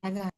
Agora.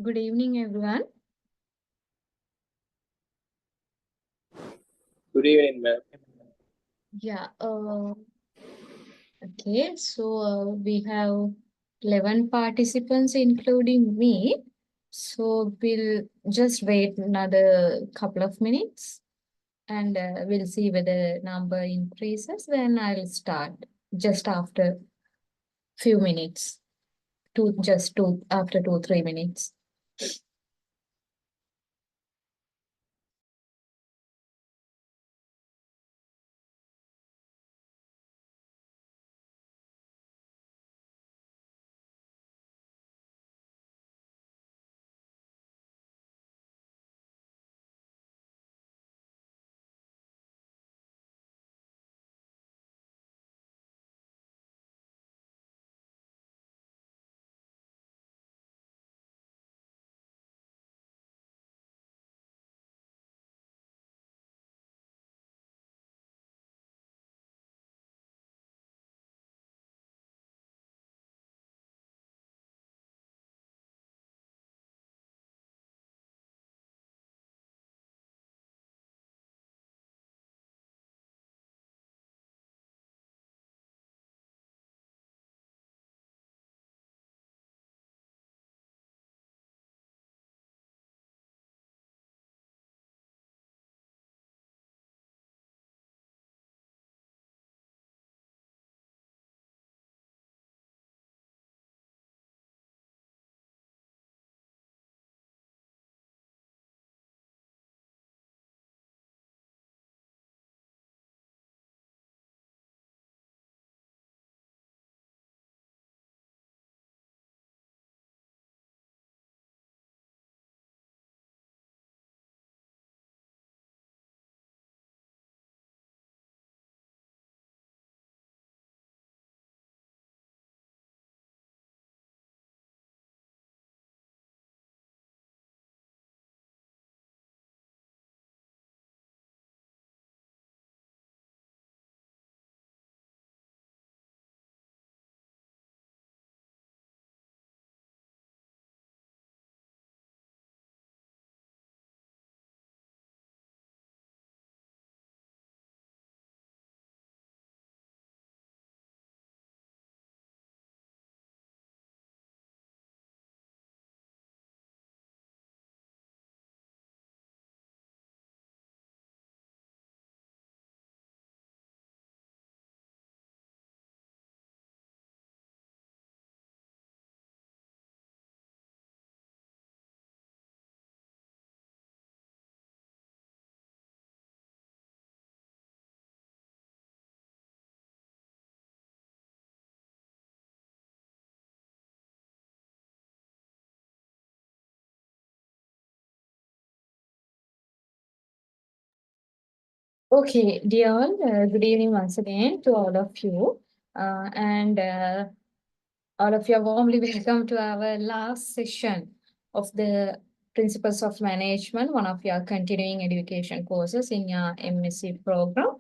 Good evening, everyone. Good evening, ma'am. Yeah, okay. We have 11 participants, including me. So we'll just wait another couple of minutes and we'll see whether number increases. Then I'll start just after few minutes, after 2, 3 minutes. Okay, dear all, good evening once again to all of you. And All of you are warmly welcome to our last session of the Principles of Management, one of your continuing education courses in your MSc program.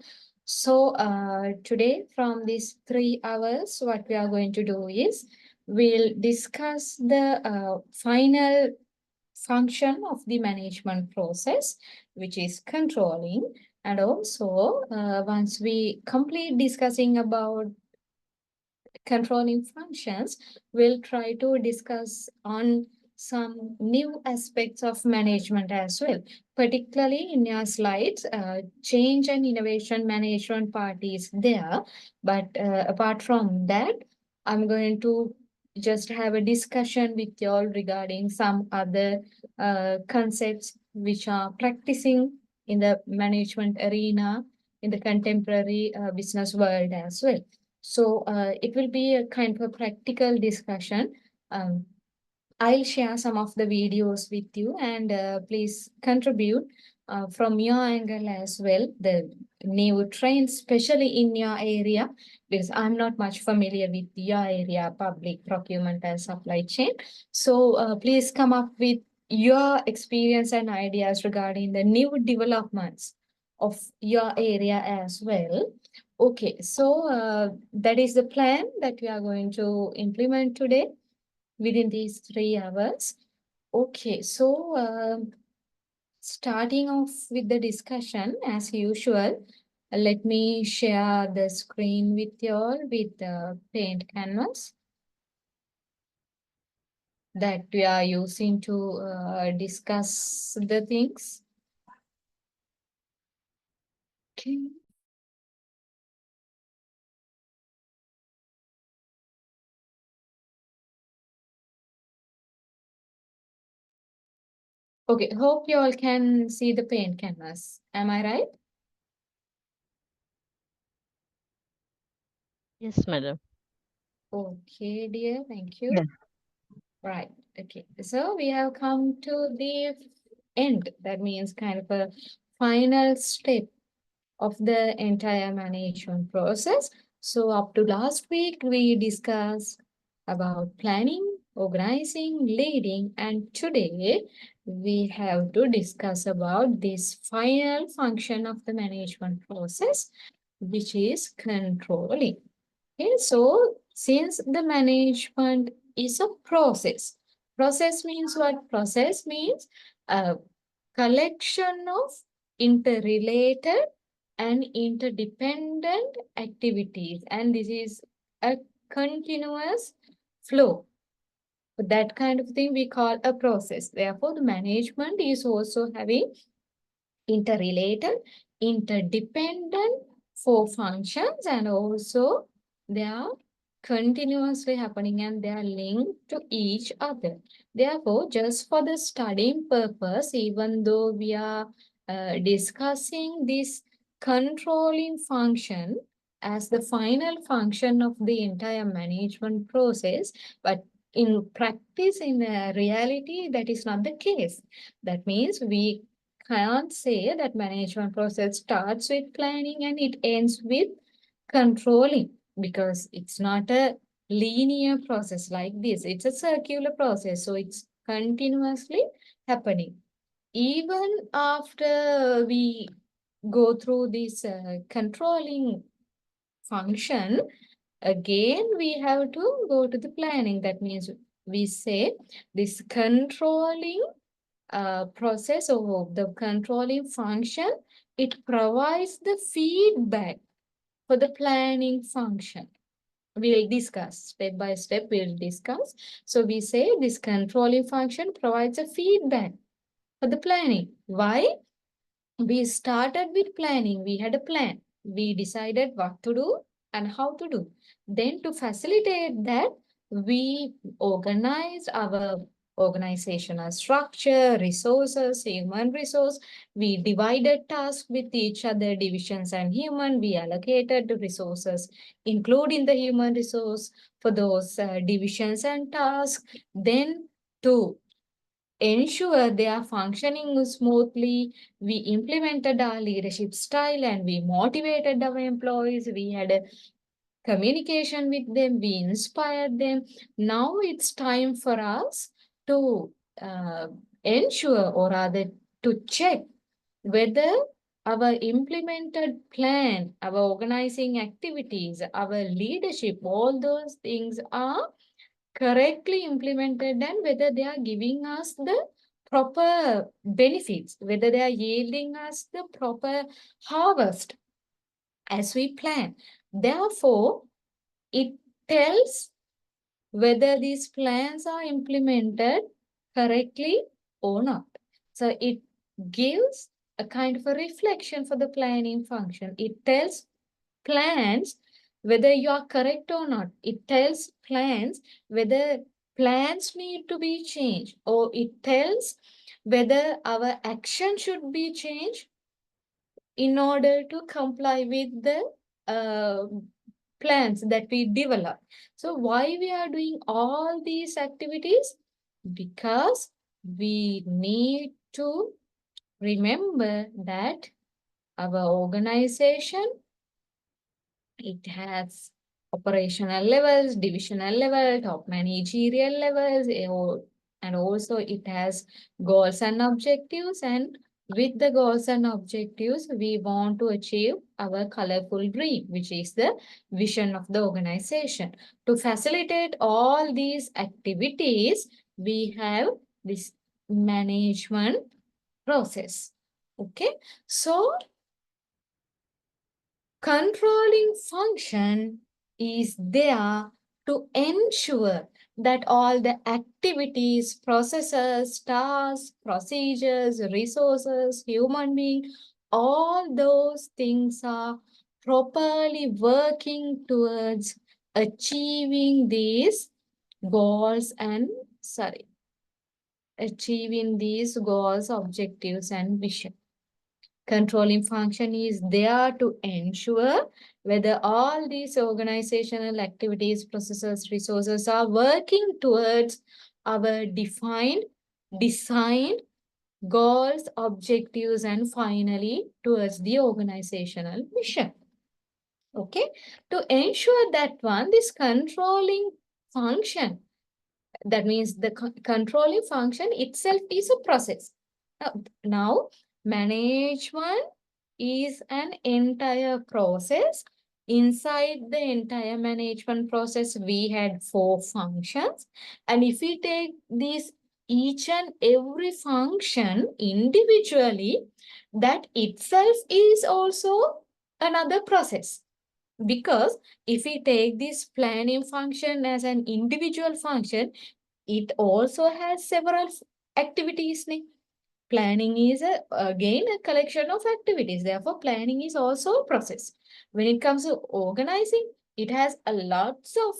Today, from these 3 hours, what we are going to do is we'll discuss the final function of the management process, which is controlling. And also, once we complete discussing about controlling functions, we'll try to discuss on some new aspects of management as well. Particularly in your slides, change and innovation management part is there. But apart from that, I'm going to just have a discussion with you all regarding some other concepts which are practicing in the management arena in the contemporary business world as well. It will be a kind of a practical discussion. Um, I'll share some of the videos with you and please contribute from your angle as well, the new trends, especially in your area, because I'm not much familiar with your area, public procurement and supply chain. Please come up with your experience and ideas regarding the new developments of your area as well. Okay, that is the plan that we are going to implement today within these 3 hours. Okay, so starting off with the discussion as usual, let me share the screen with you all with the paint canvas that we are using to discuss the things. Okay. Okay, hope you all can see the paint canvas. Am I right? Yes, madam. Okay, dear, thank you. Yes. Right, okay. So we have come to the end. That means kind of a final step of the entire management process. So up to last week, we discussed about planning, organizing, leading, and today we have to discuss about this final function of the management process, which is controlling. Okay, so since the management is a process means what? Process means a collection of interrelated and interdependent activities, and this is a continuous flow. That kind of thing we call a process. Therefore, the management is also having interrelated, interdependent for functions, and also they are continuously happening and they are linked to each other. Therefore, just for the studying purpose, even though we are discussing this controlling function as the final function of the entire management process, but in practice, in reality, that is not the case. That means we can't say that management process starts with planning and it ends with controlling, because it's not a linear process like this. It's a circular process. So it's continuously happening. Even after we go through this controlling function, again we have to go to the planning. That means we say this controlling process of the controlling function, it provides the feedback for the planning function. We'll discuss step by step, we'll discuss. So we say this controlling function provides a feedback for the planning. Why? We started with planning. We had a plan. We decided what to do and how to do. Then to facilitate that, we organized our organizational structure, resources, human resource. We divided tasks with each other, divisions and human. We allocated the resources, including the human resource for those divisions and tasks. Then to ensure they are functioning smoothly, we implemented our leadership style and we motivated our employees. We had a communication with them, we inspired them. Now it's time for us to ensure, or rather to check whether our implemented plan, our organizing activities, our leadership, all those things are correctly implemented and whether they are giving us the proper benefits, whether they are yielding us the proper harvest as we plan. Therefore, it tells whether these plans are implemented correctly or not. So it gives a kind of a reflection for the planning function. It tells plans whether you are correct or not. It tells plans whether plans need to be changed, or it tells whether our action should be changed in order to comply with the uh, plans that we develop. So why we are doing all these activities? Because we need to remember that our organization, it has operational levels, divisional level, top managerial levels, and also it has goals and objectives. And with the goals and objectives, we want to achieve our colorful dream, which is the vision of the organization. To facilitate all these activities, we have this management process. Okay, so controlling function is there to ensure that all the activities, processes, tasks, procedures, resources, human being, all those things are properly working towards achieving these goals and sorry, achieving these goals, objectives, and vision. Controlling function is there to ensure whether all these organizational activities, processes, resources are working towards our defined, designed goals, objectives, and finally towards the organizational mission. Okay, to ensure that one, this controlling function, that means the controlling function itself is a process. Now, management is an entire process. Inside the entire management process, we had 4 functions. And if we take these each and every function individually, that itself is also another process. Because if we take this planning function as an individual function, it also has several activities. Planning is again a collection of activities. Therefore, planning is also a process. When it comes to organizing, it has a lots of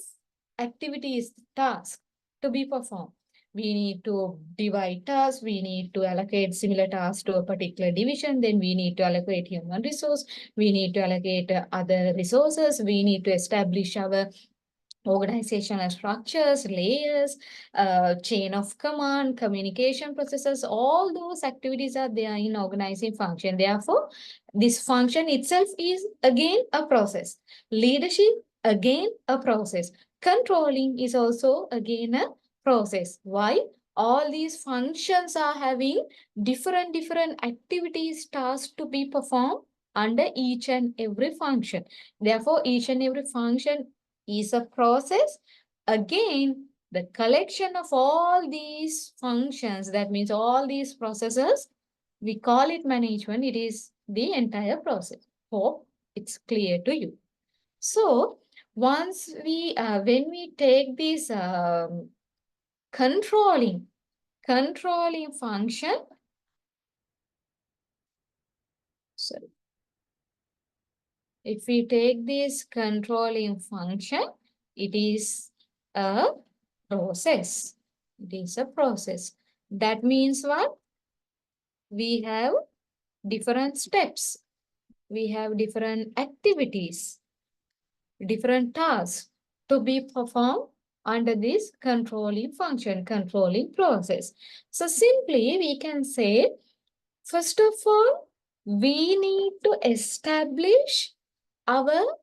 activities, tasks to be performed. We need to divide tasks. We need to allocate similar tasks to a particular division. Then we need to allocate human resource. We need to allocate other resources. We need to establish our organizational structures, layers, chain of command, communication processes, all those activities are there in organizing function. Therefore, this function itself is again a process. Leadership, again a process. Controlling is also again a process. Why? All these functions are having different activities, tasks to be performed under each and every function. Therefore, each and every function is a process. Again, the collection of all these functions, that means all these processes, we call it management. It is the entire process. Hope it's clear to you. So, when we take this controlling function, sorry, if we take this controlling function, it is a process. It is a process. That means what? We have different steps. We have different activities, different tasks to be performed under this controlling function, controlling process. So simply we can say, first of all, we need to establish our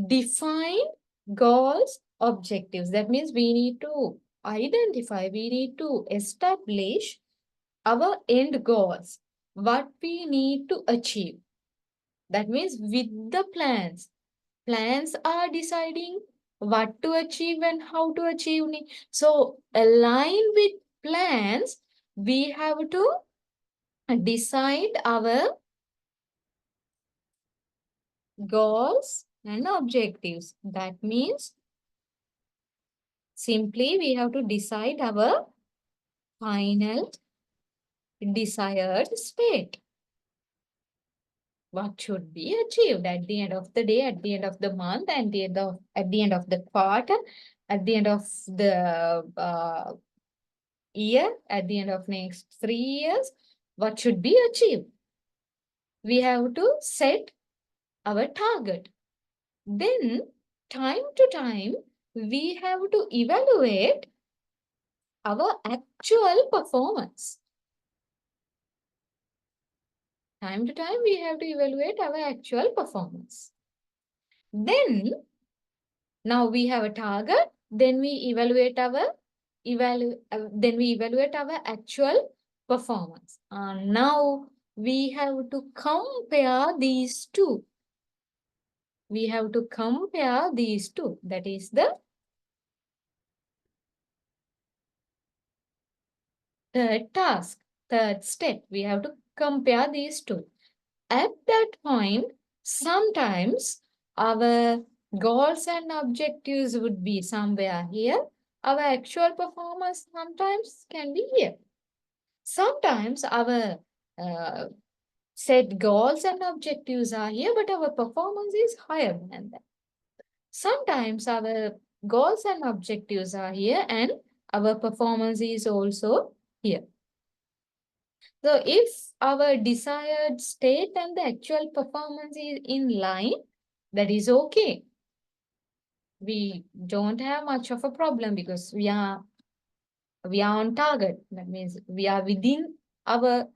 defined goals, objectives. That means we need to identify, we need to establish our end goals, what we need to achieve. That means with the plans, plans are deciding what to achieve and how to achieve. So align with plans, we have to decide our goals and objectives. That means simply we have to decide our final desired state. What should be achieved at the end of the day, at the end of the month, and at the end of the quarter, at the end of the year, at the end of next 3 years, what should be achieved? We have to set our target. Then, time to time, we have to evaluate our actual performance. Time to time, we have to evaluate our actual performance. Then, now we have a target. Then we evaluate our actual performance. Now we have to compare these two. We have to compare these two. That is the third task, third step. We have to compare these two. At that point, sometimes our goals and objectives would be somewhere here. Our actual performance sometimes can be here. Sometimes our uh, set goals and objectives are here, but our performance is higher than that. Sometimes our goals and objectives are here and our performance is also here. So if our desired state and the actual performance is in line, that is okay. We don't have much of a problem because we are on target. That means we are within our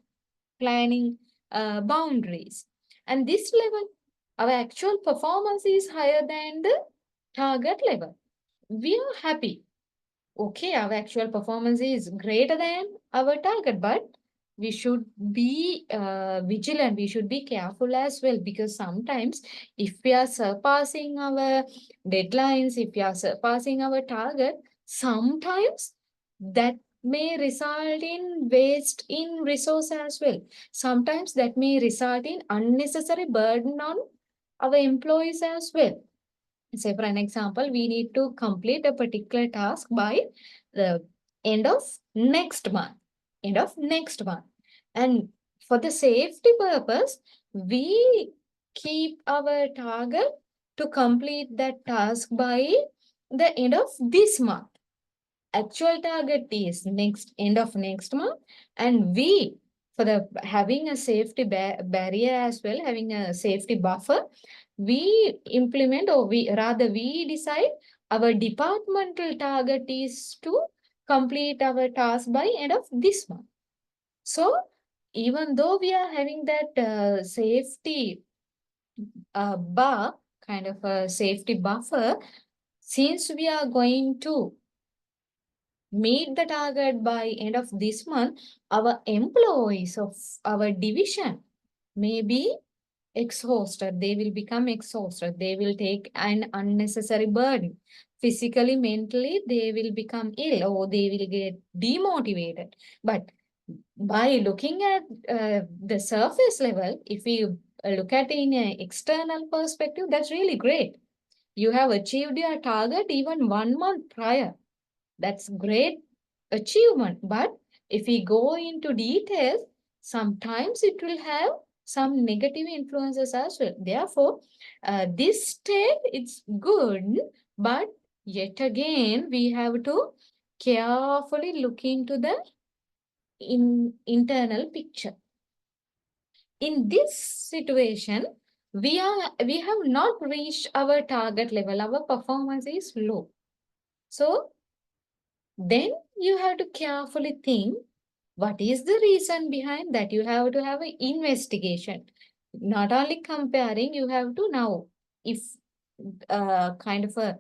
planning boundaries. And this level, our actual performance is higher than the target level. We are happy. Okay, our actual performance is greater than our target, but we should be vigilant. We should be careful as well, because sometimes if we are surpassing our deadlines, if we are surpassing our target, sometimes that may result in waste in resource as well. Sometimes that may result in unnecessary burden on our employees as well. Say for an example, we need to complete a particular task by the end of next month. End of next month. And for the safety purpose, we keep our target to complete that task by the end of this month. Actual target is next end of next month, and we for the having a safety barrier as well, having a safety buffer, we implement, or we decide our departmental target is to complete our task by end of this month. So even though we are having that safety bar, kind of a safety buffer, since we are going to meet the target by end of this month, our employees of our division may be exhausted. They will become exhausted. They will take an unnecessary burden. Physically, mentally, they will become ill or they will get demotivated. But by looking at the surface level, if we look at it in an external perspective, that's really great. You have achieved your target even 1 month prior. That's great achievement. But if we go into details, sometimes it will have some negative influences as well. Therefore, this state, it's good, but yet again, we have to carefully look into the internal picture. In this situation, we have not reached our target level. Our performance is low. So then you have to carefully think, what is the reason behind that? You have to have an investigation. Not only comparing, you have to now, if kind of a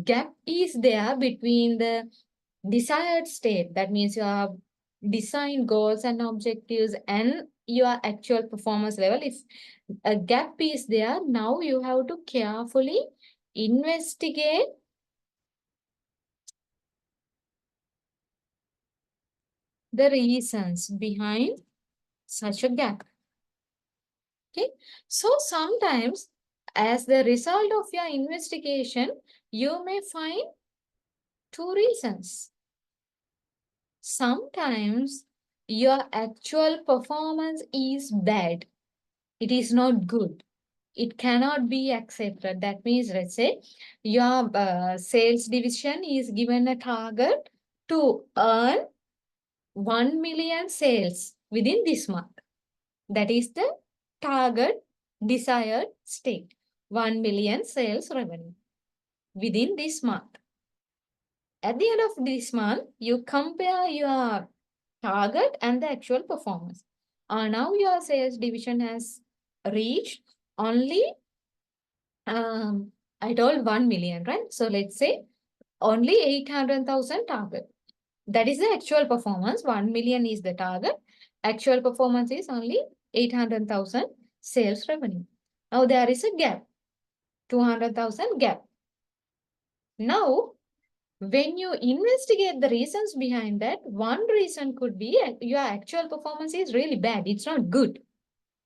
gap is there between the desired state, that means you have design goals and objectives and your actual performance level. If a gap is there, now you have to carefully investigate the reasons behind such a gap. Okay, so sometimes as the result of your investigation, you may find two reasons. Sometimes your actual performance is bad. It is not good. It cannot be accepted. That means, let's say, your sales division is given a target to earn 1 million sales within this month. That is the target desired state. 1 million sales revenue within this month. At the end of this month, you compare your target and the actual performance. Now your sales division has reached only, I told 1 million, right? So let's say only 800,000 target. That is the actual performance. 1 million is the target. Actual performance is only 800,000 sales revenue. Now there is a gap, 200,000 gap. Now When you investigate the reasons behind that, one reason could be your actual performance is really bad. It's not good.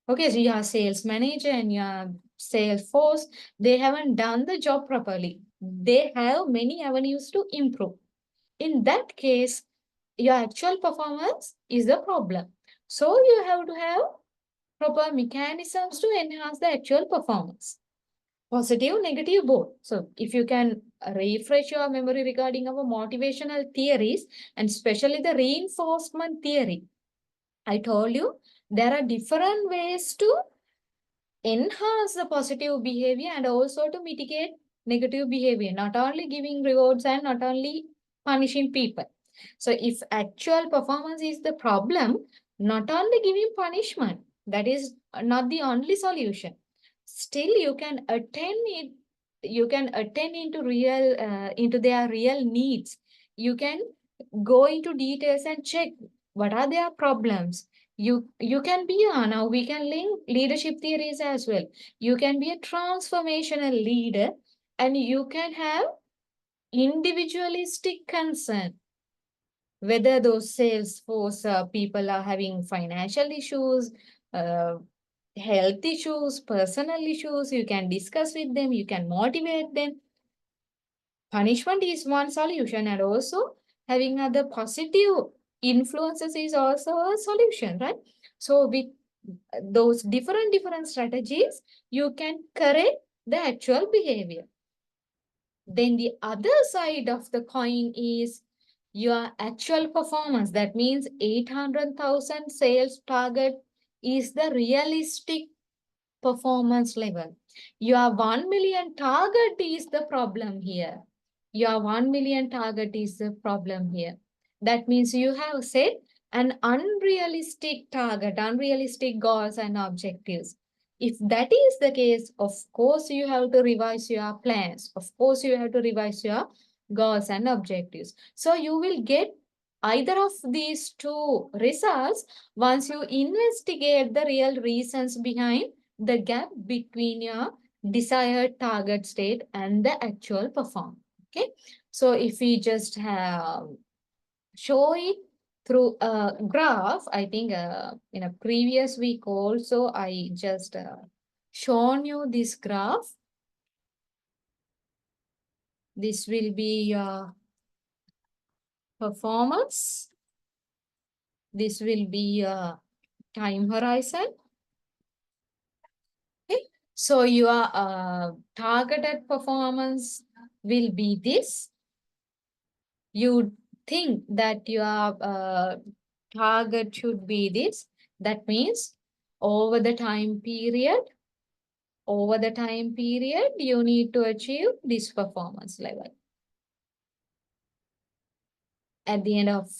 Okay, so your sales manager and your sales force, they haven't done the job properly. They have many avenues to improve. In that case, your actual performance is the problem. So you have to have proper mechanisms to enhance the actual performance. Positive, negative, both. So if you can refresh your memory regarding our motivational theories and especially the reinforcement theory, I told you there are different ways to enhance the positive behavior and also to mitigate negative behavior, not only giving rewards and not only punishing people. So if actual performance is the problem, not only giving punishment, that is not the only solution. Still, you can attend into into their real needs. You can go into details and check what are their problems. You can be a, now we can link leadership theories as well. You can be a transformational leader and you can have individualistic concern, whether those sales force people are having financial issues, uh, health issues, personal issues. You can discuss with them, you can motivate them. Punishment is one solution, and also having other positive influences is also a solution, right? So with those different strategies, you can correct the actual behavior. Then the other side of the coin is your actual performance. That means 800,000 sales target is the realistic performance level. Your 1 million target is the problem here. Your 1 million target is the problem here. That means you have set an unrealistic target, unrealistic goals and objectives. If that is the case, of course, you have to revise your plans. Of course, you have to revise your goals and objectives. So you will get either of these two results once you investigate the real reasons behind the gap between your desired target state and the actual performance. Okay, so if we just have show it through a graph, I think in a previous week also I just shown you this graph. This will be your performance. This will be your time horizon. Okay, so your targeted performance will be this. You think that your target should be this. That means over the time period, you need to achieve this performance level. At the end of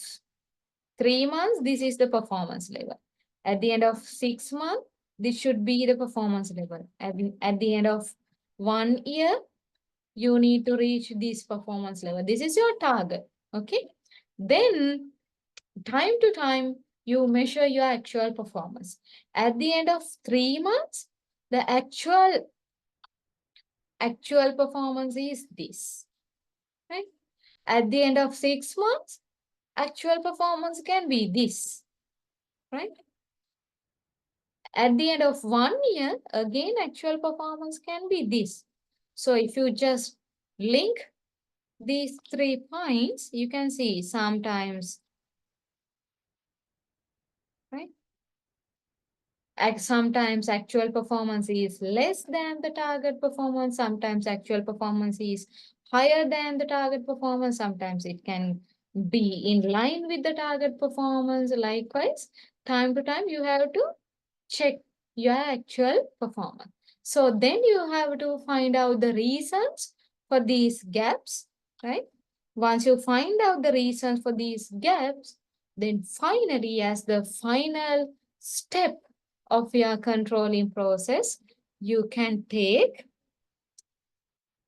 3 months, this is the performance level. At the end of 6 months, this should be the performance level. At the end of 1 year, you need to reach this performance level. This is your target. Okay. Then time to time, you measure your actual performance. At the end of 3 months, the actual performance is this, right? At the end of 6 months, actual performance can be this, right? At the end of 1 year, again, actual performance can be this. So if you just link these 3 points, you can see sometimes, right? Sometimes actual performance is less than the target performance. Sometimes actual performance is higher than the target performance. Sometimes it can be in line with the target performance. Likewise, time to time, you have to check your actual performance. So then you have to find out the reasons for these gaps, right? Once you find out the reasons for these gaps, then finally, as the final step of your controlling process, you can take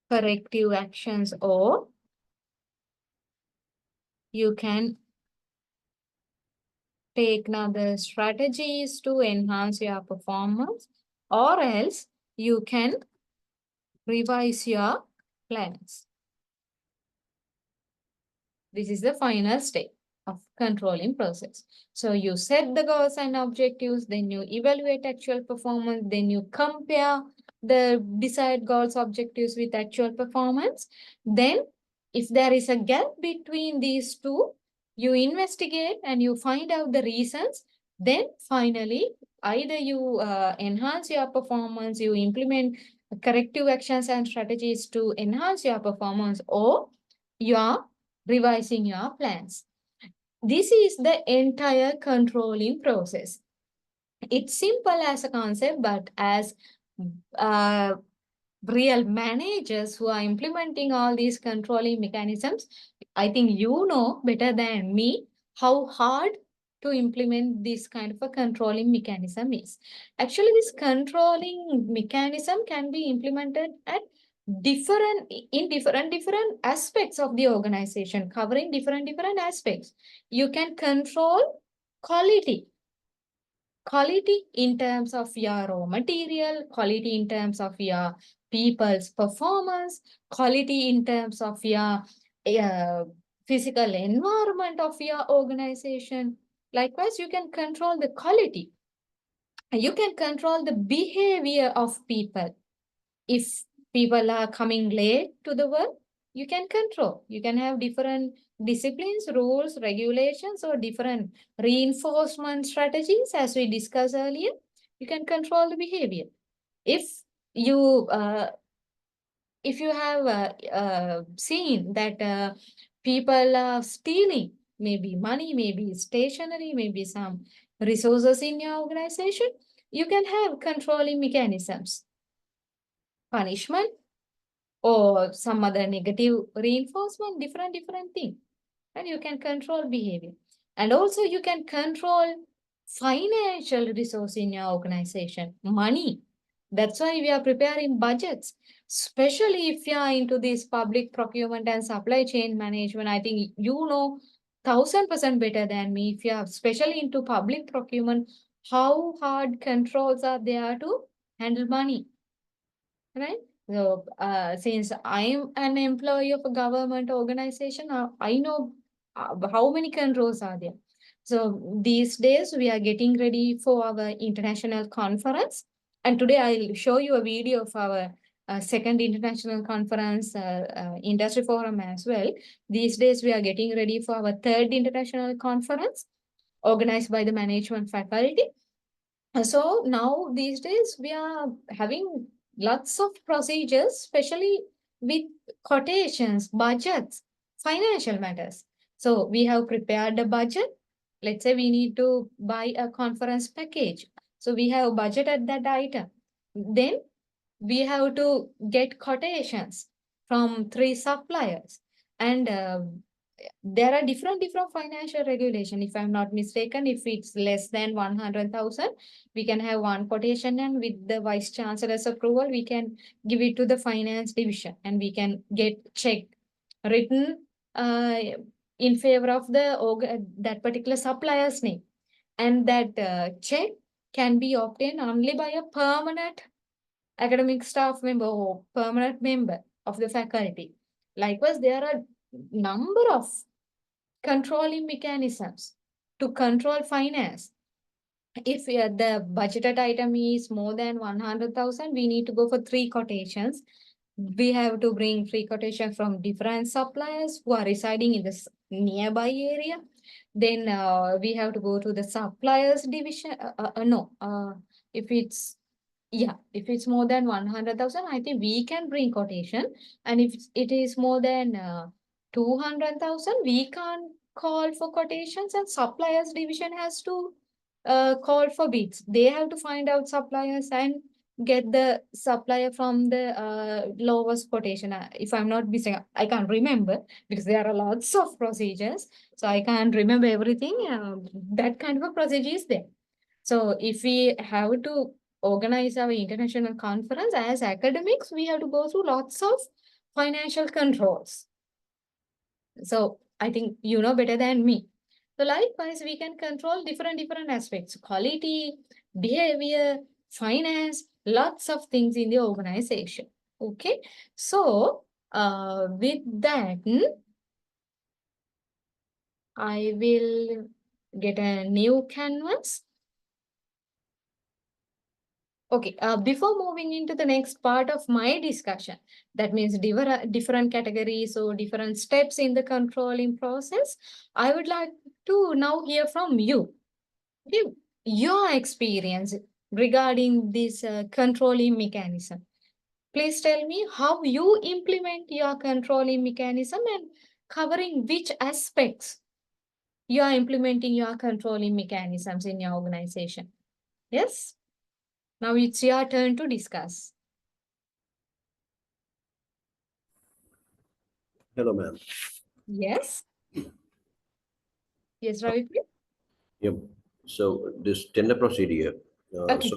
corrective actions or you can take another strategies to enhance your performance, or else you can revise your plans. This is the final step of controlling process. So you set the goals and objectives, then you evaluate actual performance, then you compare the desired goals, objectives with actual performance. Then if there is a gap between these two, you investigate and you find out the reasons. Then finally, either you enhance your performance, you implement corrective actions and strategies to enhance your performance, or you are revising your plans. This is the entire controlling process. It's simple as a concept, but as uh, real managers who are implementing all these controlling mechanisms, I think you know better than me how hard to implement this kind of a controlling mechanism is. Actually, this controlling mechanism can be implemented at different aspects of the organization, covering different aspects. You can control quality, quality in terms of your raw material, quality in terms of your people's performance, quality in terms of your uh, physical environment of your organization. Likewise, you can control the quality. You can control the behavior of people. If people are coming late to the work, you can control. You can have different disciplines, rules, regulations, or different reinforcement strategies, as we discussed earlier. You can control the behavior. If you have seen that people are stealing maybe money, maybe stationery, maybe some resources in your organization, you can have controlling mechanisms, punishment, or some other negative reinforcement, different thing. And you can control behavior. And also you can control financial resource in your organization, money. That's why we are preparing budgets, especially if you are into this public procurement and supply chain management. I think you know 1000% better than me. If you are especially into public procurement, how hard controls are there to handle money, right? So, since I'm an employee of a government organization, I know how many controls are there. So these days we are getting ready for our international conference, and today I'll show you a video of our second international conference, industry forum as well. These days we are getting ready for our third international conference organized by the management faculty. So now these days we are having lots of procedures, especially with quotations, budgets, financial matters. So we have prepared a budget. Let's say we need to buy a conference package. So we have budgeted that item. Then we have to get quotations from three suppliers. And there are different financial regulation. If I'm not mistaken, if it's less than 100,000, we can have one quotation, and with the vice chancellor's approval, we can give it to the finance division, and we can get check written uh, in favor of that particular supplier's name. And that check can be obtained only by a permanent academic staff member or permanent member of the faculty. Likewise, there are number of controlling mechanisms to control finance. If the budgeted item is more than 100,000, we need to go for three quotations. We have to bring three quotations from different suppliers who are residing in the nearby area. Then we have to go to the suppliers division. No, if it's if it's more than 100,000, I think we can bring quotation. And if it is more than 200,000, we can't call for quotations, and suppliers division has to call for bids. They have to find out suppliers and get the supplier from the lowest quotation. If I'm not missing, I can't remember because there are lots of procedures. So I can't remember everything. That kind of a procedure is there. So if we have to organize our international conference as academics, we have to go through lots of financial controls. So I think you know better than me. So likewise, we can control different aspects, quality, behavior, finance, lots of things in the organization. Okay. So with that, I will get a new canvas. Okay, before moving into the next part of my discussion, that means different categories or different steps in the controlling process, I would like to now hear from you. Give your experience regarding this controlling mechanism. Please tell me how you implement your controlling mechanism and covering which aspects you are implementing your controlling mechanisms in your organization. Yes? Now it's your turn to discuss. Hello, ma'am. Yes? Yes, Ravi, please. Yep. So this tender procedure, Okay.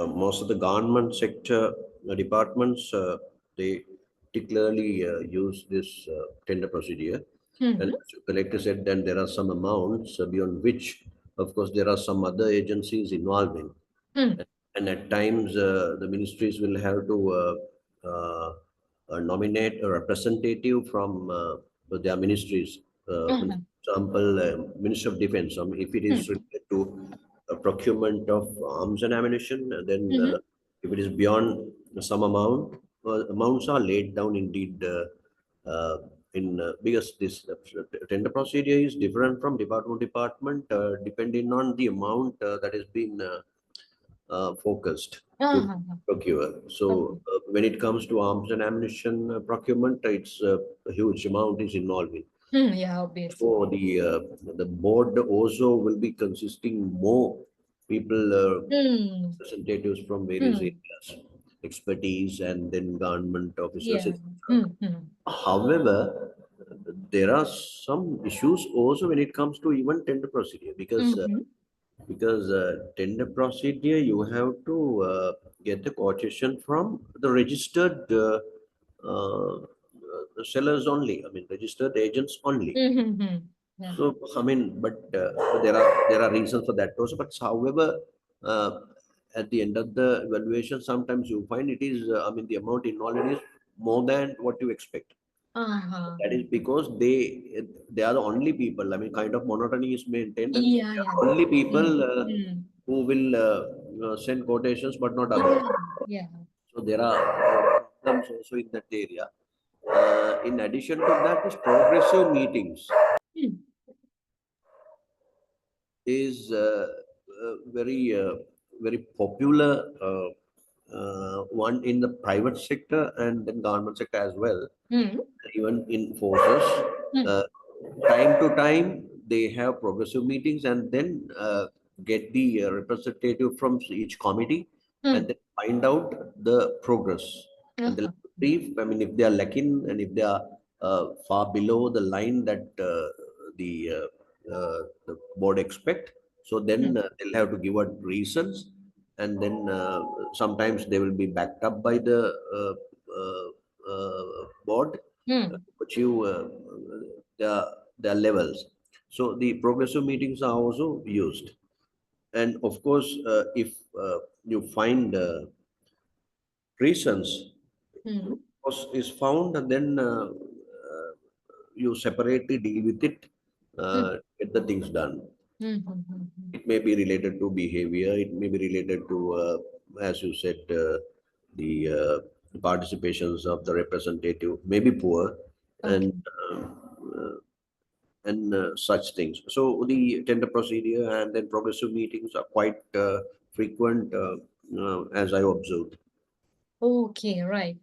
most of the government sector departments, they particularly use this tender procedure. And Mm-hmm. as the collector said, then there are some amounts beyond which, of course, there are some other agencies involved in. Mm. And at times, the ministries will have to nominate a representative from their ministries. For Uh-huh. example, Minister of Defense. If it is Mm. related to procurement of arms and ammunition, then Mm-hmm. if it is beyond some amount, amounts are laid down indeed. In Because this tender procedure is different from department to department, depending on the amount that is being focused to Uh-huh. procure. So Okay. when it comes to arms and ammunition procurement, it's a huge amount is involved in. Hmm, yeah, obviously. So the board also will be consisting more people, Hmm. representatives from various Hmm. areas, expertise, and then government officers, Yeah. etc. Hmm. Hmm. However, there are some issues also when it comes to even tender procedure Mm-hmm. because tender procedure you have to get the quotation from the registered sellers only. I mean registered agents only. Mm-hmm. Yeah. So I mean, but there are reasons for that also. But however, uh, at the end of the evaluation, sometimes you find it is. I mean, the amount involved is more than what you expect. Uh-huh. That is because they are the only people. I mean, kind of monotony is maintained, and Yeah, they yeah. are only Hmm. people Hmm. who will send quotations, but not others. Yeah. Yeah. So there are problems also in that area. In addition to that, is progressive meetings Hmm. is very popular one in the private sector and then government sector as well, Hmm. even in forces. Hmm. Uh, Time to time, they have progressive meetings and then get the representative from each committee and Hmm. then find out the progress. And they'll Uh-huh. brief, I mean, if they are lacking and if they are far below the line that the board expect, so Hmm. then they'll have to give out reasons, and then sometimes they will be backed up by the board Hmm. achieve their levels. So the progressive meetings are also used. And of course, if you find reasons Hmm. is found, and then you separately deal with it, Hmm. get the things done. Hmm. Hmm. Hmm. Hmm. It may be related to behavior. It may be related to, as you said, the participations of the representative may be poor, and Okay. such things. So the tender procedure and then progressive meetings are quite frequent, as I observed. Okay, right.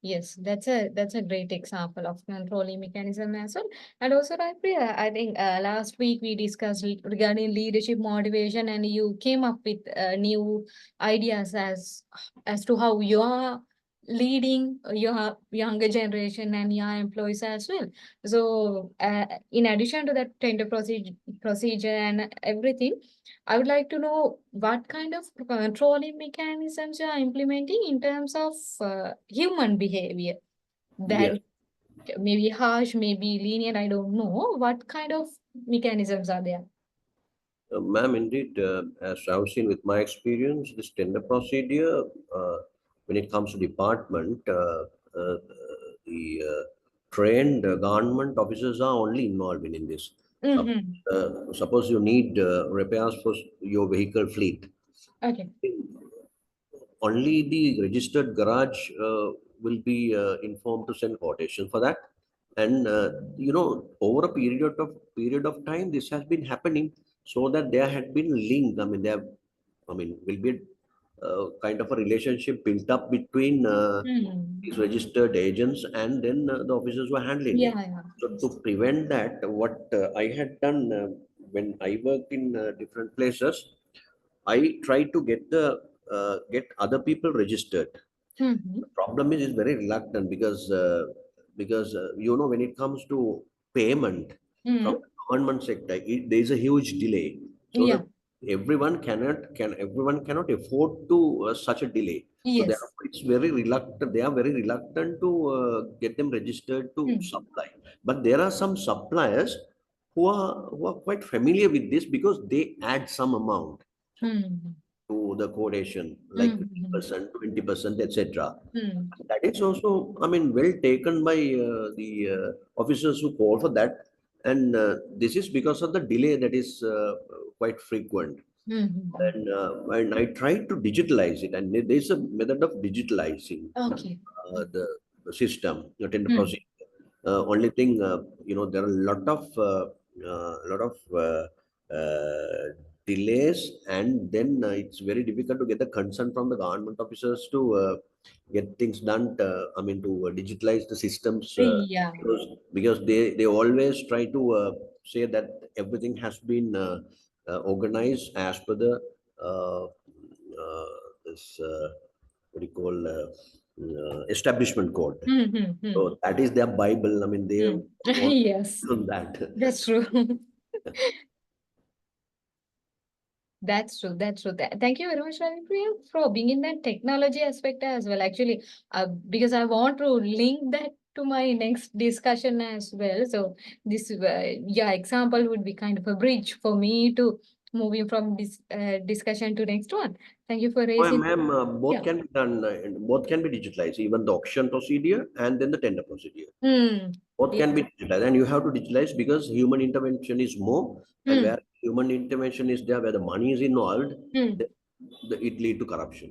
Yes, that's a great example of controlling mechanism as well. And also, right, Priya, I think last week we discussed regarding leadership motivation, and you came up with new ideas as to how you are leading your younger generation and your employees as well. So, in addition to that tender procedure and everything, I would like to know what kind of controlling mechanisms you are implementing in terms of human behavior. Yes, That maybe harsh, maybe lenient, I don't know. What kind of mechanisms are there? ma'am, indeed, as I've seen with my experience, this tender procedure, when it comes to department, the trained government officers are only involved in this. Suppose you need repairs for your vehicle fleet. Okay. Only the registered garage will be informed to send quotation for that. And over a period of time, this has been happening, so that there had been link. I mean, will be kind of a relationship built up between these registered agents and then the officers who are handling it. Yeah, yeah. So to prevent that, what I had done when I worked in different places, I try to get other people registered. Mm-hmm. The problem is very reluctant because when it comes to payment from Mm. the government sector, there is a huge delay. So that Yeah. everyone cannot afford to such a delay. So Yes. therefore, it's very reluctant. They are very reluctant to get them registered to Mm. supply. But there are some suppliers who are quite familiar with this because they add some amount Mm. to the quotation, like Mm. 50%, 20%, etc. Mm. That is also, I mean, well taken by the officers who call for that. And this is because of the delay that is quite frequent. Mm. And I tried to digitalize it, and there is a method of digitalizing Okay. the system, the tender Mm. procedure. Only thing, there are a lot of delays, and then it's very difficult to get the consent from the government officers to get things done. I mean, to digitalize the systems, Yeah. because they always try to say that everything has been organized as per the this what do you call establishment code. Mm-hmm. So that is their Bible. I mean, they Mm. want Yes, on that. that's true. That's true. That's true. Thank you very much, Ravi, for being in that technology aspect as well. Actually, because I want to link that to my next discussion as well. So this, yeah, example would be kind of a bridge for me to moving from this discussion to next one. Thank you for Oh, raising. ma'am, both Yeah. can be done, and both can be digitalized, even the auction procedure and then the tender procedure. Hmm. Both Yeah. can be digitalized, and you have to digitalize because human intervention is more, and Hmm. where human intervention is there, where the money is involved, Hmm. then it lead to corruption.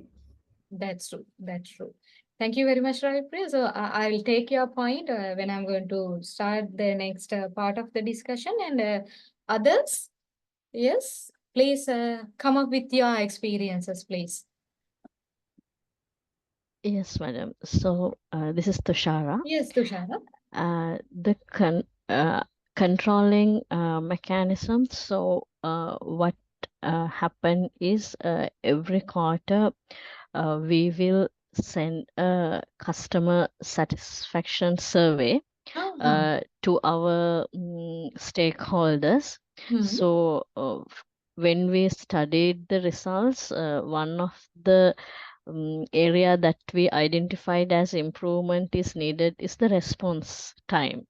That's true. That's true. Thank you very much, Ravi. So I'll take your point when I'm going to start the next part of the discussion. And others, yes, please come up with your experiences, please. Yes, madam. So this is Tushara. Yes, Tushara. The controlling mechanism. So what happen is every quarter we will send a customer satisfaction survey Uh-huh. to our stakeholders. Hmm. So when we studied the results, one of the area that we identified as improvement is needed is the response time.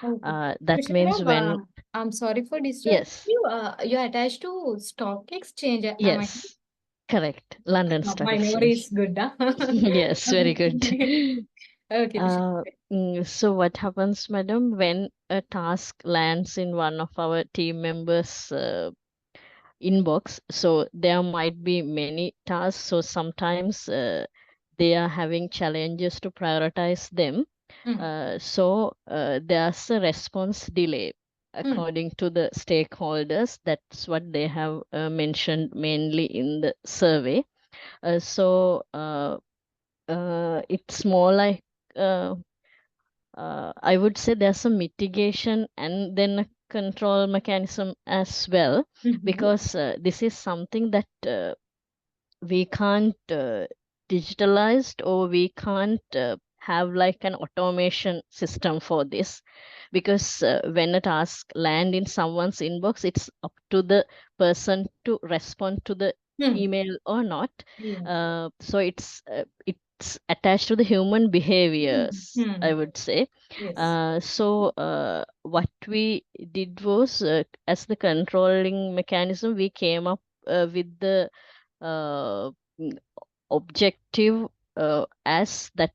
Okay. That Tushara, means when, I'm sorry for disturbing yes, you. You're attached to stock exchange, am I? yes, correct, London Stock My memory is Exchange. good, huh? Yes, very good. Okay, Tushara. So what happens, madam, when a task lands in one of our team members' inbox? So there might be many tasks. So sometimes they are having challenges to prioritize them. Hmm. There's a response delay Hmm. according to the stakeholders. That's what they have mentioned mainly in the survey. It's more like I would say there's a mitigation and then a control mechanism as well, Mhm. because this is something that we can't digitalize, or we can't have like an automation system for this, because when a task land in someone's inbox, it's up to the person to respond to the Hmm. email or not. Yeah. It's attached to the human behaviors, Hmm. I would say. Yes. What we did was, as the controlling mechanism, we came up with the uh, objective as that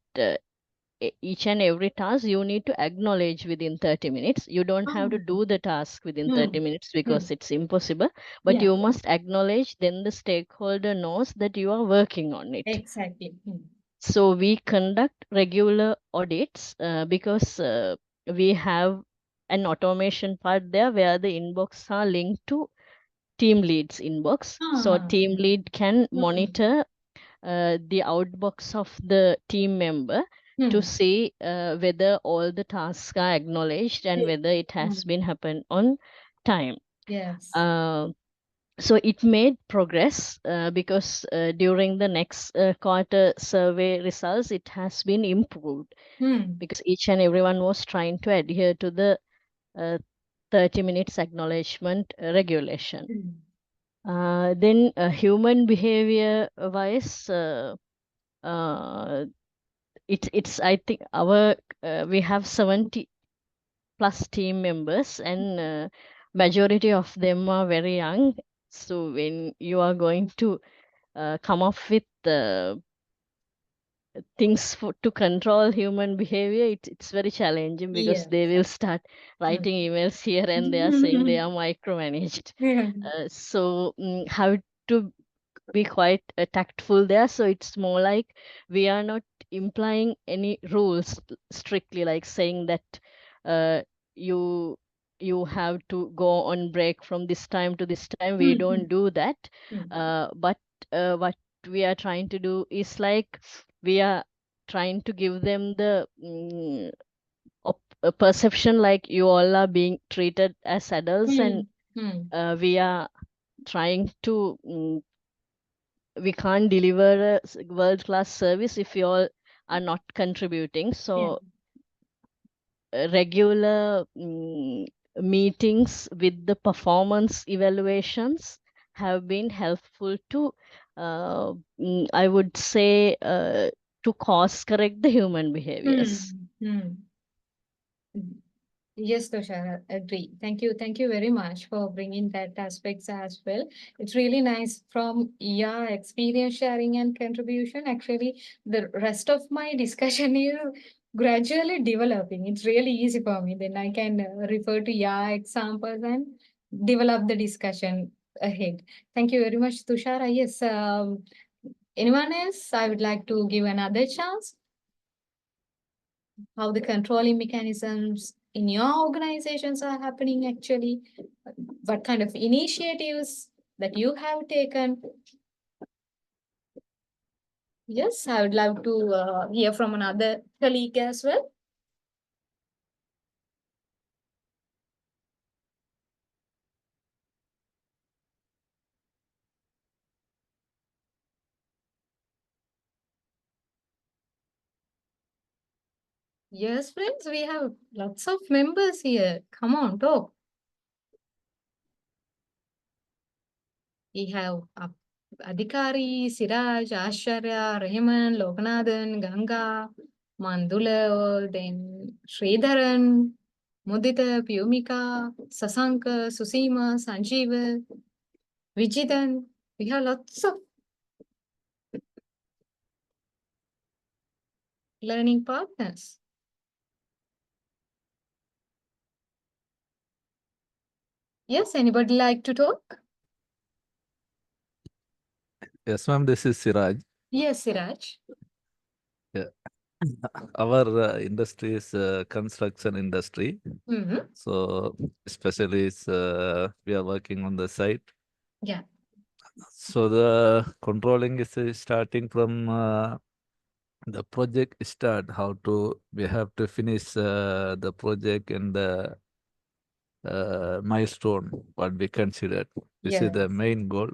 each and every task you need to acknowledge within 30 minutes. You don't have to do the task within 30 minutes because it's impossible, but Yeah. you must acknowledge, then the stakeholder knows that you are working on it. Exactly. So we conduct regular audits because we have an automation part there where the inbox are linked to team lead's inbox. So team lead can monitor the outbox of the team member to see whether all the tasks are acknowledged and whether it has been happened on time. Yes. So it made progress because during the next quarter survey results, it has been improved because each and everyone was trying to adhere to the 30 minutes acknowledgement regulation. Then human behavior wise, it's I think our we have 70 plus team members, and majority of them are very young. So when you are going to come up with things to control human behavior, it's very challenging because Yeah. they will start writing emails here and there saying they are micromanaged. So have to be quite tactful there. So it's more like we are not implying any rules strictly, like saying that uh, you you have to go on break from this time to this time. We don't do that. But what we are trying to do is like we are trying to give them the a perception like you all are being treated as adults, and we are trying to we can't deliver a world-class service if you all are not contributing. So regular meetings with the performance evaluations have been helpful to I would say to course correct the human behaviors. Yes, Tushar, agree. Thank you. Thank you very much for bringing that aspects as well. It's really nice from your experience sharing and contribution. Actually, the rest of my discussion is gradually developing. It's really easy for me. Then I can refer to your examples and develop the discussion ahead. Thank you very much, Tushar. Yes, anyone else? I would like to give another chance. How the controlling mechanisms in your organizations are happening actually, what kind of initiatives that you have taken. Yes, I would love to hear from another colleague as well. Yes, friends, we have lots of members here. Come on, talk. We have Adhikari, Siraj, Ashwarya, Rahman, Lokanathan, Ganga, Mandula, then Sridharan, Mudita, Pyumika, Sasanka, Susima, Sanjeev, Vijitan. We have lots of learning partners. Yes, anybody like to talk? Yes, ma'am, this is Siraj. Yes, Siraj. Yeah. Our industry is construction industry. So especially we are working on the site. Yeah. So the controlling is starting from the project start, we have to finish the project and the milestone, what we considered. This is the main goal.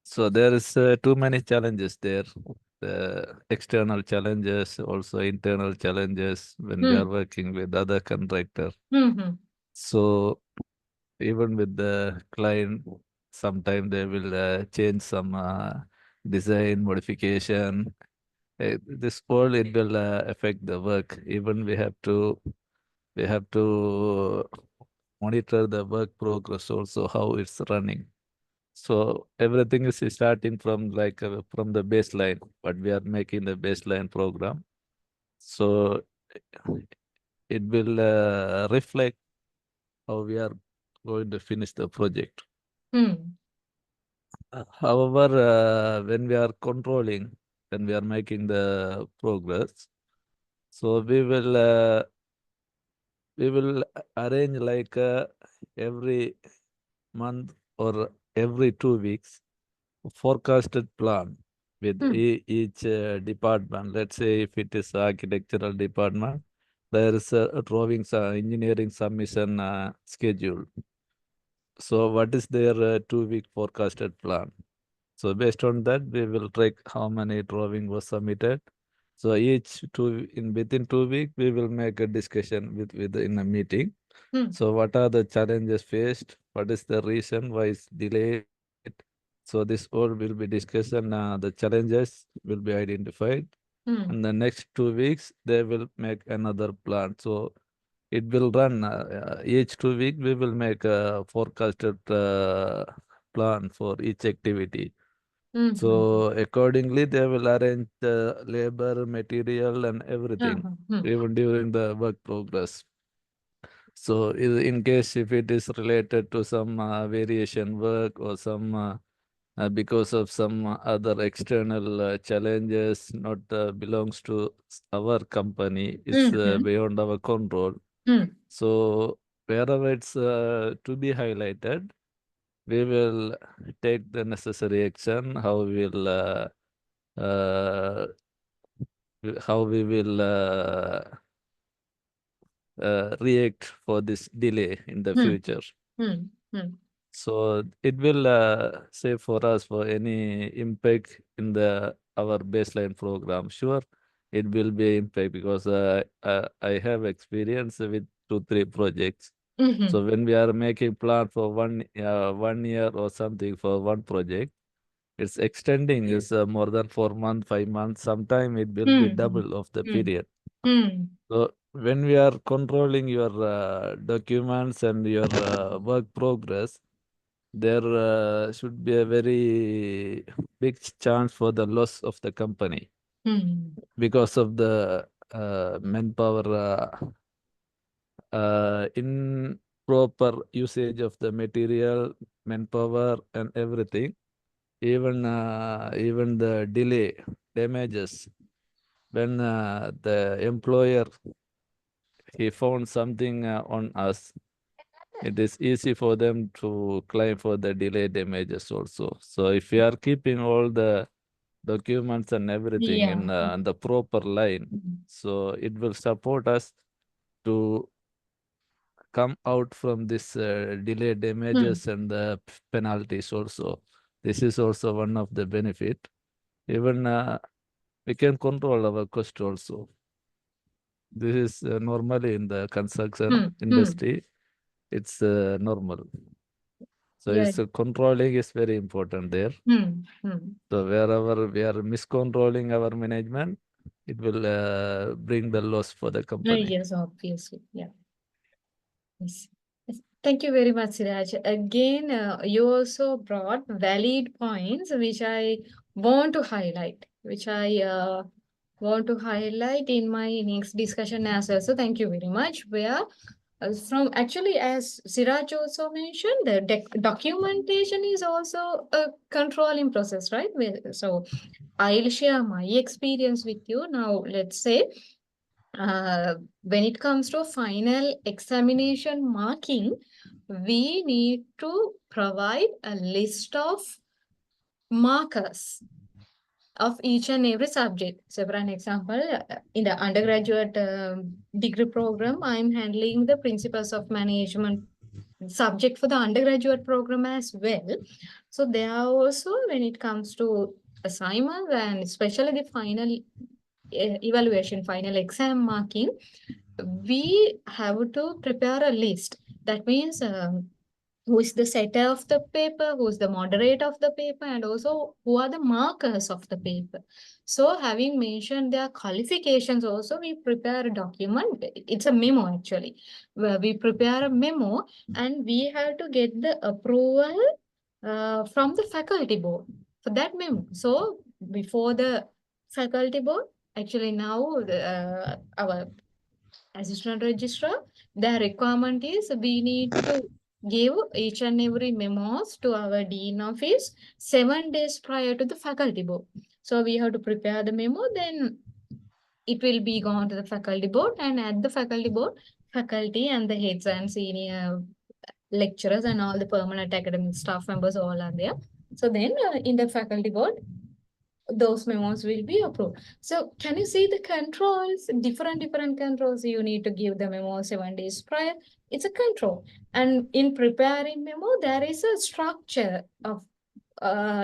So there is too many challenges there. The external challenges, also internal challenges when we are working with other contractor. So even with the client, sometimes they will change some design modification. This all it will affect the work. Even we have to monitor the work progress also, how it's running. So everything is starting from from the baseline, but we are making the baseline program. So it will reflect how we are going to finish the project. However, when we are controlling, when we are making the progress, so we will arrange like every month or every 2 weeks forecasted plan with each department. Let's say if it is architectural department, there is a drawings engineering submission schedule. So what is their 2-week forecasted plan? So based on that, we will track how many drawing was submitted. So within 2 weeks, we will make a discussion in a meeting. So what are the challenges faced? What is the reason why it's delayed? So this all will be discussed and the challenges will be identified. And the next 2 weeks, they will make another plan. So it will run each 2 weeks, we will make a forecasted plan for each activity. So accordingly, they will arrange the labor, material, and everything, even during the work progress. So in case if it is related to some variation work or some because of some other external challenges not belongs to our company, is beyond our control. So wherever it's to be highlighted, we will take the necessary action, how we will react for this delay in the future. So it will say for us for any impact in our baseline program. Sure, it will be impact because I have experience with 2-3 projects. So when we are making plan for 1 year or something for one project, it's extending is more than 4 months, 5 months. Sometime it will be double of the period. So when we are controlling your documents and your work progress, there should be a very big chance for the loss of the company because of the manpower improper usage of the material, manpower, and everything. Even the delay damages when the employer he found something on us, it is easy for them to claim for the delay damages also. So if we are keeping all the documents and everything in the proper line, so it will support us to come out from this delay damages and the penalties also. This is also one of the benefit. Even we can control our cost also. This is normally in the construction industry. It's normal. So it's controlling is very important there. So wherever we are miscontrolling our management, it will bring the loss for the company. Yes, obviously. Yeah. Yes. Yes. Thank you very much, Siraj. Again, you also brought valid points which I want to highlight, which I want to highlight in my next discussion as well. So thank you very much. Where from actually, as Siraj also mentioned, the documentation is also a controlling process, right? So I'll share my experience with you. Now, let's say when it comes to final examination marking, we need to provide a list of markers of each and every subject. So for an example, in the undergraduate degree program, I'm handling the principles of management subject for the undergraduate program as well. So there are also, when it comes to assignments and especially the final evaluation, final exam marking, we have to prepare a list. That means who is the setter of the paper, who is the moderator of the paper, and also who are the markers of the paper. So having mentioned their qualifications also, we prepare a document. It's a memo actually, where we prepare a memo and we have to get the approval from the faculty board for that memo. So before the faculty board, Actually, now our assistant registrar, the requirement is we need to give each and every memos to our dean office 7 days prior to the faculty board. So we have to prepare the memo, then it will be gone to the faculty board, and at the faculty board, faculty and the heads and senior lecturers and all the permanent academic staff members all are there. So then in the faculty board, those memos will be approved. So can you see the controls, different controls? You need to give the memo 7 days prior. It's a control. And in preparing memo, there is a structure of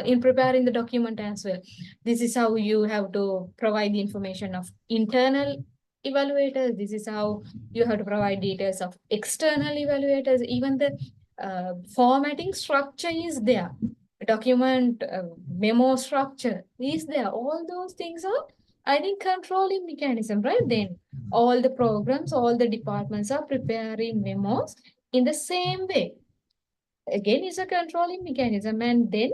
in preparing the document as well. This is how you have to provide the information of internal evaluators. This is how you have to provide details of external evaluators. Even the formatting structure is there. Document memo structure is there. All those things are, I think, controlling mechanism, right? Then all the programs, all the departments are preparing memos in the same way. Again, it's a controlling mechanism, and then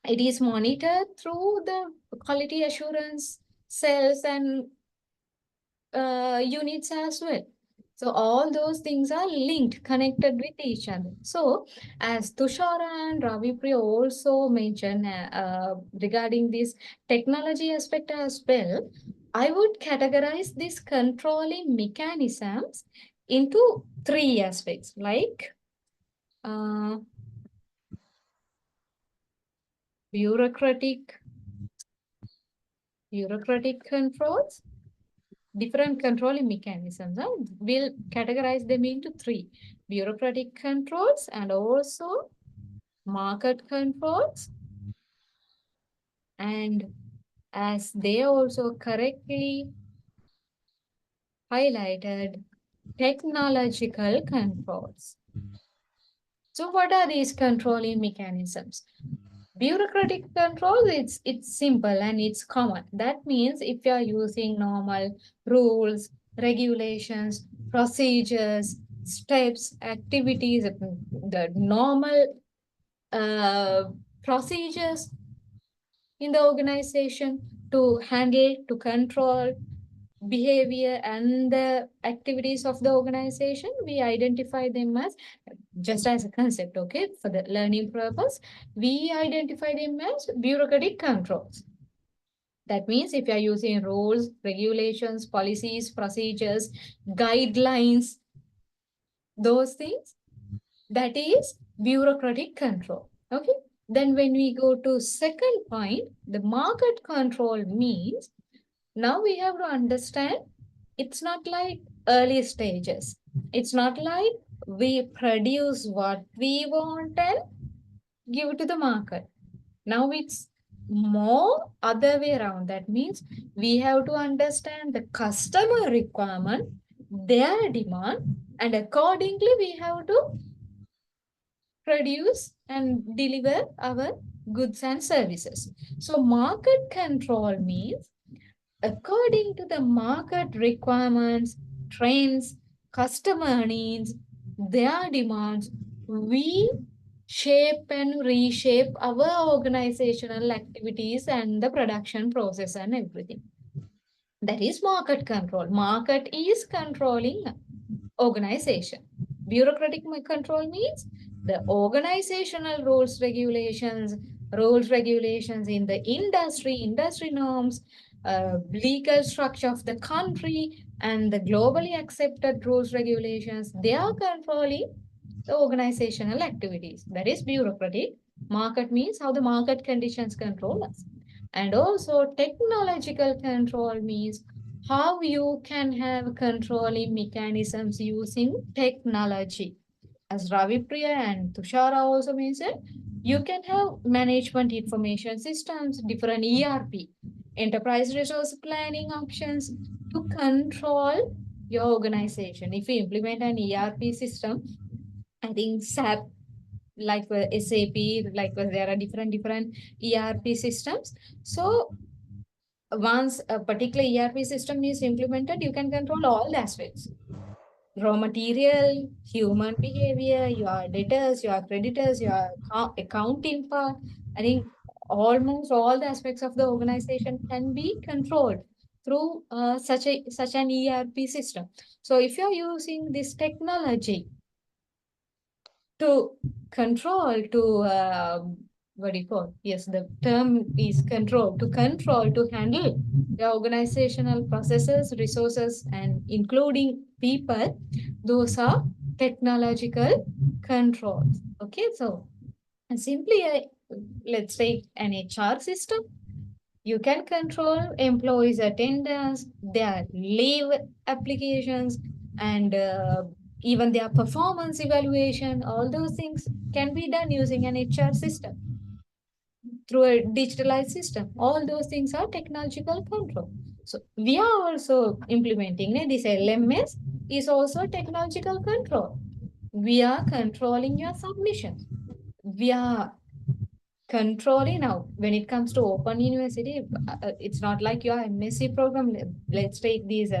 it is monitored through the quality assurance cells and units as well. So all those things are linked, connected with each other. So as Tushara and Ravi Priya also mentioned regarding this technology aspect as well, I would categorize these controlling mechanisms into 3 aspects, like uh, bureaucratic controls, different controlling mechanisms. We'll categorize them into 3: bureaucratic controls and also market controls. And as they also correctly highlighted, technological controls. So what are these controlling mechanisms? Bureaucratic controls, it's simple and it's common. That means if you are using normal rules, regulations, procedures, steps, activities, the normal procedures in the organization to handle, to control behavior and the activities of the organization, we identify them as, just as a concept, okay, for the learning purpose, we identify them as bureaucratic controls. That means if you are using rules, regulations, policies, procedures, guidelines, those things, that is bureaucratic control. Okay. Then when we go to second point, the market control means, now we have to understand, it's not like early stages. It's not like we produce what we want and give it to the market. Now it's more other way around. That means we have to understand the customer requirement, their demand, and accordingly we have to produce and deliver our goods and services. So market control means according to the market requirements, trends, customer needs, their demands, we shape and reshape our organizational activities and the production process and everything. That is market control. Market is controlling organization. Bureaucratic control means the organizational rules, regulations in the industry norms, legal structure of the country, and the globally accepted rules, regulations, they are controlling the organizational activities. That is bureaucratic. Market means how the market conditions control us. And also technological control means how you can have controlling mechanisms using technology. As Ravi Priya and Tushara also mentioned, you can have management information systems, different ERP, enterprise resource planning options to control your organization. If you implement an ERP system, I think SAP, like SAP, like there are different ERP systems. So once a particular ERP system is implemented, you can control all the aspects: raw material, human behavior, your debtors, your creditors, your accounting part. I think almost all the aspects of the organization can be controlled through such an ERP system. So if you're using this technology to control, what do you call? Yes, the term is control, to handle the organizational processes, resources, and including people, those are technological controls. Okay, so simply, let's take an HR system. You can control employees' attendance, their leave applications, and even their performance evaluation. All those things can be done using an HR system through a digitalized system. All those things are technological control. So we are also implementing this LMS is also technological control. We are controlling your submissions. We are controlling now when it comes to open university. It's not like your MSc program. Let's take these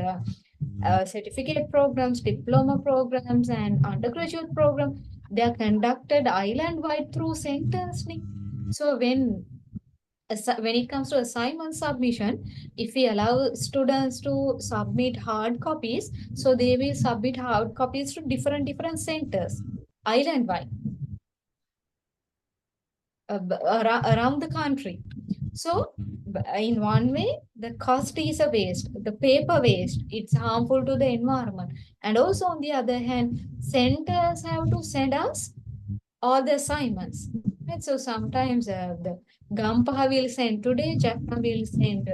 certificate programs, diploma programs, and undergraduate program. They are conducted island wide through centers. So when it comes to assignment submission, if we allow students to submit hard copies, so they will submit hard copies to different centers island wide, around the country. So in one way, the cost is a waste, the paper waste, it's harmful to the environment. And also on the other hand, centers have to send us all the assignments. And so sometimes the Gampa will send today, Jaffna will send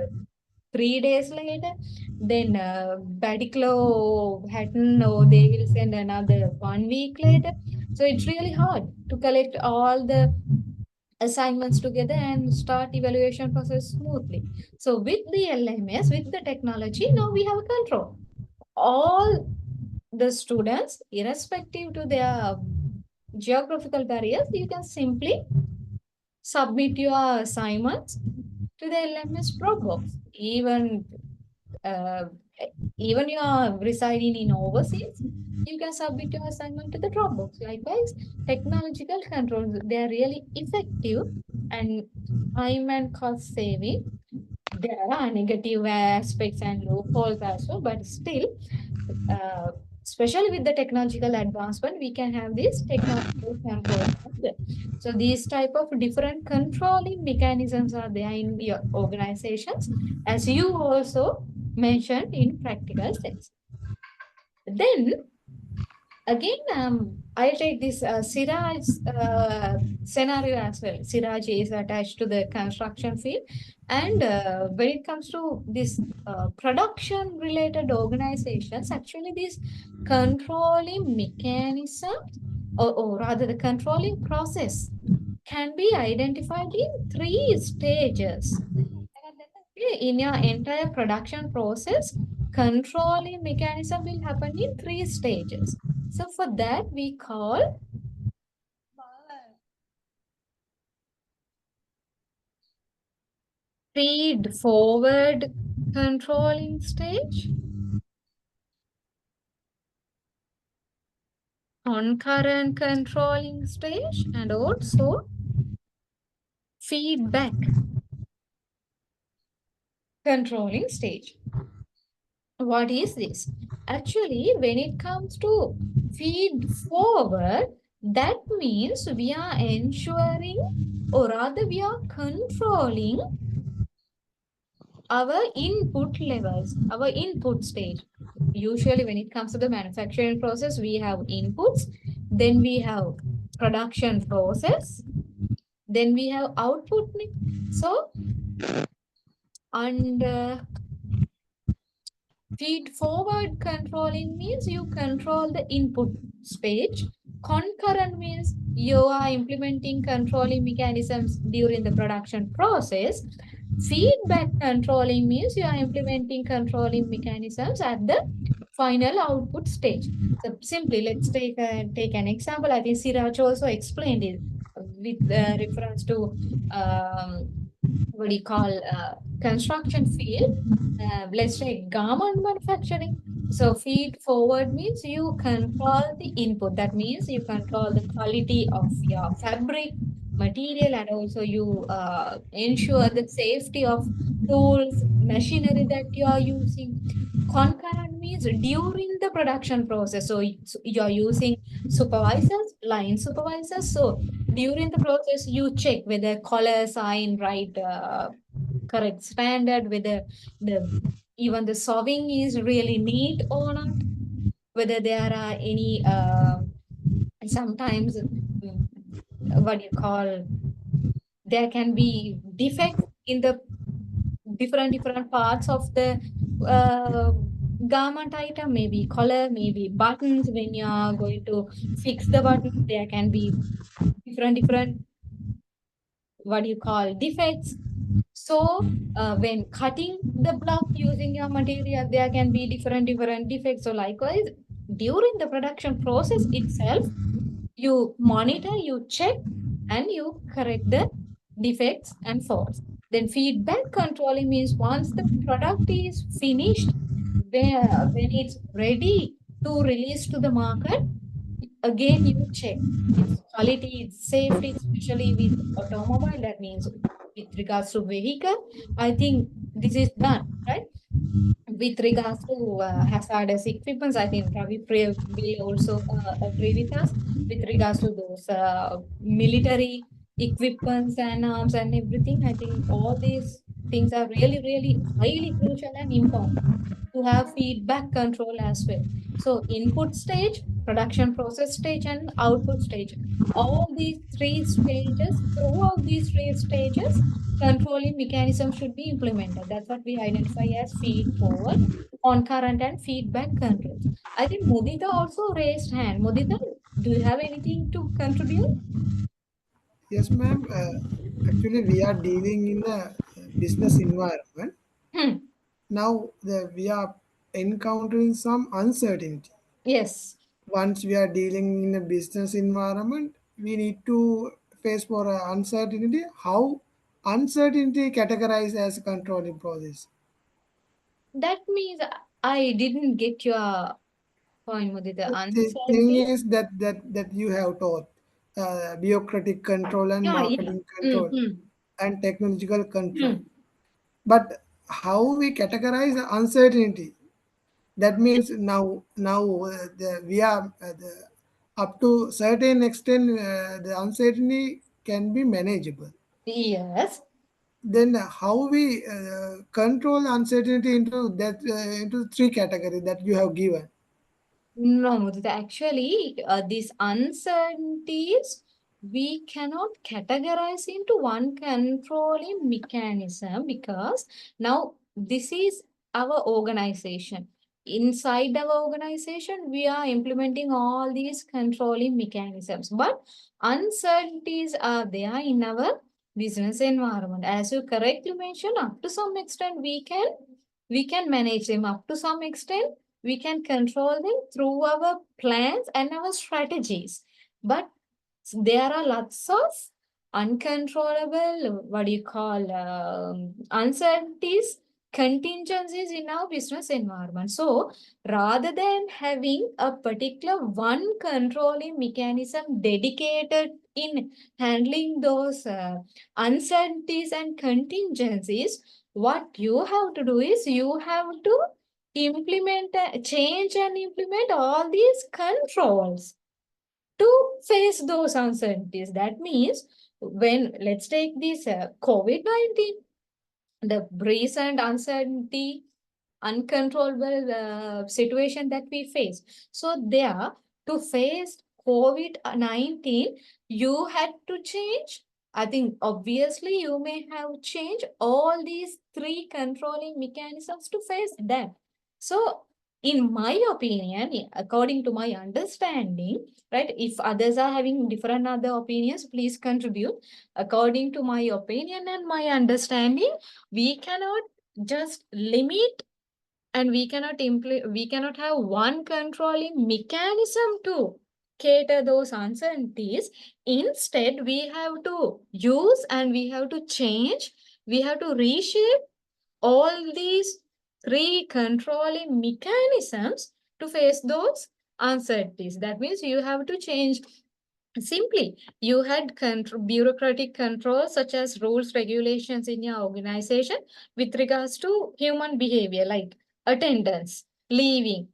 3 days later, then Badiklo, Hatton, or they will send another 1 week later. So it's really hard to collect all the assignments together and start evaluation process smoothly. So with the LMS, with the technology, now we have control. All the students, irrespective to their geographical barriers, you can simply submit your assignments to the LMS Dropbox. Uh, Even you are residing in overseas, you can submit your assignment to the Dropbox. Likewise, technological controls, they are really effective and time and cost saving. There are negative aspects and loopholes as well, but still, uh, especially with the technological advancement, we can have these technological controls. So these type of different controlling mechanisms are there in your organizations, as you also mentioned in practical sense. Then again, I'll take this Siraj scenario as well. Siraj is attached to the construction field. And when it comes to this production related organizations, actually these controlling mechanisms, or rather the controlling process, can be identified in 3 stages. In your entire production process, controlling mechanism will happen in 3 stages. So for that, we call feed forward controlling stage, concurrent controlling stage, and also feedback controlling stage. What is this? Actually, when it comes to feed forward, that means we are ensuring, or rather we are controlling our input levels, our input stage. Usually when it comes to the manufacturing process, we have inputs, then we have production process, then we have output. So, and feed forward controlling means you control the input stage. Concurrent means you are implementing controlling mechanisms during the production process. Feedback controlling means you are implementing controlling mechanisms at the final output stage. So simply, let's take an example. I think Siraj also explained it with reference to what do you call construction field. Let's say garment manufacturing. So feed forward means you control the input. That means you control the quality of your fabric, material, and also you ensure the safety of tools, machinery that you are using. Concurrent means during the production process. So you are using supervisors, line supervisors. So during the process, you check whether colors are in right, correct standard, whether the even the sewing is really neat or not, whether there are any sometimes what you call, there can be defects in the different parts of the uh, garment item, maybe color, maybe buttons. When you are going to fix the button, there can be different what you call defects. So when cutting the block using your material, there can be different defects. So likewise, during the production process itself, you monitor, you check, and you correct the defects and faults. Then feedback controlling means once the product is finished, when it's ready to release to the market, again you check its quality, its safety, especially with automobile. That means with regards to vehicle, I think this is done, right? With regards to hazardous equipments, I think Ravi will also agree with us. With regards to those military equipments and arms and everything, I think all these things are really highly crucial and important to have feedback control as well. So input stage, production process stage, and output stage. All these three stages, throughout these three stages, controlling mechanism should be implemented. That's what we identify as feed forward, concurrent, and feedback controls. I think Mudita also raised hand. Mudita, do you have anything to contribute? Yes, ma'am. Actually, we are dealing in a business environment. Hmm. Now, we are encountering some uncertainty. Yes. Once we are dealing in a business environment, we need to face for uncertainty. How uncertainty categorized as a controlling process? That means I didn't get your point, Mudita. The thing Uncertainty. is that you have taught bureaucratic control and Yeah. marketing Hmm. control Hmm. and technological control. Hmm. But how we categorize uncertainty? That means we are up to certain extent the uncertainty can be manageable. Yes. Then how we control uncertainty into three categories that you have given. No, Mudita, actually, these uncertainties we cannot categorize into one controlling mechanism, because now this is our organization. Inside our organization, we are implementing all these controlling mechanisms, but uncertainties are there in our business environment. As you correctly mentioned, up to some extent we can manage them. Up to some extent we can control them through our plans and our strategies. But there are lots of uncontrollable, what do you call, uncertainties, contingencies in our business environment. So rather than having a particular one controlling mechanism dedicated in handling those uncertainties and contingencies, what you have to do is you have to change and implement all these controls to face those uncertainties. That means when, let's take this COVID-19, the recent uncertainty, uncontrollable situation that we face. So there, to face COVID-19, you had to change. I think obviously you may have changed all these three controlling mechanisms to face that. So in my opinion, according to my understanding, right, if others are having different other opinions, please contribute. According to my opinion and my understanding, we cannot just limit, and we cannot have one controlling mechanism to cater those uncertainties. Instead, we have to use and we have to change, we have to reshape all these three controlling mechanisms to face those uncertainties. That means you have to change Simply, you had bureaucratic controls such as rules, regulations in your organization with regards to human behavior, like attendance, leaving,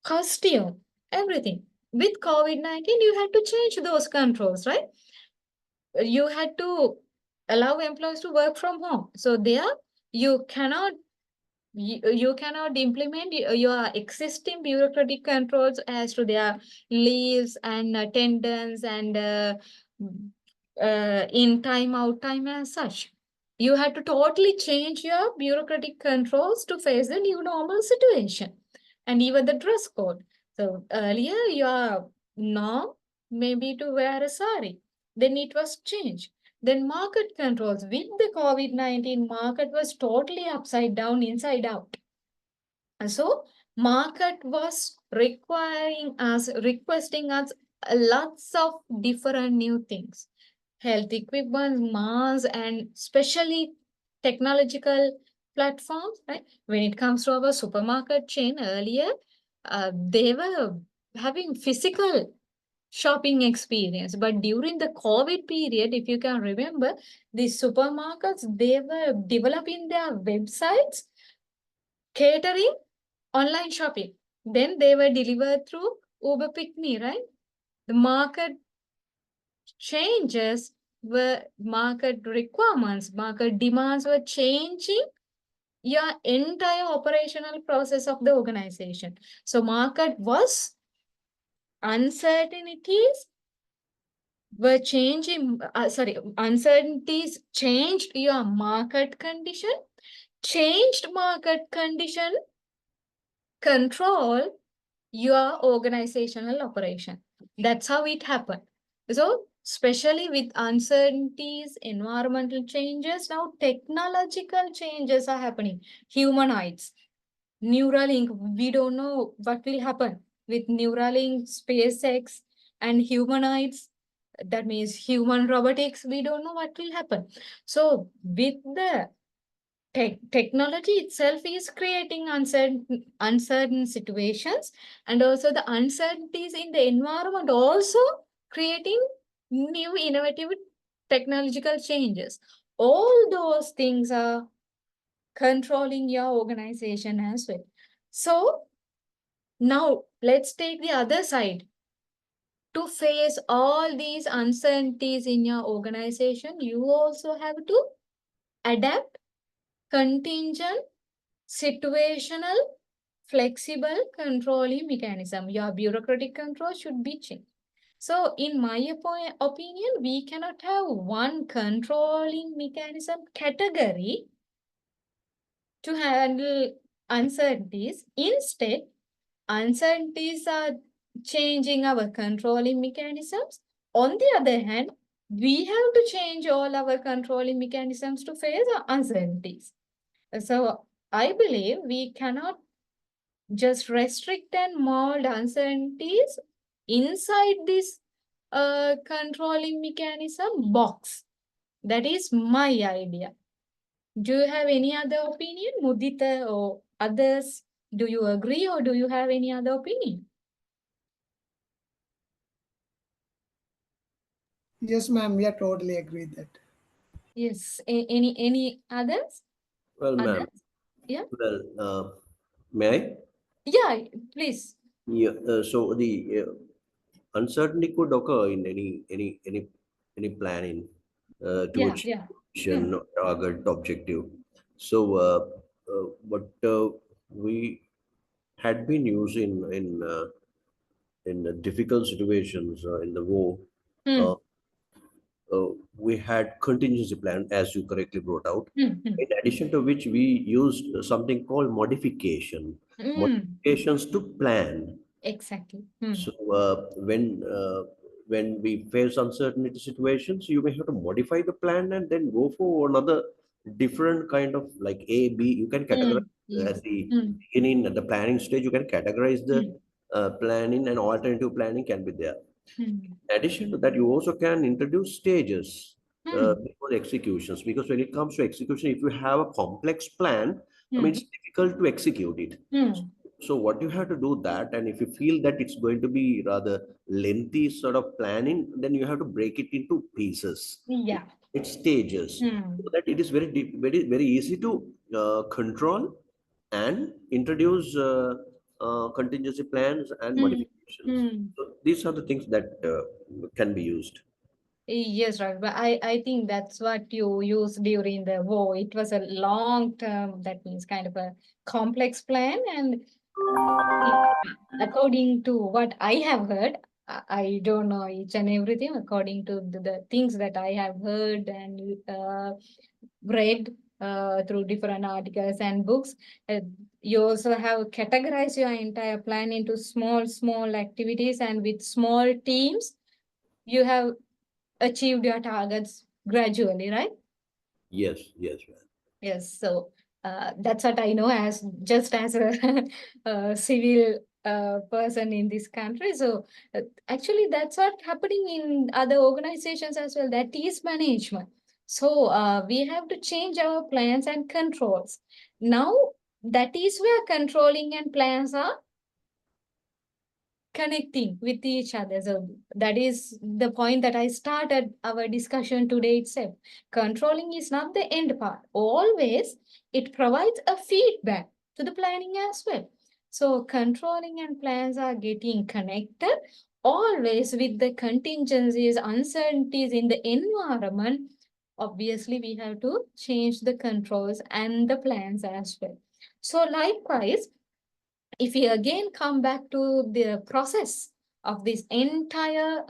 costume, everything. With COVID-19, you had to change those controls, right? You had to allow employees to work from home. So there, you cannot you cannot implement your existing bureaucratic controls as to their leaves and attendance and in time out time as such. You had to totally change your bureaucratic controls to face the new normal situation and even the dress code. So earlier your norm maybe to wear a sari, then it was changed. Then market controls with the COVID-19 market was totally upside down, inside out. So market was requesting us lots of different new things. Health equipment, masks, and especially technological platforms, right? When it comes to our supermarket chain earlier, they were having physical shopping experience. But during the COVID period, if you can remember, the supermarkets, they were developing their websites catering online shopping. Then they were delivered through Uber Pick Me, right? The market changes were market requirements, market demands were changing your entire operational process of the organization. So market was uncertainties were changing, uncertainties changed your market condition, changed market condition, control your organizational operation. That's how it happened. So, especially with uncertainties, environmental changes, now technological changes are happening. Humanoids, Neuralink, we don't know what will happen with Neuralink, SpaceX, and humanoids. That means human robotics, we don't know what will happen. So, with the technology itself is creating uncertain situations, and also the uncertainties in the environment also creating new innovative technological changes. All those things are controlling your organization as well. So now let's take the other side. To face all these uncertainties in your organization, you also have to adapt contingent, situational, flexible controlling mechanism. Your bureaucratic control should be changed. So in my opinion, we cannot have one controlling mechanism category to handle uncertainties. Instead, uncertainties are changing our controlling mechanisms. On the other hand, we have to change all our controlling mechanisms to face uncertainties. So I believe we cannot just restrict and mold uncertainties inside this controlling mechanism box. That is my idea. Do you have any other opinion, Mudita or others? Do you agree or do you have any other opinion? Yes, ma'am, we are totally agree that. Yes. Any others? Well, ma'am, Others? Yeah. well, may I? Yeah, please. Yeah, so the uncertainty could occur in any planning to Yeah, achieve yeah. mission, or target, objective. So, what we had been using in difficult situations in the war, Hmm. uh, we had contingency plan, as you correctly brought out. Hmm. Hmm. In addition to which, we used something called modification, Hmm. modifications to plan. Exactly. Hmm. So when we face uncertainty situations, you may have to modify the plan and then go for another different kind of like A, B. You can Hmm. categorize Yes. at the Hmm. beginning, at the planning stage. You can categorize the Hmm. planning, and alternative planning can be there. Hmm. In addition to that, you also can introduce stages Hmm. before the executions, because when it comes to execution, if you have a complex plan, I mean, Hmm. it's difficult to execute it. Hmm. So what you have to do that, and if you feel that it's going to be rather lengthy sort of planning, then you have to break it into pieces. Yeah. Its stages, Hmm. so that it is very deep, very easy to control and introduce contingency plans and Hmm. modifications. Hmm. So these are the things that can be used. Yes, right. But I think that's what you used during the war. It was a long term, that means kind of a complex plan. And according to what I have heard, I don't know each and everything. According to the things that I have heard and read through different articles and books, uh, you also have categorized your entire plan into small activities, and with small teams, you have achieved your targets gradually, right? Yes, yes, ma'am. Yes. So that's what I know as just as a, a civil person in this country. So actually, that's what happening in other organizations as well. That is management. So we have to change our plans and controls. Now that is where controlling and plans are connecting with each other. So that is the point that I started our discussion today itself. Controlling is not the end part. Always it provides a feedback to the planning as well. So controlling and plans are getting connected always with the contingencies, uncertainties in the environment. Obviously, we have to change the controls and the plans as well. So likewise, if we again come back to the process of this entire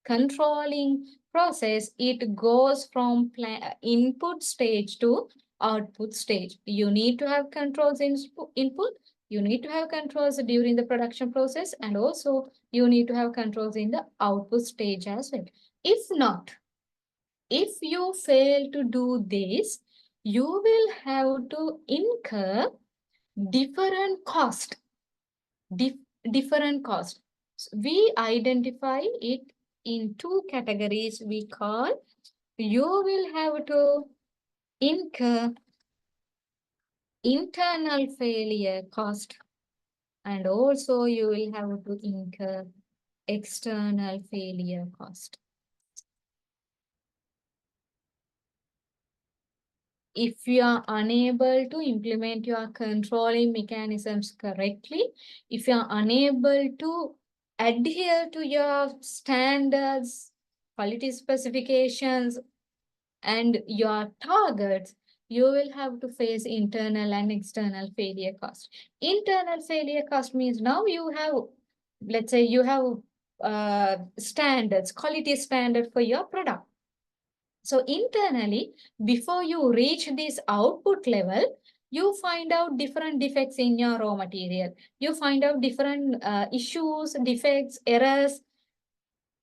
controlling process, it goes from input stage to output stage. You need to have controls in input, you need to have controls during the production process, and also you need to have controls in the output stage as well. If not, if you fail to do this, you will have to incur different cost, different cost. So we identify it in two categories. We call, you will have to incur internal failure cost, and also you will have to incur external failure cost. If you are unable to implement your controlling mechanisms correctly, if you are unable to adhere to your standards, quality specifications, and your targets, you will have to face internal and external failure cost. Internal failure cost means now you have, let's say you have standards, quality standard for your product. So internally, before you reach this output level, you find out different defects in your raw material. You find out different issues, defects, errors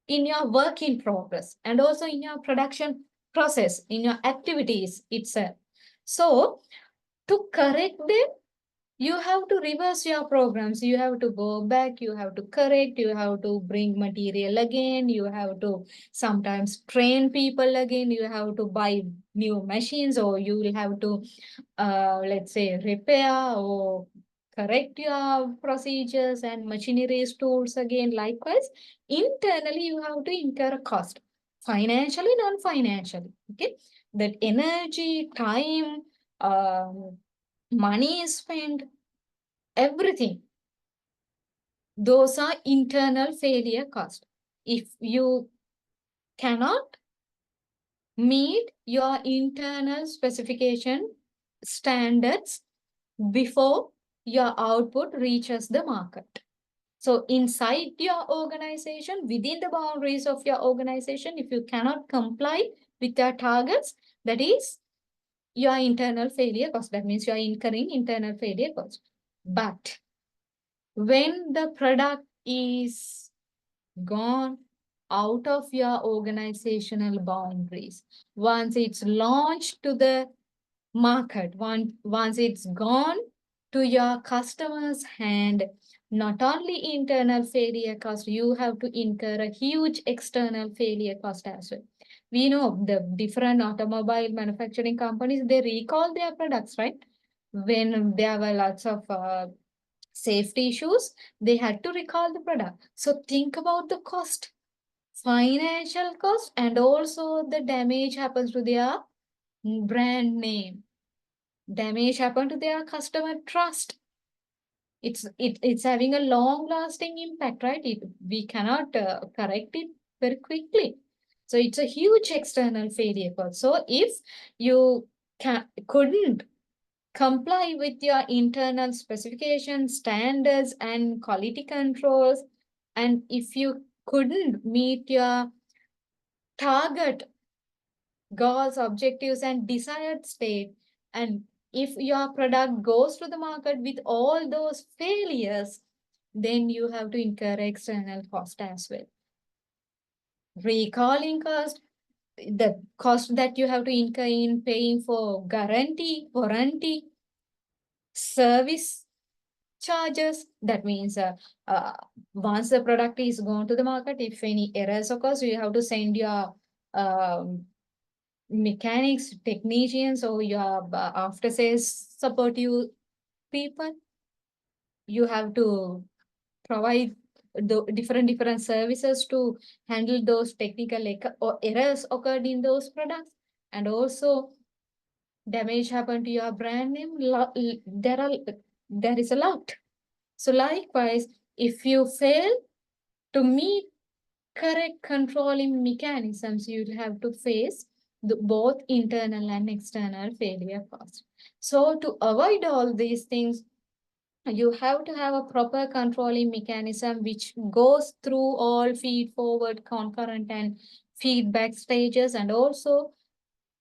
in your work in progress, and also in your production process, in your activities itself. So to correct them, you have to reverse your programs. You have to go back, you have to correct, you have to bring material again, you have to sometimes train people again, you have to buy new machines, or you will have to let's say repair or correct your procedures and machineries, tools again. Likewise, internally you have to incur a cost, financially, non-financially. Okay, that energy, time, money is spent, everything, those are internal failure cost. If you cannot meet your internal specification standards before your output reaches the market. So inside your organization, within the boundaries of your organization, if you cannot comply with your targets, that is your internal failure cost. That means you are incurring internal failure cost. But when the product is gone out of your organizational boundaries, once it's launched to the market, once it's gone to your customer's hand, not only internal failure cost, you have to incur a huge external failure cost as well. We know the different automobile manufacturing companies, they recall their products, right? when there were lots of safety issues, they had to recall the product. So think about the cost, financial cost, and also the damage happens to their brand name. Damage happened to their customer trust. It's having a long lasting impact, right? We cannot correct it very quickly. So it's a huge external failure cost. So if you couldn't comply with your internal specifications, standards, and quality controls, and if you couldn't meet your target goals, objectives, and desired state, and if your product goes to the market with all those failures, then you have to incur external cost as well. Recalling cost, the cost that you have to incur in paying for guarantee, warranty, service charges. That means once the product is gone to the market, if any errors occurs, you have to send your um, mechanics, technicians, or your after sales supportive people. You have to provide the different services to handle those technical or errors occurred in those products, and also damage happened to your brand name. There is a lot. So likewise, if you fail to meet correct controlling mechanisms, you'll have to face both internal and external failure costs. So to avoid all these things, you have to have a proper controlling mechanism which goes through all feed forward, concurrent, and feedback stages, and also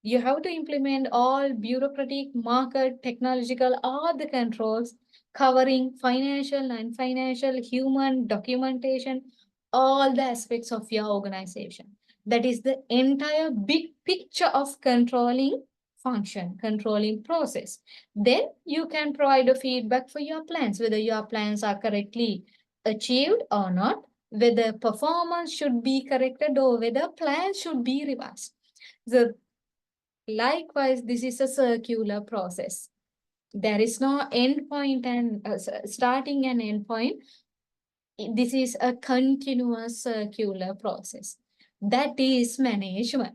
you have to implement all bureaucratic, market, technological, all the controls covering financial, non-financial, human, documentation, all the aspects of your organization. That is the entire big picture of controlling function, controlling process. Then you can provide a feedback for your plans, whether your plans are correctly achieved or not, whether performance should be corrected or whether plans should be revised. So likewise, this is a circular process. There is no end point and starting and end point. This is a continuous circular process. That is management.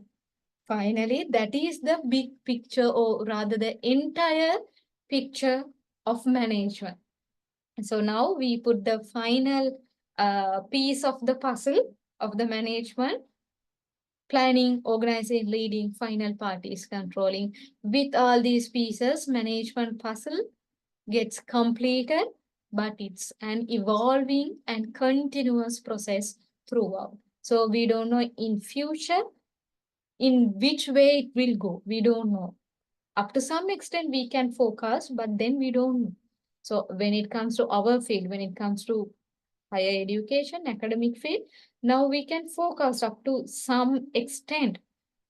Finally, that is the big picture, or rather the entire picture of management. So now we put the final piece of the puzzle of the management: planning, organizing, leading, final parties, controlling. With all these pieces, management puzzle gets completed, but it's an evolving and continuous process throughout. So we don't know in future in which way it will go. We don't know. Up to some extent we can focus, but then we don't know. So when it comes to our field, when it comes to higher education, academic field, now we can focus up to some extent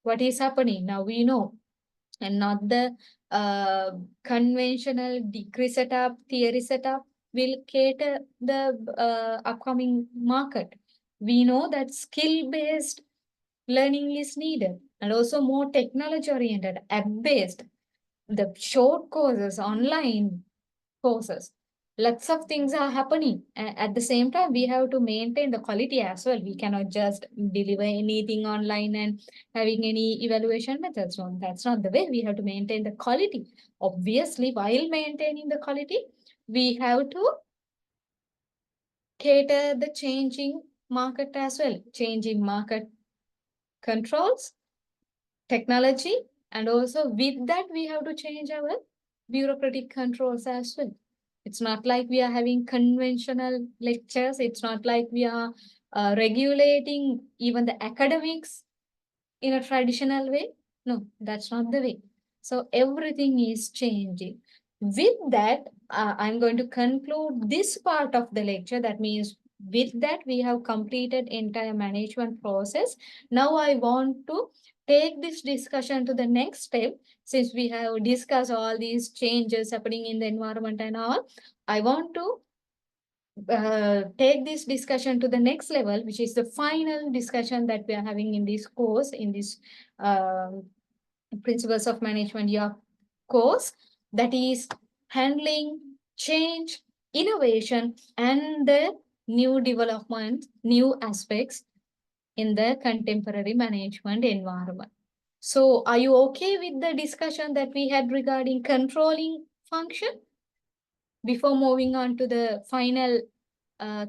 what is happening. Now we know, and not the conventional degree setup, theory setup will cater the upcoming market. We know that skill-based learning is needed, and also more technology-oriented, app-based, the short courses, online courses. Lots of things are happening. At the same time, we have to maintain the quality as well. We cannot just deliver anything online and having any evaluation methods. No, that's not the way. We have to maintain the quality. Obviously, while maintaining the quality, we have to cater the changing market as well. Changing market controls, technology, and also with that, we have to change our bureaucratic controls as well. It's not like we are having conventional lectures. It's not like we are regulating even the academics in a traditional way. No, that's not the way. So everything is changing. With that, I'm going to conclude this part of the lecture. That means with that, we have completed entire management process. Now I want to take this discussion to the next step. Since we have discussed all these changes happening in the environment and all, I want to take this discussion to the next level, which is the final discussion that we are having in this course, in this principles of management year course. That is handling change, innovation, and the new development, new aspects in the contemporary management environment. So, are you okay with the discussion that we had regarding controlling function? Before moving on to the final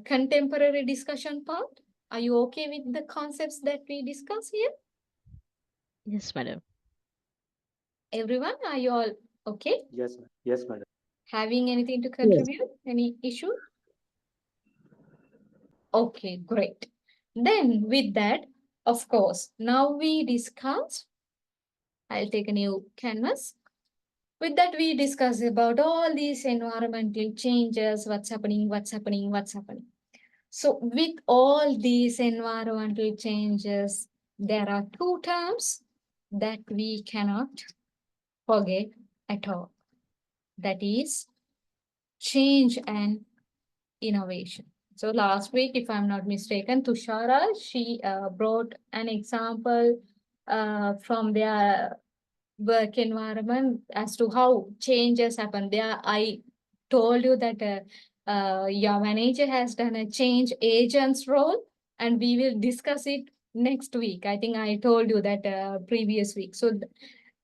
contemporary discussion part, are you okay with the concepts that we discuss here? Yes, madam. Everyone, are you all okay? Yes, yes, madam. Having anything to contribute? Any issue? Okay, great. Then with that, of course, now we discuss. I'll take a new canvas. With that, we discuss about all these environmental changes, what's happening, what's happening, what's happening. So with all these environmental changes, there are two terms that we cannot forget at all. That is change and innovation. So last week, if I'm not mistaken, Tushara, she brought an example from their work environment as to how changes happen. There, I told you that your manager has done a change agent's role, and we will discuss it next week. I think I told you that previous week. So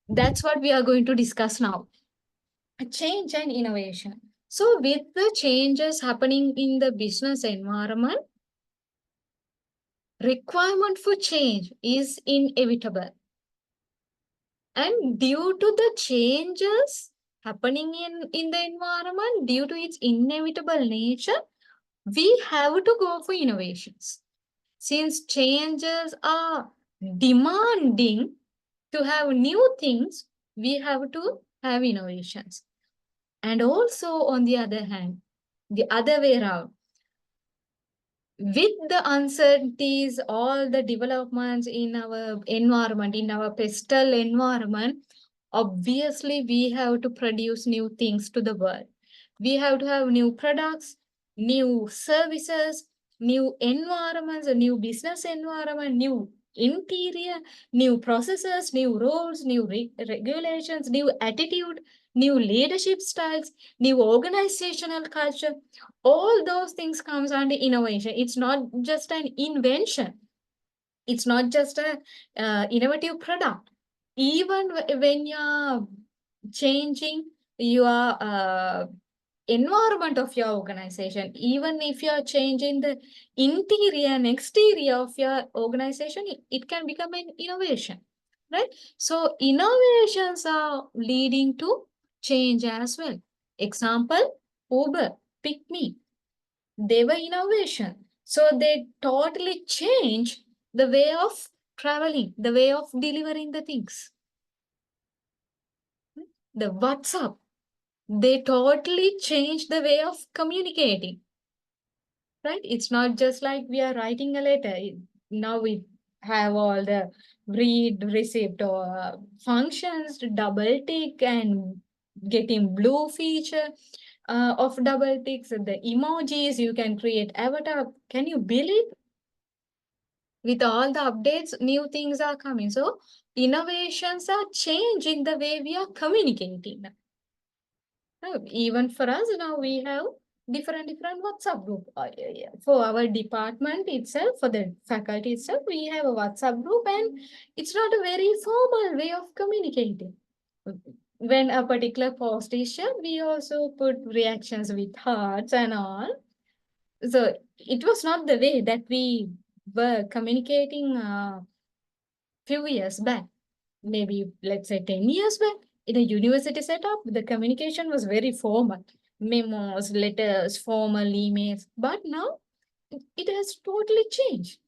that's what we are going to discuss now. Change and innovation. So with the changes happening in the business environment, requirement for change is inevitable. And due to the changes happening in the environment, due to its inevitable nature, we have to go for innovations. Since changes are demanding to have new things, we have to have innovations. And also, on the other hand, the other way around, with the uncertainties, all the developments in our environment, in our pestle environment, obviously we have to produce new things to the world. We have to have new products, new services, new environments, a new business environment, new interior, new processes, new rules, new regulations, new attitude, new leadership styles, new organizational culture. All those things comes under innovation. It's not just an invention. It's not just a innovative product. Even when you're changing your environment of your organization, even if you're changing the interior and exterior of your organization, it can become an innovation, right? So innovations are leading to change as well. Example, Uber, Pick Me. They were innovation. So they totally changed the way of traveling, the way of delivering the things. The WhatsApp, they totally changed the way of communicating, right? It's not just like we are writing a letter. Now we have all the read, receipt, or functions, double tick, and getting blue feature of double ticks, the emojis, you can create avatar. Can you believe? With all the updates, new things are coming. So innovations are changing the way we are communicating. Even for us now, we have different WhatsApp group. For our department itself, for the faculty itself, we have a WhatsApp group, and it's not a very formal way of communicating. When a particular post is shared, we also put reactions with hearts and all. So it was not the way that we were communicating few years back, maybe let's say 10 years back. In a university setup, the communication was very formal, memos, letters, formal emails. But now it has totally changed.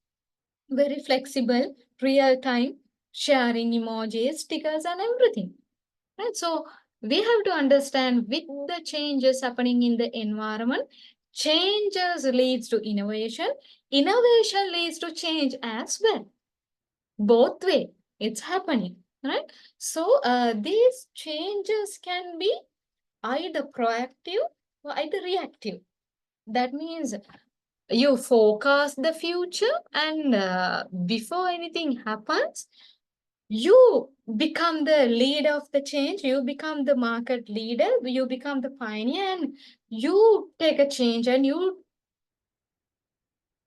Very flexible, real time, sharing emojis, stickers, and everything. Right? So we have to understand with the changes happening in the environment, changes leads to innovation. Innovation leads to change as well. Both way, it's happening, right? So these changes can be either proactive or either reactive. That means you forecast the future, and before anything happens, you become the leader of the change, you become the market leader, you become the pioneer, and you take a change and you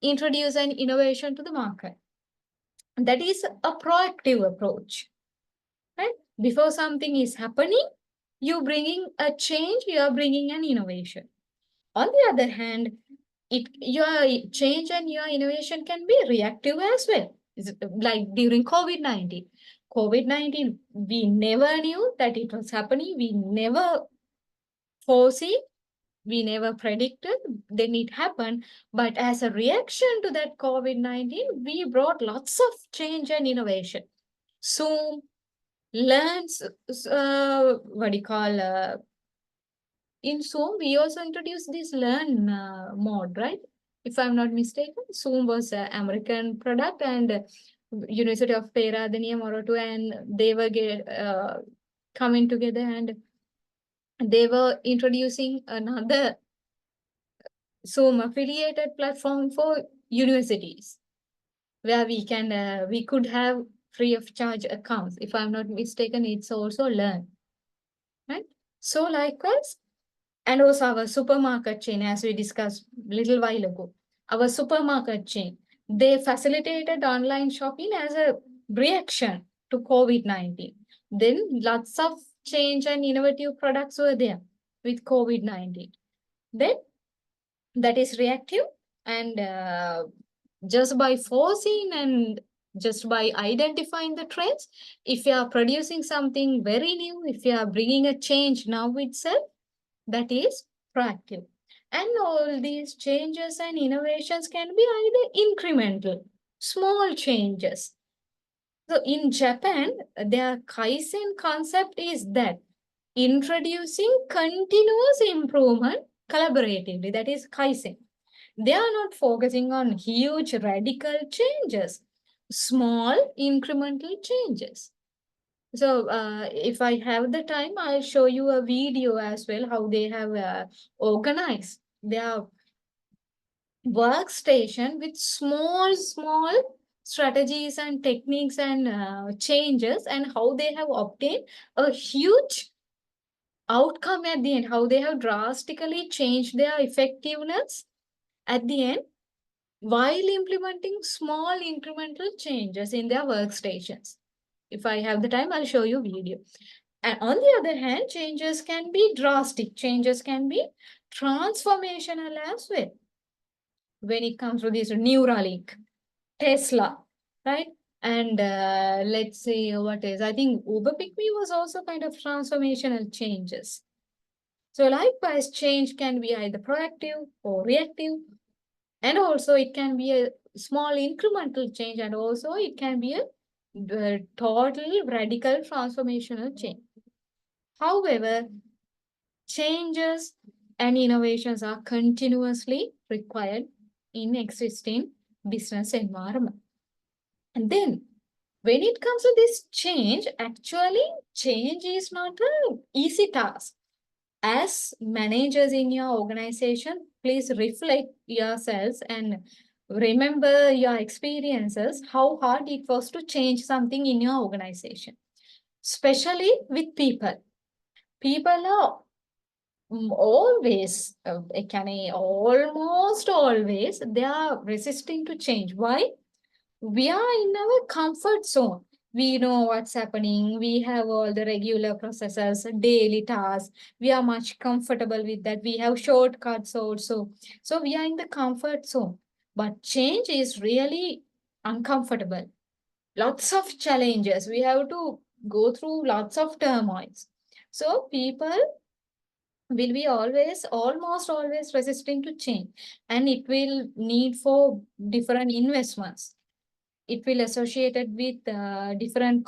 introduce an innovation to the market. That is a proactive approach, right? Before something is happening, you bringing a change, you are bringing an innovation. On the other hand, your change and your innovation can be reactive as well. Like during COVID-19. COVID-19, we never knew that it was happening. We never foresee, we never predicted, then it happened. But as a reaction to that COVID-19, we brought lots of change and innovation. Zoom, learns, what do you call, in Zoom, we also introduced this learn mode, right? If I'm not mistaken, Zoom was an American product, and University of Peradeniya Morotu, and they were coming together, and they were introducing another Zoom affiliated platform for universities, where we could have free of charge accounts. If I'm not mistaken, it's also Learn, right? So likewise, and also our supermarket chain, as we discussed a little while ago, our supermarket chain, they facilitated online shopping as a reaction to COVID-19. Then lots of change and innovative products were there with COVID-19. Then that is reactive, and just by forcing and just by identifying the trends, if you are producing something very new, if you are bringing a change now itself, that is proactive. And all these changes and innovations can be either incremental, small changes. So in Japan, their Kaizen concept is that introducing continuous improvement collaboratively, that is Kaizen. They are not focusing on huge radical changes, small incremental changes. So if I have the time, I'll show you a video as well, how they have organized their workstation with small strategies and techniques and changes, and how they have obtained a huge outcome at the end, how they have drastically changed their effectiveness at the end while implementing small incremental changes in their workstations. If I have the time, I'll show you video. And on the other hand, changes can be drastic. Changes can be transformational as well. When it comes to this Neuralink, Tesla, right? And let's see what is, I think Uber Pick Me was also kind of transformational changes. So likewise, change can be either proactive or reactive. And also it can be a small incremental change, and also it can be a total radical transformational change. However, changes and innovations are continuously required in existing business environment. And then when it comes to this change, actually change is not an easy task. As managers in your organization, please reflect yourselves and remember your experiences, how hard it was to change something in your organization, especially with people. People are always, almost always, they are resisting to change. Why? We are in our comfort zone. We know what's happening. We have all the regular processes, daily tasks. We are much comfortable with that. We have shortcuts also. So we are in the comfort zone. But change is really uncomfortable. Lots of challenges. We have to go through lots of turmoils. So people will be almost always resisting to change. And it will need for different investments. It will associated with different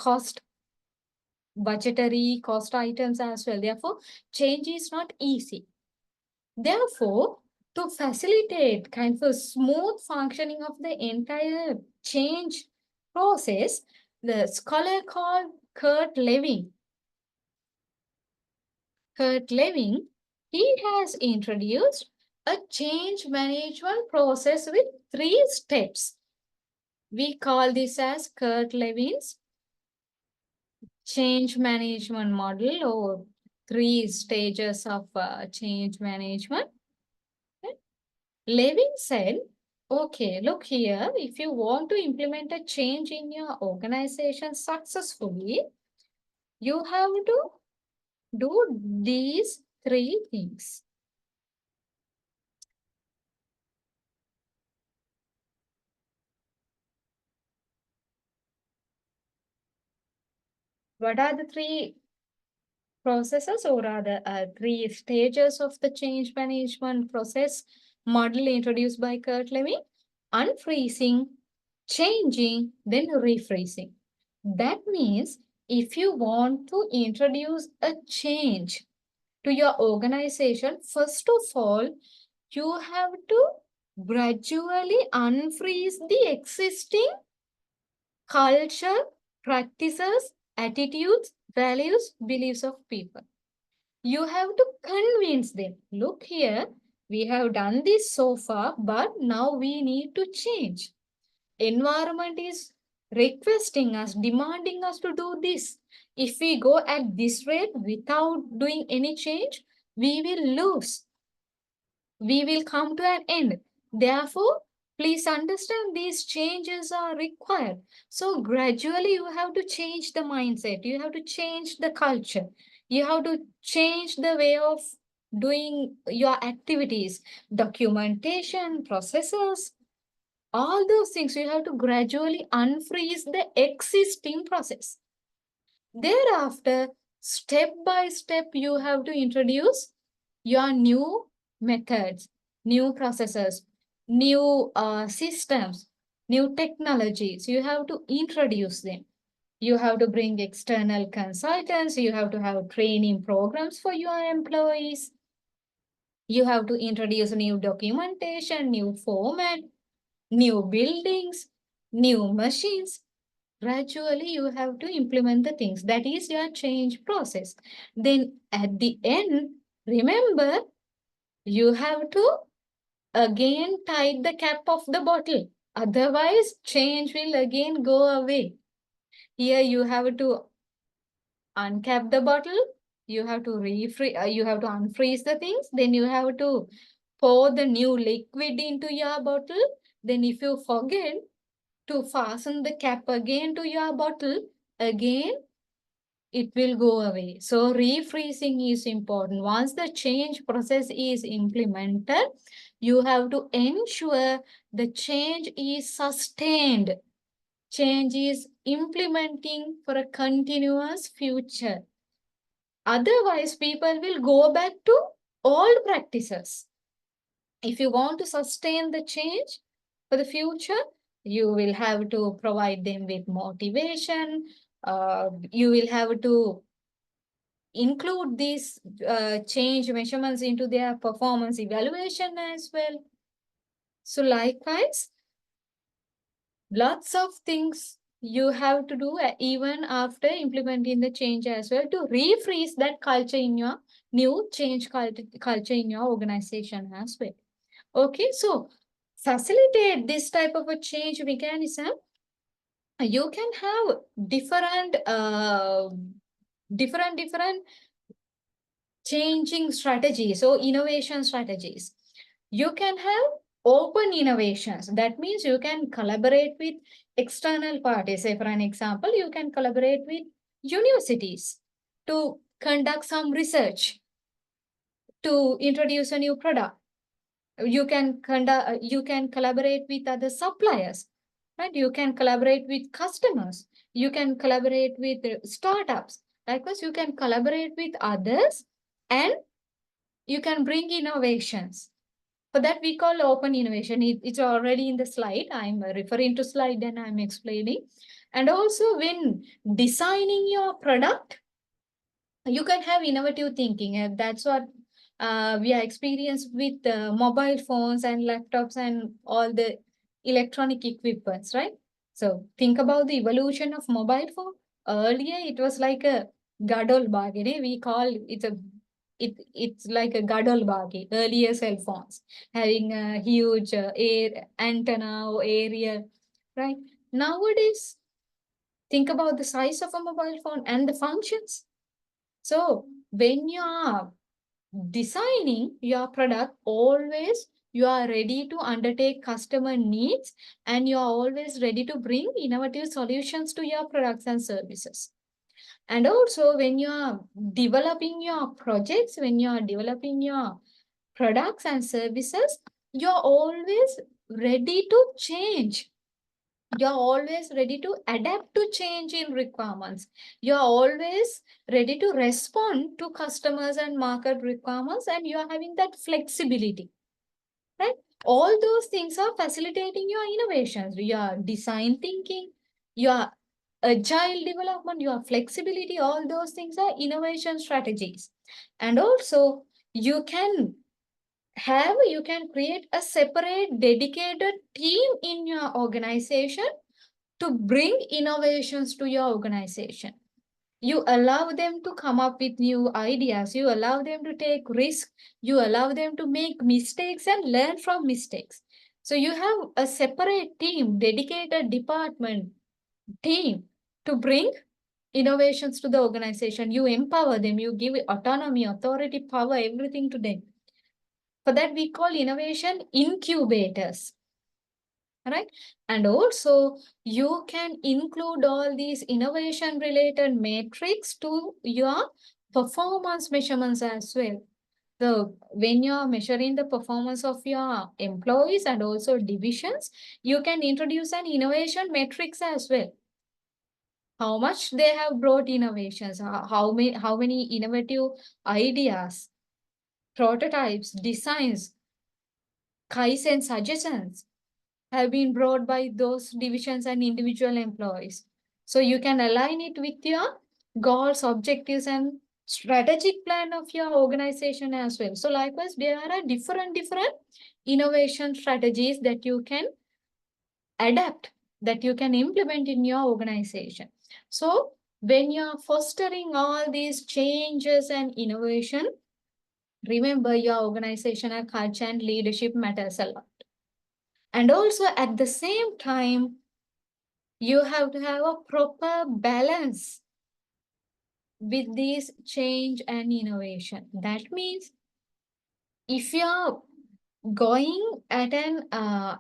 budgetary cost items as well. Therefore, change is not easy. Therefore, to facilitate kind of a smooth functioning of the entire change process, the scholar called Kurt Lewin, he has introduced a change management process with 3 steps. We call this as Kurt Lewin's change management model or 3 stages of change management. Okay. Levin said, okay, look here, if you want to implement a change in your organization successfully, you have to do these 3 things. What are the 3 processes, or rather 3 stages of the change management process model introduced by Kurt Lewin? Unfreezing, changing, then refreezing. That means if you want to introduce a change to your organization, first of all, you have to gradually unfreeze the existing culture, practices, attitudes, values, beliefs of people. You have to convince them. Look here, we have done this so far, but now we need to change. Environment is requesting us, demanding us to do this. If we go at this rate without doing any change, we will lose. We will come to an end. Therefore, please understand these changes are required. So gradually you have to change the mindset. You have to change the culture. You have to change the way of doing your activities, documentation, processes, all those things. You have to gradually unfreeze the existing process. Thereafter, step by step, you have to introduce your new methods, new processes, new systems, new technologies. You have to introduce them. You have to bring external consultants. You have to have training programs for your employees. You have to introduce new documentation, new format, new buildings, new machines. Gradually, you have to implement the things. That is your change process. Then at the end, remember, you have to again tie the cap of the bottle. Otherwise, change will again go away. Here you have to uncap the bottle. You have to you have to unfreeze the things. Then you have to pour the new liquid into your bottle. Then if you forget to fasten the cap again to your bottle, again it will go away. So refreezing is important. Once the change process is implemented, you have to ensure the change is sustained. Change is implementing for a continuous future. Otherwise, people will go back to old practices. If you want to sustain the change for the future, you will have to provide them with motivation. You will have to include these change measurements into their performance evaluation as well. So likewise, lots of things you have to do even after implementing the change as well to refreeze that culture in your new change culture in your organization as well. Okay, so facilitate this type of a change mechanism. You can have different changing strategies or innovation strategies. You can have open innovations. That means you can collaborate with external parties. Say, for an example, you can collaborate with universities to conduct some research, to introduce a new product. You can collaborate with other suppliers, right? You can collaborate with customers. You can collaborate with startups. Likewise, you can collaborate with others and you can bring innovations. For that, we call open innovation. It's already in the slide. I'm referring to slide and I'm explaining. And also when designing your product, you can have innovative thinking. And that's what we are experienced with mobile phones and laptops and all the electronic equipments, right? So think about the evolution of mobile phone. Earlier, it was like a gadol bag. We call it's like a gadol bag. Earlier cell phones having a huge air antenna or area, right? Nowadays, Think about the size of a mobile phone and the functions. So when you are designing your product, always you are ready to undertake customer needs and you are always ready to bring innovative solutions to your products and services. And also when you are developing your projects, when you are developing your products and services, you're always ready to change. You're always ready to adapt to change in requirements. You're always ready to respond to customers and market requirements, and you're having that flexibility, right? All those things are facilitating your innovations, your design thinking, your agile development, your flexibility. All those things are innovation strategies. And also you can create a separate dedicated team in your organization to bring innovations to your organization. You allow them to come up with new ideas. You allow them to take risks. You allow them to make mistakes and learn from mistakes. So you have a separate team, dedicated department team to bring innovations to the organization. You empower them. You give autonomy, authority, power, everything to them. For that, we call innovation incubators. Right? And also you can include all these innovation related metrics to your performance measurements as well. So when you're measuring the performance of your employees and also divisions, you can introduce an innovation metrics as well. How much they have brought innovations, how many innovative ideas, prototypes, designs, Kaizen suggestions have been brought by those divisions and individual employees. So you can align it with your goals, objectives, and strategic plan of your organization as well. So likewise, there are different innovation strategies that you can adapt, that you can implement in your organization. So when you're fostering all these changes and innovation, remember your organizational culture and leadership matters a lot. And also at the same time, you have to have a proper balance with this change and innovation. That means if you're going at an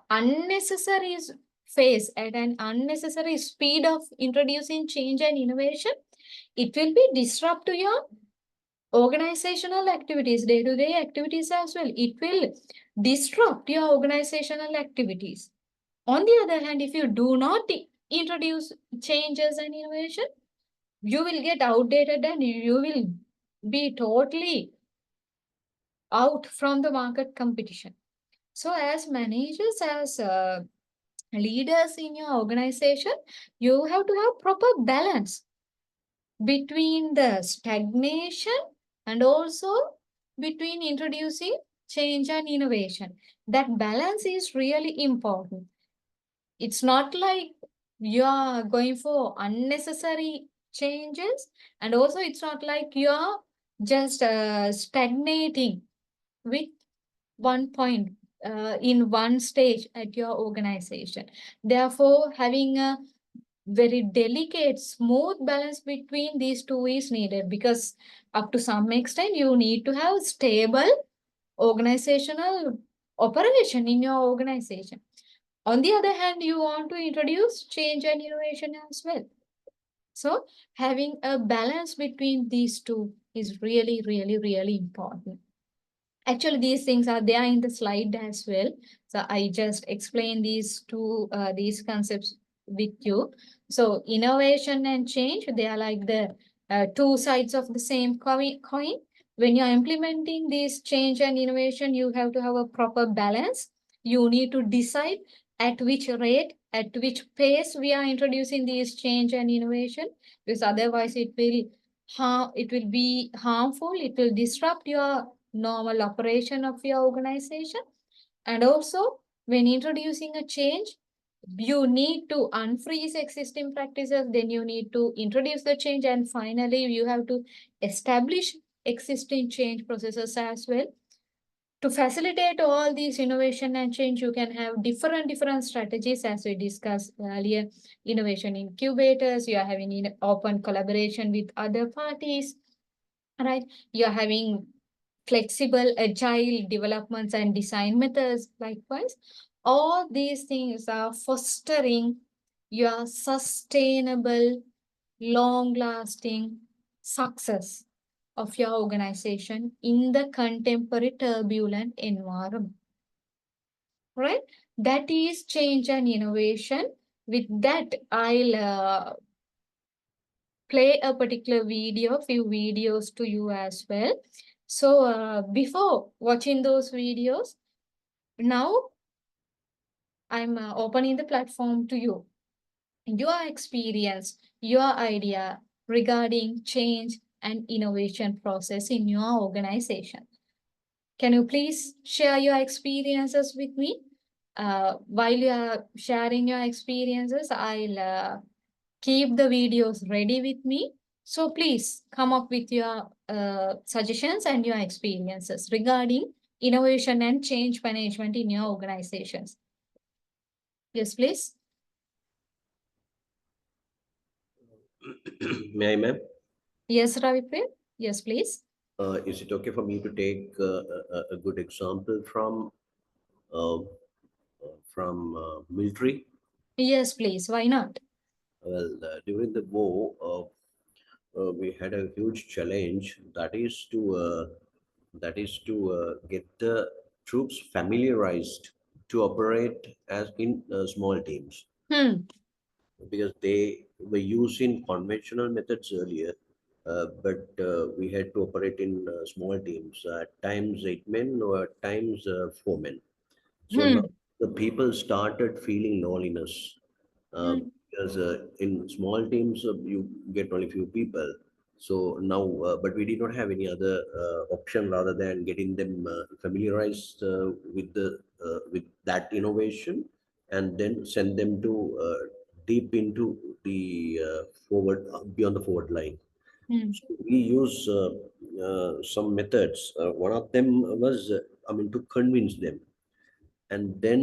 unnecessary phase, at an unnecessary speed of introducing change and innovation, it will be disrupt to your organizational activities, day-to-day activities as well. It will disrupt your organizational activities. On the other hand, if you do not introduce changes and innovation, you will get outdated and you will be totally out from the market competition. So as managers, as leaders in your organization, you have to have proper balance between the stagnation and also between introducing change and innovation. That balance is really important. It's not like you're going for unnecessary changes, and also it's not like you're just stagnating with one point in one stage at your organization. Therefore, having a very delicate, smooth balance between these two is needed, because up to some extent you need to have stable organizational operation in your organization. On the other hand, you want to introduce change and innovation as well. So having a balance between these two is really, really, really important. Actually, these things are there in the slide as well. So I just explain these concepts with you. So innovation and change, they are like the two sides of the same coin. When you're implementing this change and innovation, you have to have a proper balance. You need to decide at which rate, at which pace we are introducing these change and innovation, because otherwise it will be harmful. It will disrupt your normal operation of your organization. And also, when introducing a change, you need to unfreeze existing practices, then you need to introduce the change, and finally, you have to establish existing change processes as well. To facilitate all these innovation and change, you can have different strategies as we discussed earlier. Innovation incubators, you are having open collaboration with other parties, right? You are having flexible, agile developments and design methods. Likewise, all these things are fostering your sustainable, long-lasting success of your organization in the contemporary turbulent environment, right? That is change and innovation. With that, I'll play a particular video, few videos to you as well. So before watching those videos, now I'm opening the platform to you. Your experience, your idea regarding change and innovation process in your organization. Can you please share your experiences with me? While you are sharing your experiences, I'll keep the videos ready with me. So please come up with your suggestions and your experiences regarding innovation and change management in your organizations. Yes, please. May I, ma'am? Yes, Raviprem. Yes, please. Is it okay for me to take a good example uh, military? Yes, please. Why not? Well, during the war, we had a huge challenge. That is to get the troops familiarized to operate as in small teams, Hmm. because they were using conventional methods earlier, but we had to operate in small teams, at times 8 men or at times 4 men. So now Hmm. the people started feeling loneliness, Hmm. because in small teams you get only few people. So now, but we did not have any other option rather than getting them familiarized with that innovation, and then send them to deep into the forward beyond the forward line. Hmm. So we use some methods. One of them was, to convince them, and then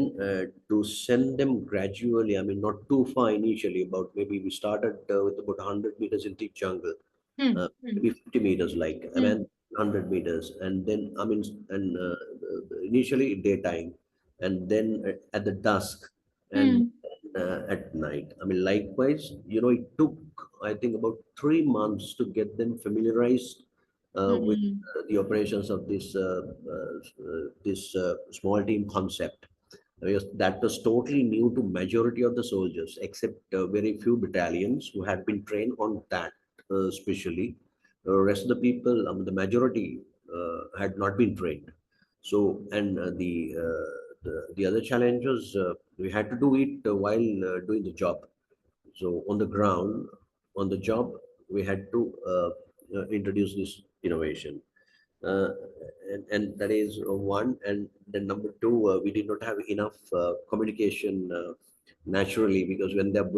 to send them gradually. Not too far initially. About maybe we started with about 100 meters in thick jungle, Hmm. Hmm. maybe 50 meters, like Hmm. 100 meters, and then and initially daytime, and then at the dusk, and Hmm. at night. Likewise, it took, I think, about 3 months to get them familiarized with Hmm. the operations of this small team concept, because that was totally new to majority of the soldiers, except very few battalions who had been trained on that specially. The rest of the people, the majority, had not been trained. So, and the other challenge was, we had to do it while doing the job. So on the ground, on the job, we had to introduce this innovation, uh, and that is one. And then number two, we did not have enough communication naturally, because when they're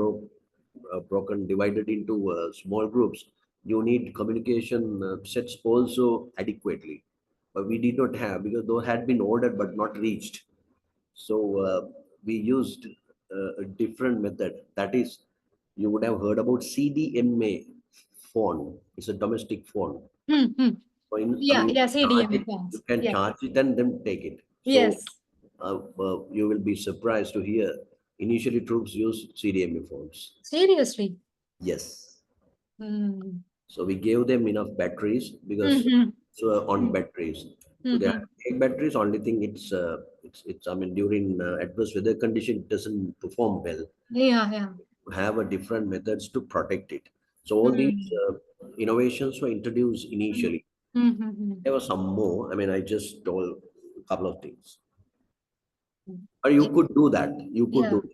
broken, divided into small groups, you need communication sets also adequately, but we did not have, because those had been ordered but not reached. So we used a different method. That is, you would have heard about CDMA phone. It's a domestic phone. Hmm. Hmm. So Yeah, yeah, charge CDM it, phones. you can Yeah. charge it and then take it. So Yes. you will be surprised to hear, initially troops use CDMA phones. Seriously. Yes. Hmm. So we gave them enough batteries, because Hmm. so on Hmm. batteries. So they Hmm. have to take batteries. Only thing, it's during adverse weather condition, it doesn't perform well. Yeah, yeah. Have a different methods to protect it. So all these Hmm. innovations were introduced Hmm. initially. Hmm. Hmm. There were some more. I just told a couple of things. Hmm. Or you could do that. You could Yeah. do.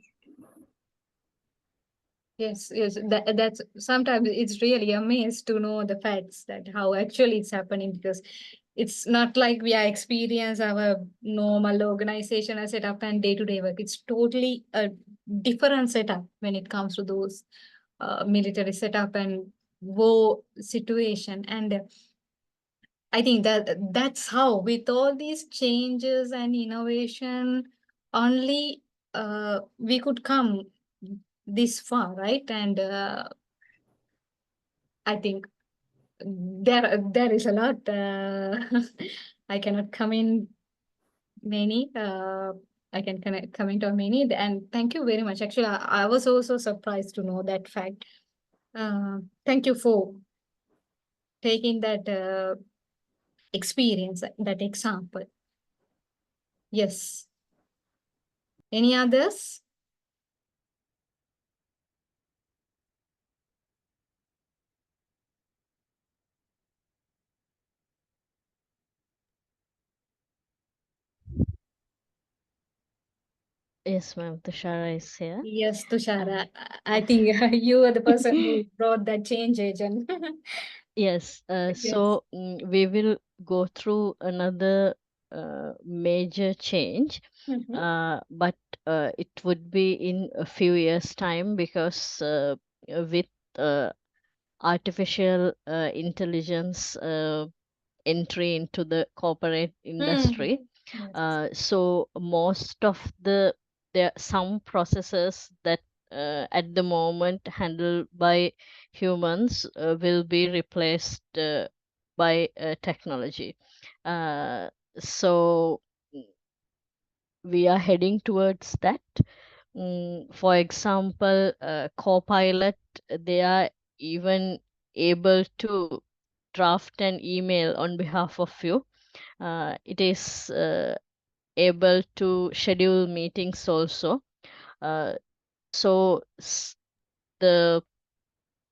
Yes, yes. That's sometimes it's really amazed to know the facts that how actually it's happening, because it's not like we are experience our normal organization or setup and day-to-day work. It's totally a different setup when it comes to those military setup and war situation. And I think that's how, with all these changes and innovation, only we could come this far, right? And I think there is a lot. I cannot come in many. I can comment on many. And thank you very much. Actually, I was also surprised to know that fact. Thank you for taking that experience, that example. Yes. Any others? Yes, ma'am. Tushara is here. Yes, Tushara. I think you are the person who brought that change agent. Yes, Yes. we will go through another major change, but it would be in a few years' time because with uh, artificial intelligence entry into the corporate industry, Yes. so most of there are some processes that at the moment handled by humans will be replaced by technology. So we are heading towards that. For example, Copilot, they are even able to draft an email on behalf of you. It is able to schedule meetings also. So the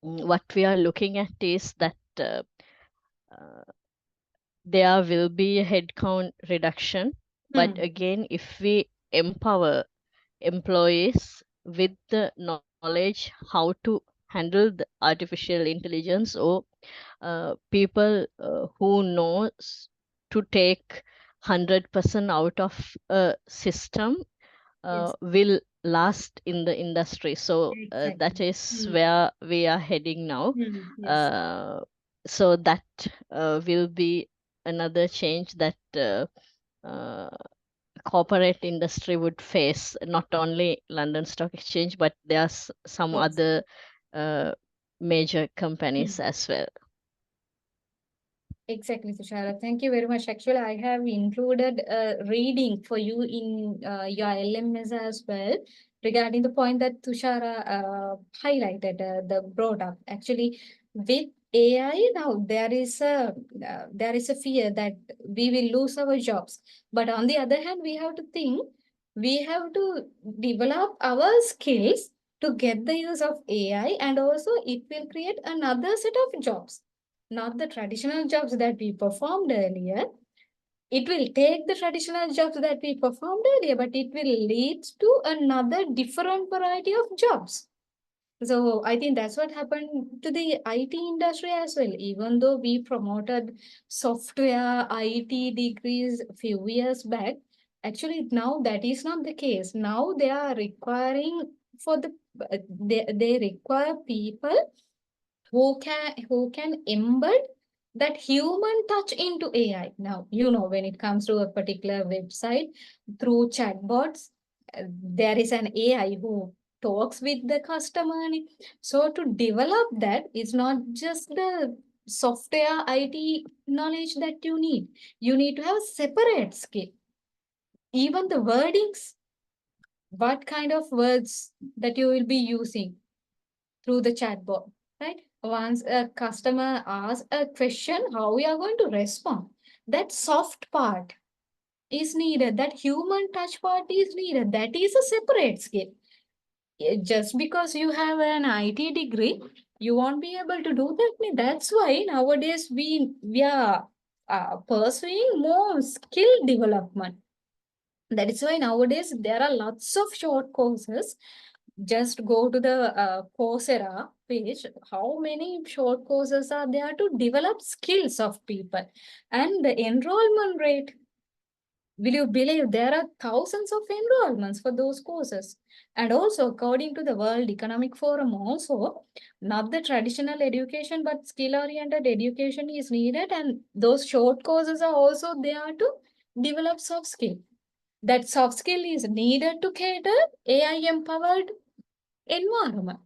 what we are looking at is that uh, there will be a headcount reduction, but again, if we empower employees with the knowledge how to handle the artificial intelligence, or people who knows to take 100% out of a system Yes. will last in the industry. So that Exactly. is where we are heading now. Yes. So that will be another change that uh, corporate industry would face, not only London Stock Exchange, but there's some Yes. other major companies as well. Exactly, Tushara. Thank you very much. Actually, I have included a reading for you in your LMS as well regarding the point that Tushara highlighted, the brought up. Actually, with AI now, there is a fear that we will lose our jobs. But on the other hand, we have to think, we have to develop our skills to get the use of AI, and also it will create another set of jobs, not the traditional jobs that we performed earlier. It will take the traditional jobs that we performed earlier, but it will lead to another different variety of jobs. So I think that's what happened to the IT industry as well. Even though we promoted software IT degrees a few years back, actually now that is not the case. Now they are requiring for the they require people who can embed that human touch into AI. Now, when it comes to a particular website through chatbots, there is an AI who talks with the customer. So to develop that is not just the software IT knowledge that you need. You need to have a separate skill. Even the wordings, what kind of words that you will be using through the chatbot, right? Once a customer asks a question, how we are going to respond? That soft part is needed. That human touch part is needed. That is a separate skill. Just because you have an IT degree, you won't be able to do that. That's why nowadays we are pursuing more skill development. That is why nowadays there are lots of short courses. Just go to the Coursera page. How many short courses are there to develop skills of people? And the enrollment rate will you believe there are thousands of enrollments for those courses? And also, according to the World Economic Forum, also, not the traditional education, but skill-oriented education is needed, and those short courses are also there to develop soft skill. That soft skill is needed to cater AI-empowered environment.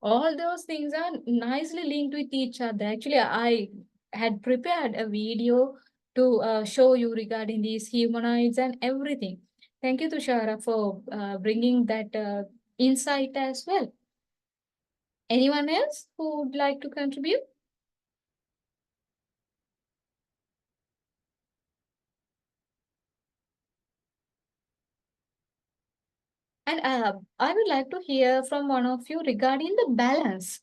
All those things are nicely linked with each other. Actually, I had prepared a video to show you regarding these humanoids and everything. Thank you, Tushara, for bringing that insight as well. Anyone else who would like to contribute? And I would like to hear from one of you regarding the balance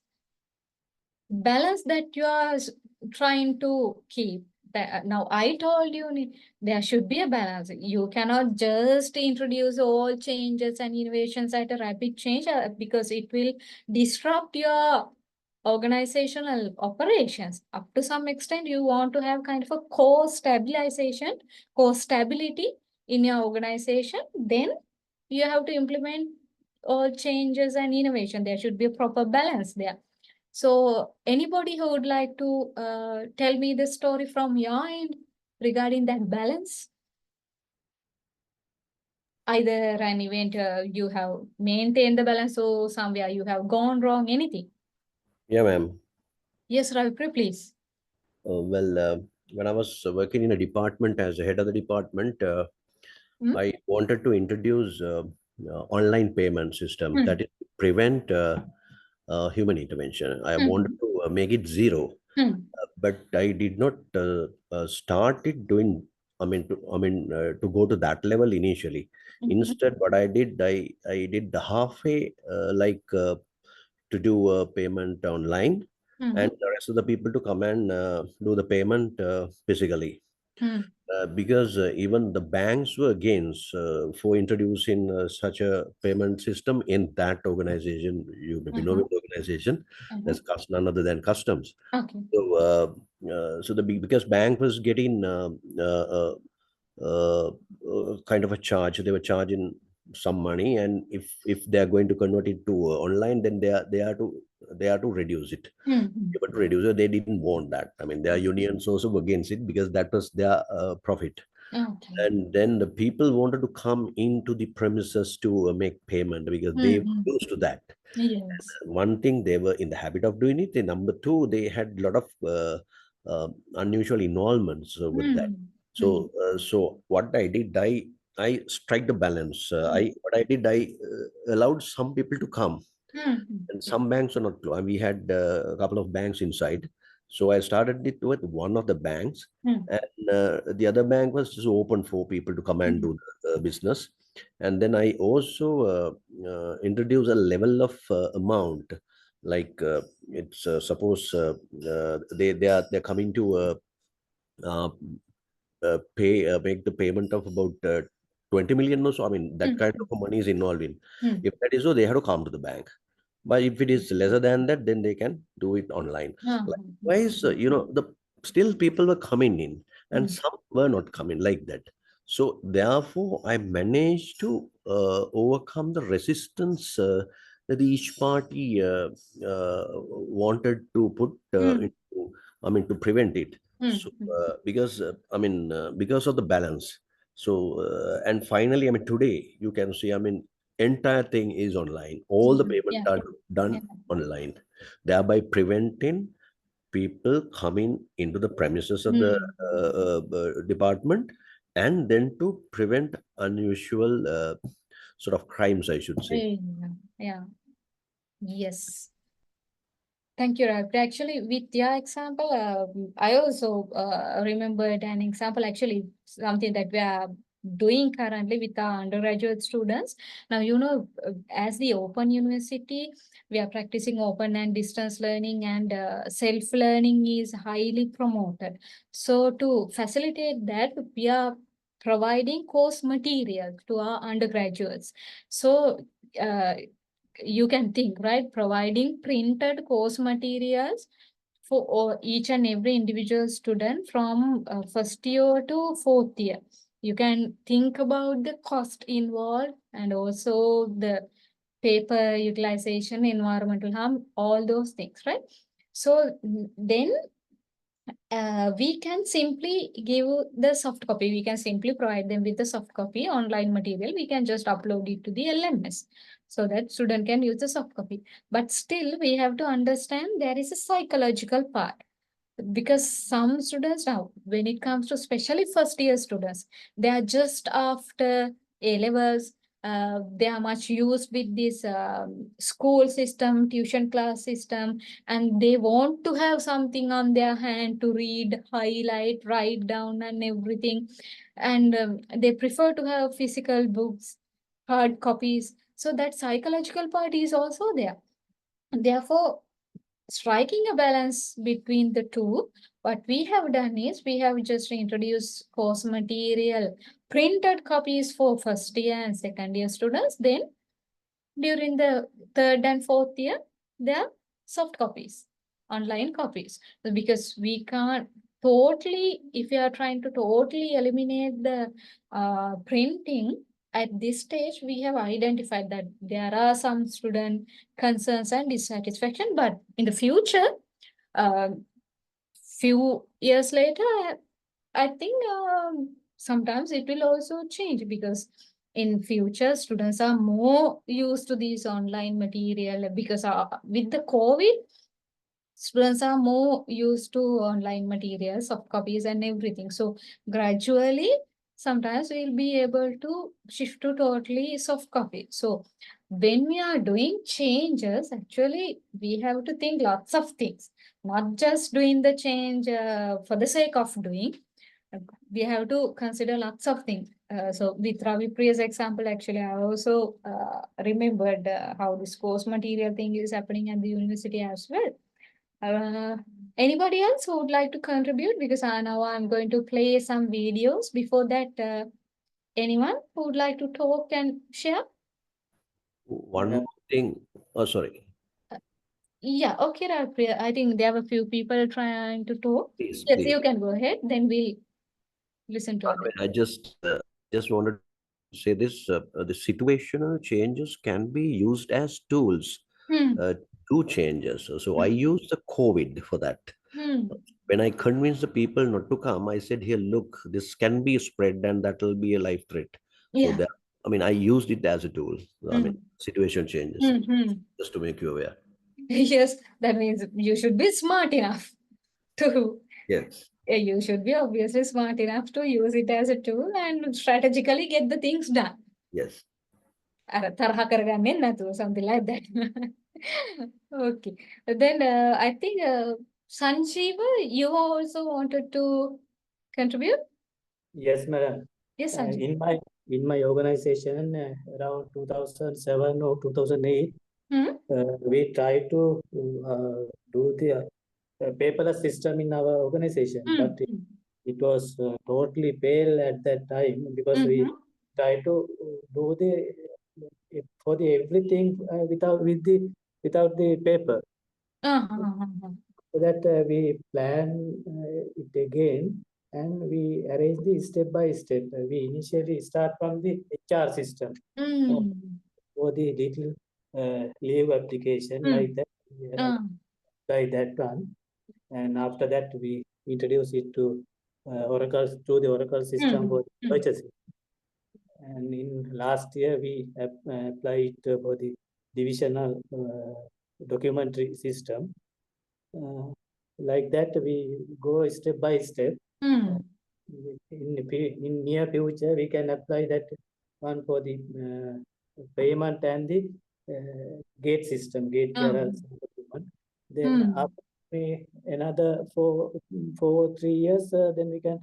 that you are trying to keep. Now, I told you there should be a balance. You cannot just introduce all changes and innovations at a rapid change because it will disrupt your organizational operations. Up to some extent, you want to have kind of a core stabilization, core stability in your organization. Then you have to implement all changes and innovation. There should be a proper balance there. So anybody who would like to tell me the story from your end regarding that balance? Either an event you have maintained the balance or somewhere you have gone wrong, anything. Yeah, ma'am. Yes, Ravi, please. When I was working in a department as a head of the department, Hmm? I wanted to introduce online payment system Hmm. that is to prevent human intervention. I wanted to make it zero, but I did not start it doing. To go to that level initially. Instead, what I did, I did the halfway, to do a payment online, and the rest of the people to come and do the payment physically. Because even the banks were against for introducing such a payment system in that organization. You maybe know the organization. That's none other than customs. Okay. Because bank was getting kind of a charge. They were charging some money, and if they are going to convert it to online, then they are to reduce it. But to reduce it, they didn't want that. I mean, their unions also were against it because that was their profit. Okay. And then the people wanted to come into the premises to make payment because they were used to that. Yes. One thing, they were in the habit of doing it, and number two, they had a lot of unusual involvements with that. So what I did, I strike the balance. I allowed some people to come, and some banks are not closed. We had a couple of banks inside, so I started it with one of the banks, and the other bank was just open for people to come and do the business. And then I also introduce a level of amount, like it's suppose they're coming to uh, make the payment of about 20 million or so. I mean, that kind of money is involved in. If that is so, they have to come to the bank. But if it is lesser than that, then they can do it online. Likewise, the still people were coming in, and some were not coming like that. So therefore, I managed to overcome the resistance that each party wanted to put into. I mean, to prevent it. So because of the balance. So and finally, I mean, today you can see, I mean, entire thing is online. All the payments are done online, thereby preventing people coming into the premises of the department, and then to prevent unusual sort of crimes, I should say. Yeah. Yes. Thank you, Ravi. Actually, with your example, I also remembered an example, actually, something that we are doing currently with our undergraduate students. Now, as the Open University, we are practicing open and distance learning, and self-learning is highly promoted. So to facilitate that, we are providing course material to our undergraduates. So you can think, right? Providing printed course materials for each and every individual student from first year to fourth year. You can think about the cost involved and also the paper utilization, environmental harm, all those things, right? So then we can simply give the soft copy. We can simply provide them with the soft copy online material. We can just upload it to the LMS so that student can use the soft copy. But still, we have to understand there is a psychological part, because some students now, when it comes to especially first year students, they are just after A levels. They are much used with this school system, tuition class system, and they want to have something on their hand to read, highlight, write down, and everything. And they prefer to have physical books, hard copies. So that psychological part is also there. Therefore, striking a balance between the two, what we have done is we have just introduced course material, printed copies for first year and second year students. Then during the third and fourth year, there are soft copies, online copies. Because we can't totally, if you are trying to totally eliminate the printing, at this stage, we have identified that there are some student concerns and dissatisfaction, but in the future, few years later, I think sometimes it will also change, because in future students are more used to these online material, because with the COVID, students are more used to online materials, soft copies and everything. So gradually, sometimes we'll be able to shift to totally soft copy. So when we are doing changes, actually, we have to think lots of things, not just doing the change for the sake of doing. We have to consider lots of things. So with Ravi Priya's example, actually, I also remembered how this course material thing is happening at the university as well. Anybody else who would like to contribute? Because now I'm going to play some videos. Before that, anyone who would like to talk and share? One more thing. Oh, sorry. Yeah, okay, Rapriya. I think there were a few people trying to talk. Please, Yes, please. you can go ahead. Then we'll listen to others. I just wanted to say this: the situational changes can be used as tools Hmm. to changes. So I used the COVID for that. Hmm. When I convinced the people not to come, I said, "Here, look, this can be spread, and that will be a life threat." So Yeah. that, I mean, I used it as a tool. I mean, situation changes, Hmm. just to make you aware. Yes, that means you should be smart enough to. Yes. You should be obviously smart enough to use it as a tool and strategically get the things done. Yes. තරහ කරගන්නේ නැතුව, something like that. Okay. Then I think Sanjeeva, you also wanted to contribute? Yes, madam. Yes, Sanjeeva. In my organization around 2007 or 2008, Hmm? we tried to do the paperless system in our organization, but it was totally fail at that time because we tried to do the for the everything without the paper. So that we plan it again and we arrange the step by step. We initially start from the HR system for the little leave application like that. Like that one, and after that we introduce it to the Oracle system for purchasing. And in last year we applied for the divisional documentary system. Like that we go step by step. In near future we can apply that one for the payment and the gate system, gate clearance document. Then after another 3 years, then we can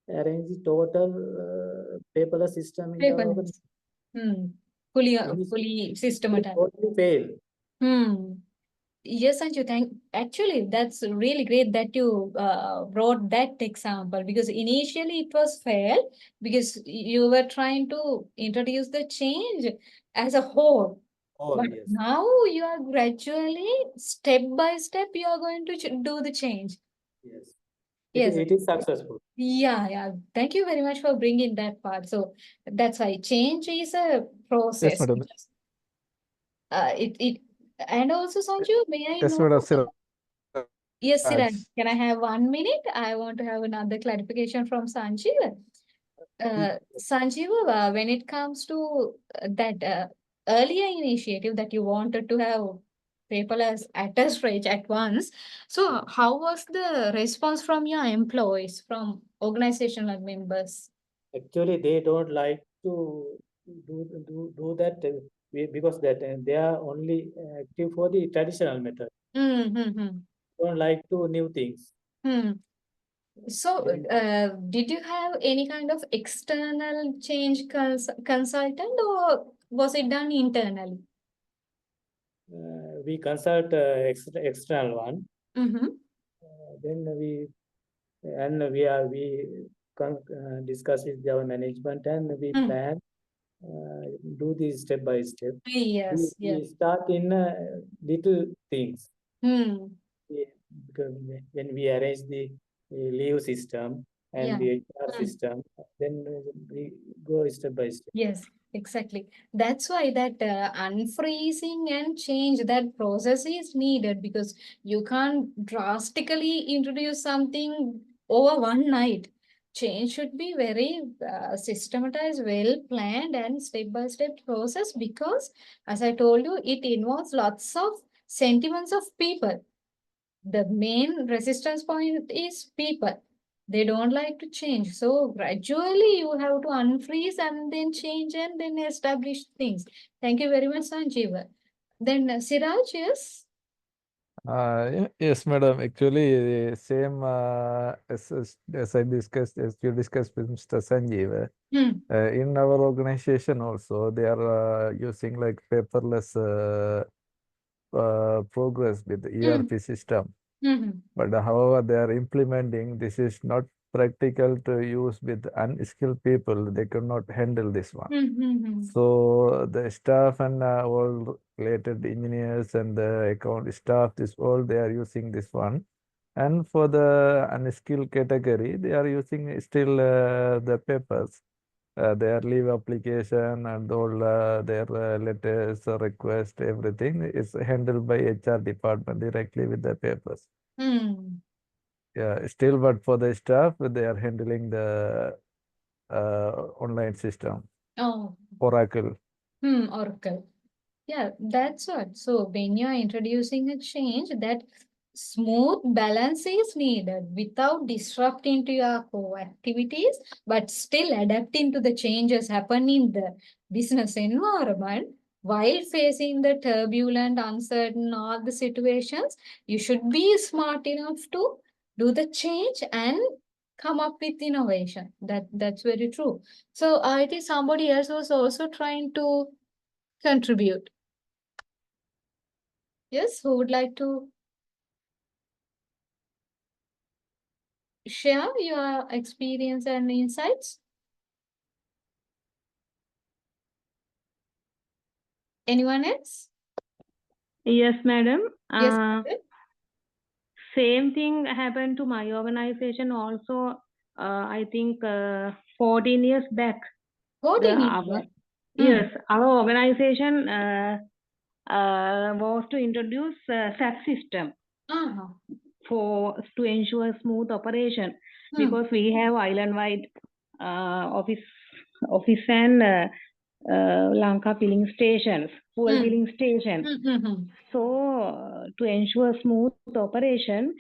arrange the total paperless system in our organization. Fully systematized. Totally fail. Yes, Anju, actually, that's really great that you brought that example, because initially it was fail because you were trying to introduce the change as a whole. But Yes. now you are gradually, step by step, you are going to do the change. Yes. Yes. It is successful. Yeah. Thank you very much for bringing that part. So that's why change is a process. Yes, madam. It and also Sanju, may I Yes, know? madam. Sir. Yes, Siraj. Can I have 1 minute? I want to have another clarification from Sanjeev. Sanjeev, when it comes to that earlier initiative that you wanted to have paperless attest rate at once, so how was the response from your employees, from organizational members? Actually, they don't like to do that because that they are only active for the traditional method. Mm-hmm. Don't like to new things. So, did you have any kind of external change consultant, or was it done internally? We consult external one. Then we discuss with our management and we plan do this step by step. Yes. We start in little things. Because when we arrange the leave system and the HR system, then we go step by step. Yes, exactly. That's why that unfreezing and change, that process is needed, because you can't drastically introduce something over one night. Change should be very systematized, well planned, and step-by-step process, because, as I told you, it involves lots of sentiments of people. The main resistance point is people. They don't like to change. So gradually you have to unfreeze and then change and then establish things. Thank you very much, Sanjeev. Then Siraj, yes? Yes, madam. Actually, same as I discussed, as you discussed with Mr. Sanjeev. In our organization also, they are using like paperless progress with the ERP system. But however, they are implementing, this is not practical to use with unskilled people. They cannot handle this one. So the staff and all related engineers and the account staff, this all they are using this one. And for the unskilled category, they are using still the papers. Their leave application and all their letters, request, everything is handled by HR department directly with the papers. Yeah, still, but for the staff, they are handling the online system. Oh. Oracle. Oracle. Yeah, that's what. So when you are introducing a change, that smooth balance is needed without disrupting to your core activities, but still adapting to the changes happening in the business environment. While facing the turbulent, uncertain, all the situations, you should be smart enough to do the change and come up with innovation. That's very true. So I think somebody else was also trying to contribute. Yes, who would like to share your experience and insights? Anyone else? Yes, madam. Yes. Madam. Same thing happened to my organization also. I think 14 years back. 14 years back. Yes, our organization was to introduce SAP system to ensure smooth operation, because we have island-wide office and Lanka filling stations, fuel filling stations. So to ensure smooth operation,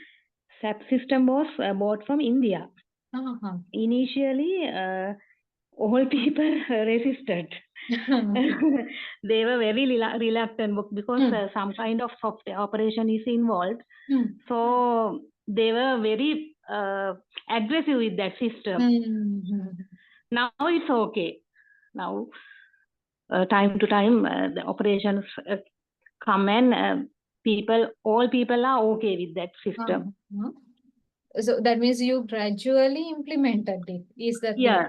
SAP system was bought from India. Initially, all people resisted. They were very reluctant because some kind of software operation is involved. So they were very aggressive with that system. Now it's okay. Now, time to time, the operations come and all people are okay with that system. So that means you gradually implemented it. Is that? Yeah.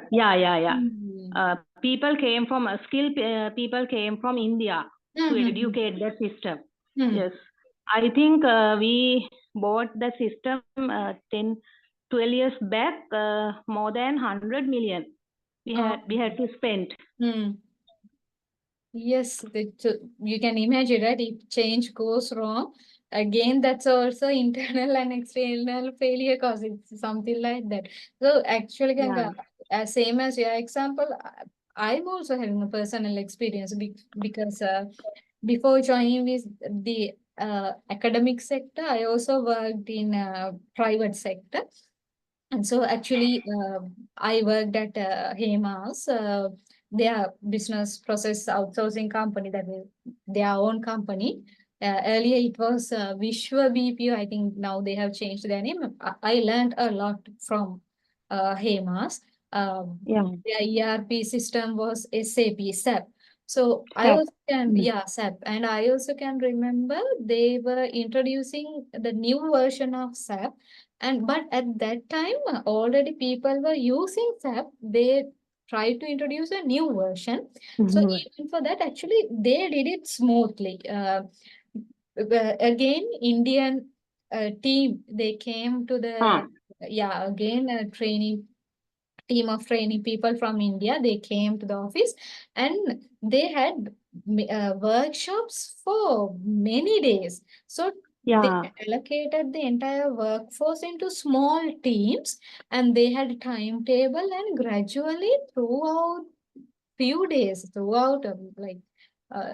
People came from skilled people came from India to educate that system. Yes, I think we bought the system 12 years back, more than 100 million we had to spend. Yes, you can imagine, right? If change goes wrong, again, that's also internal and external failure cause it's something like that. So actually, Ganga, same as your example, I'm also having a personal experience because before joining this the academic sector, I also worked in private sector. And so actually, I worked at Hema's, their business process outsourcing company, that is their own company. Earlier it was Vishwa BPO. I think now they have changed their name. I learned a lot from Hema's. Their ERP system was SAP. So I also can, SAP. And I also can remember they were introducing the new version of SAP. But at that time, already people were using SAP. They tried to introduce a new version. So even for that, actually, they did it smoothly. Again, Indian team, they came to the, again, a team of training people from India. They came to the office and they had workshops for many days. So they allocated the entire workforce into small teams and they had a timetable, and gradually throughout few days, throughout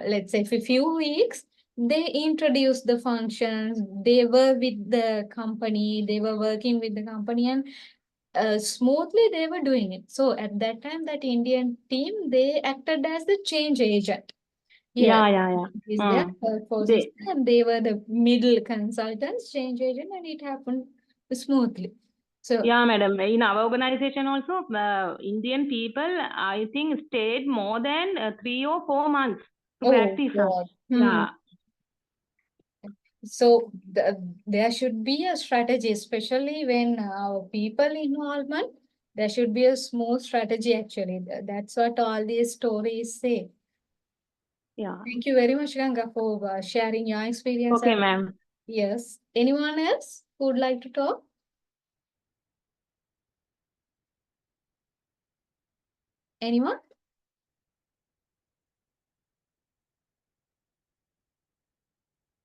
let's say for few weeks, they introduced the functions. They were with the company, they were working with the company, and smoothly they were doing it. So at that time, that Indian team, they acted as the change agent. Is their workforce system, and they were the middle consultants, change agent, and it happened smoothly. So madam. In our organization also, Indian people, I think, stayed more than 3 or 4 months to practice. So there should be a strategy, especially when people involvement. There should be a smooth strategy. Actually, that's what all these stories say. Thank you very much, Ganga, for sharing your experience. Okay, ma'am. Yes. Anyone else who would like to talk? Anyone?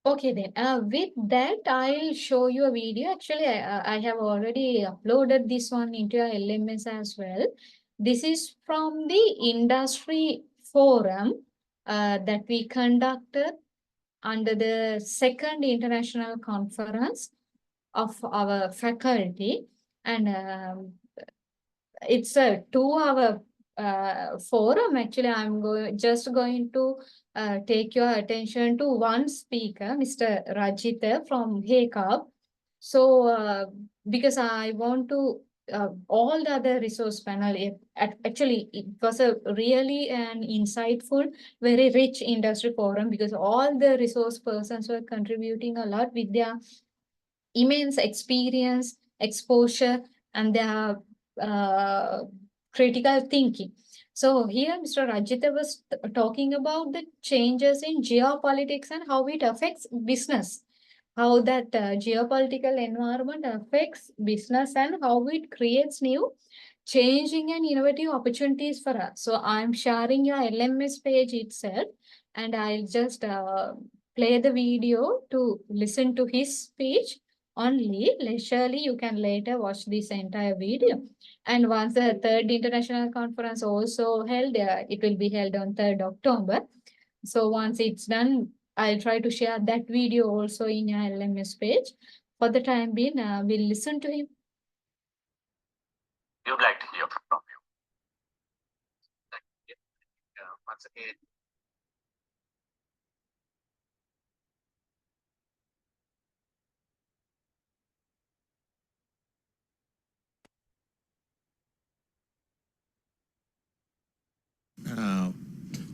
Okay, then. With that, I'll show you a video. Actually, I have already uploaded this one into your LMS as well. This is from the industry forum that we conducted under the second international conference of our faculty. And it's a 2-hour forum. Actually, I'm just going to take your attention to one speaker, Mr. Rajita from HECAB. So because I want to all the other resource panel, actually it was a really an insightful, very rich industry forum, because all the resource persons were contributing a lot with their immense experience, exposure, and their critical thinking. So here Mr. Rajita was talking about the changes in geopolitics and how it affects business, how that geopolitical environment affects business and how it creates new changing and innovative opportunities for us. So I'm sharing your LMS page itself, and I'll just play the video to listen to his speech only. Leisurely, you can later watch this entire video. And once the third international conference also held, it will be held on 3rd October. So once it's done, I'll try to share that video also in your LMS page. For the time being, we'll listen to him. We would like to hear from you. Once again,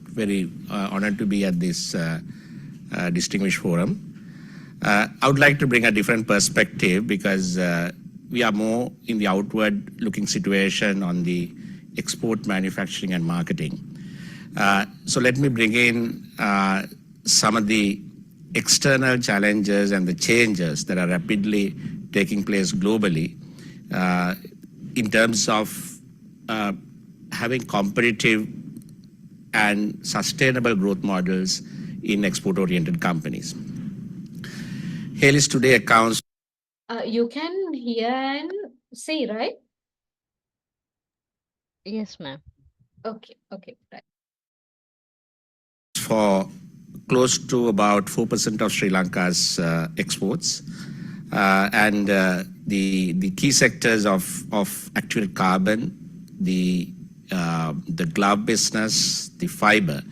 very honored to be at this distinguished forum. I would like to bring a different perspective because we are more in the outward looking situation on the export manufacturing and marketing. So let me bring in some of the external challenges and the changes that are rapidly taking place globally, in terms of having competitive and sustainable growth models in export-oriented companies. Halis today accounts You can hear and see, right? Yes, ma'am. Okay, right. for close to about 4% of Sri Lanka's exports. The key sectors of actual carbon, the glove business, the fiber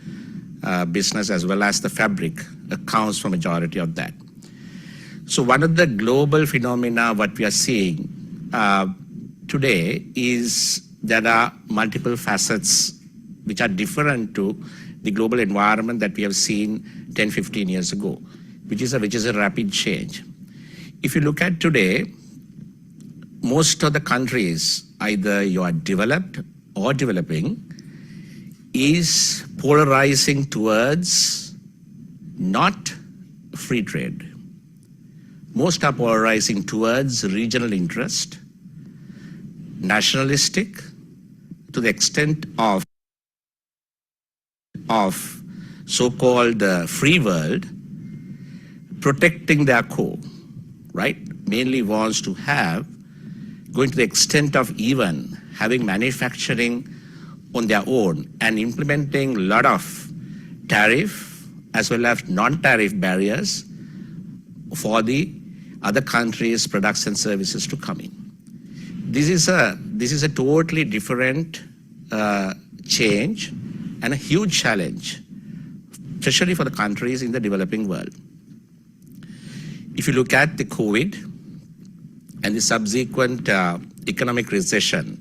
business, as well as the fabric accounts for majority of that. So one of the global phenomena what we are seeing today is there are multiple facets which are different to the global environment that we have seen 10, 15 years ago, which is a rapid change. If you look at today, most of the countries, either you are developed or developing, is polarizing towards not free trade. Most are polarizing towards regional interest, nationalistic, to the extent of so-called free world, protecting their core, right? Mainly wants to have, going to the extent of even having manufacturing on their own and implementing a lot of tariff as well as non-tariff barriers for the other countries' products and services to come in. This is a totally different change and a huge challenge, especially for the countries in the developing world. If you look at the COVID and the subsequent economic recession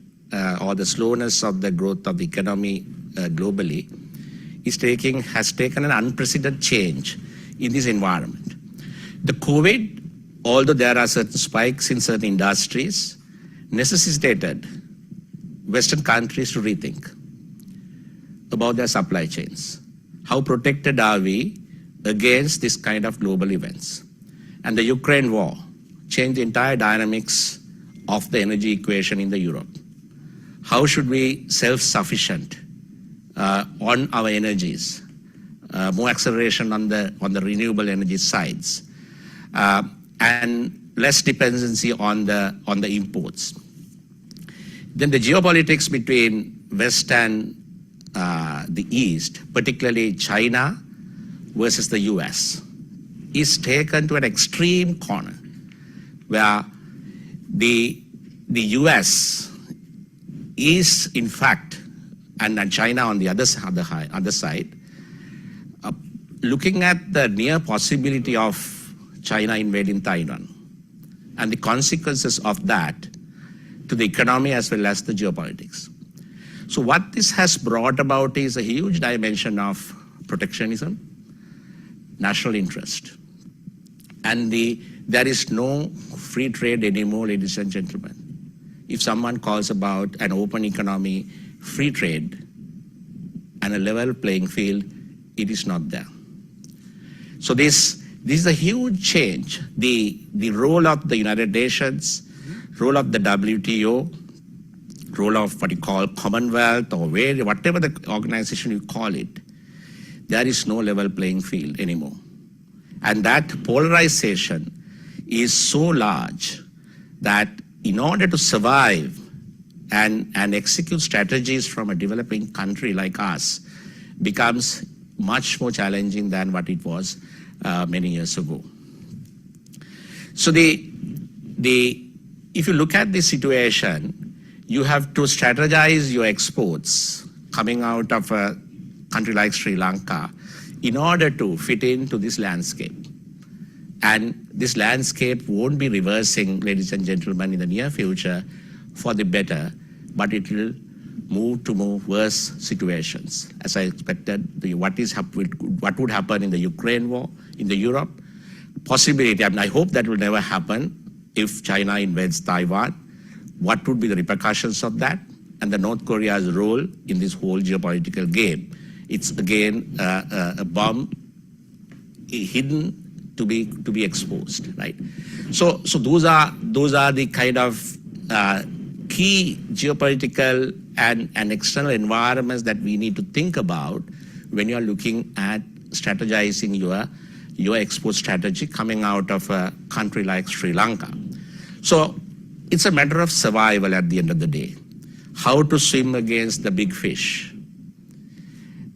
or the slowness of the growth of the economy globally, has taken an unprecedented change in this environment. The COVID, although there are certain spikes in certain industries, necessitated Western countries to rethink about their supply chains. How protected are we against this kind of global events? And the Ukraine war changed the entire dynamics of the energy equation in the Europe. How should we self-sufficient on our energies? More acceleration on the renewable energy sides, and less dependency on the imports. Then the geopolitics between West and the East, particularly China versus the US, is taken to an extreme corner, where the US is in fact, and China on the other side, looking at the near possibility of China invading Taiwan and the consequences of that to the economy as well as the geopolitics. So what this has brought about is a huge dimension of protectionism, national interest. And there is no free trade anymore, ladies and gentlemen. If someone calls about an open economy, free trade, and a level playing field, it is not there. So this is a huge change. The role of the United Nations, role of the WTO, role of what you call Commonwealth or whatever the organization you call it, there is no level playing field anymore. And that polarization is so large that in order to survive and execute strategies from a developing country like us becomes much more challenging than what it was many years ago. So if you look at this situation, you have to strategize your exports coming out of a country like Sri Lanka in order to fit into this landscape. And this landscape won't be reversing, ladies and gentlemen, in the near future for the better, but it will move to more worse situations. As I expected, what would happen in the Ukraine war, in the Europe, possibility, I mean, I hope that will never happen if China invades Taiwan. What would be the repercussions of that? And the North Korea's role in this whole geopolitical game. It's again a bomb hidden to be exposed, right? So those are the kind of key geopolitical and external environments that we need to think about when you're looking at strategizing your export strategy coming out of a country like Sri Lanka. So it's a matter of survival at the end of the day. How to swim against the big fish.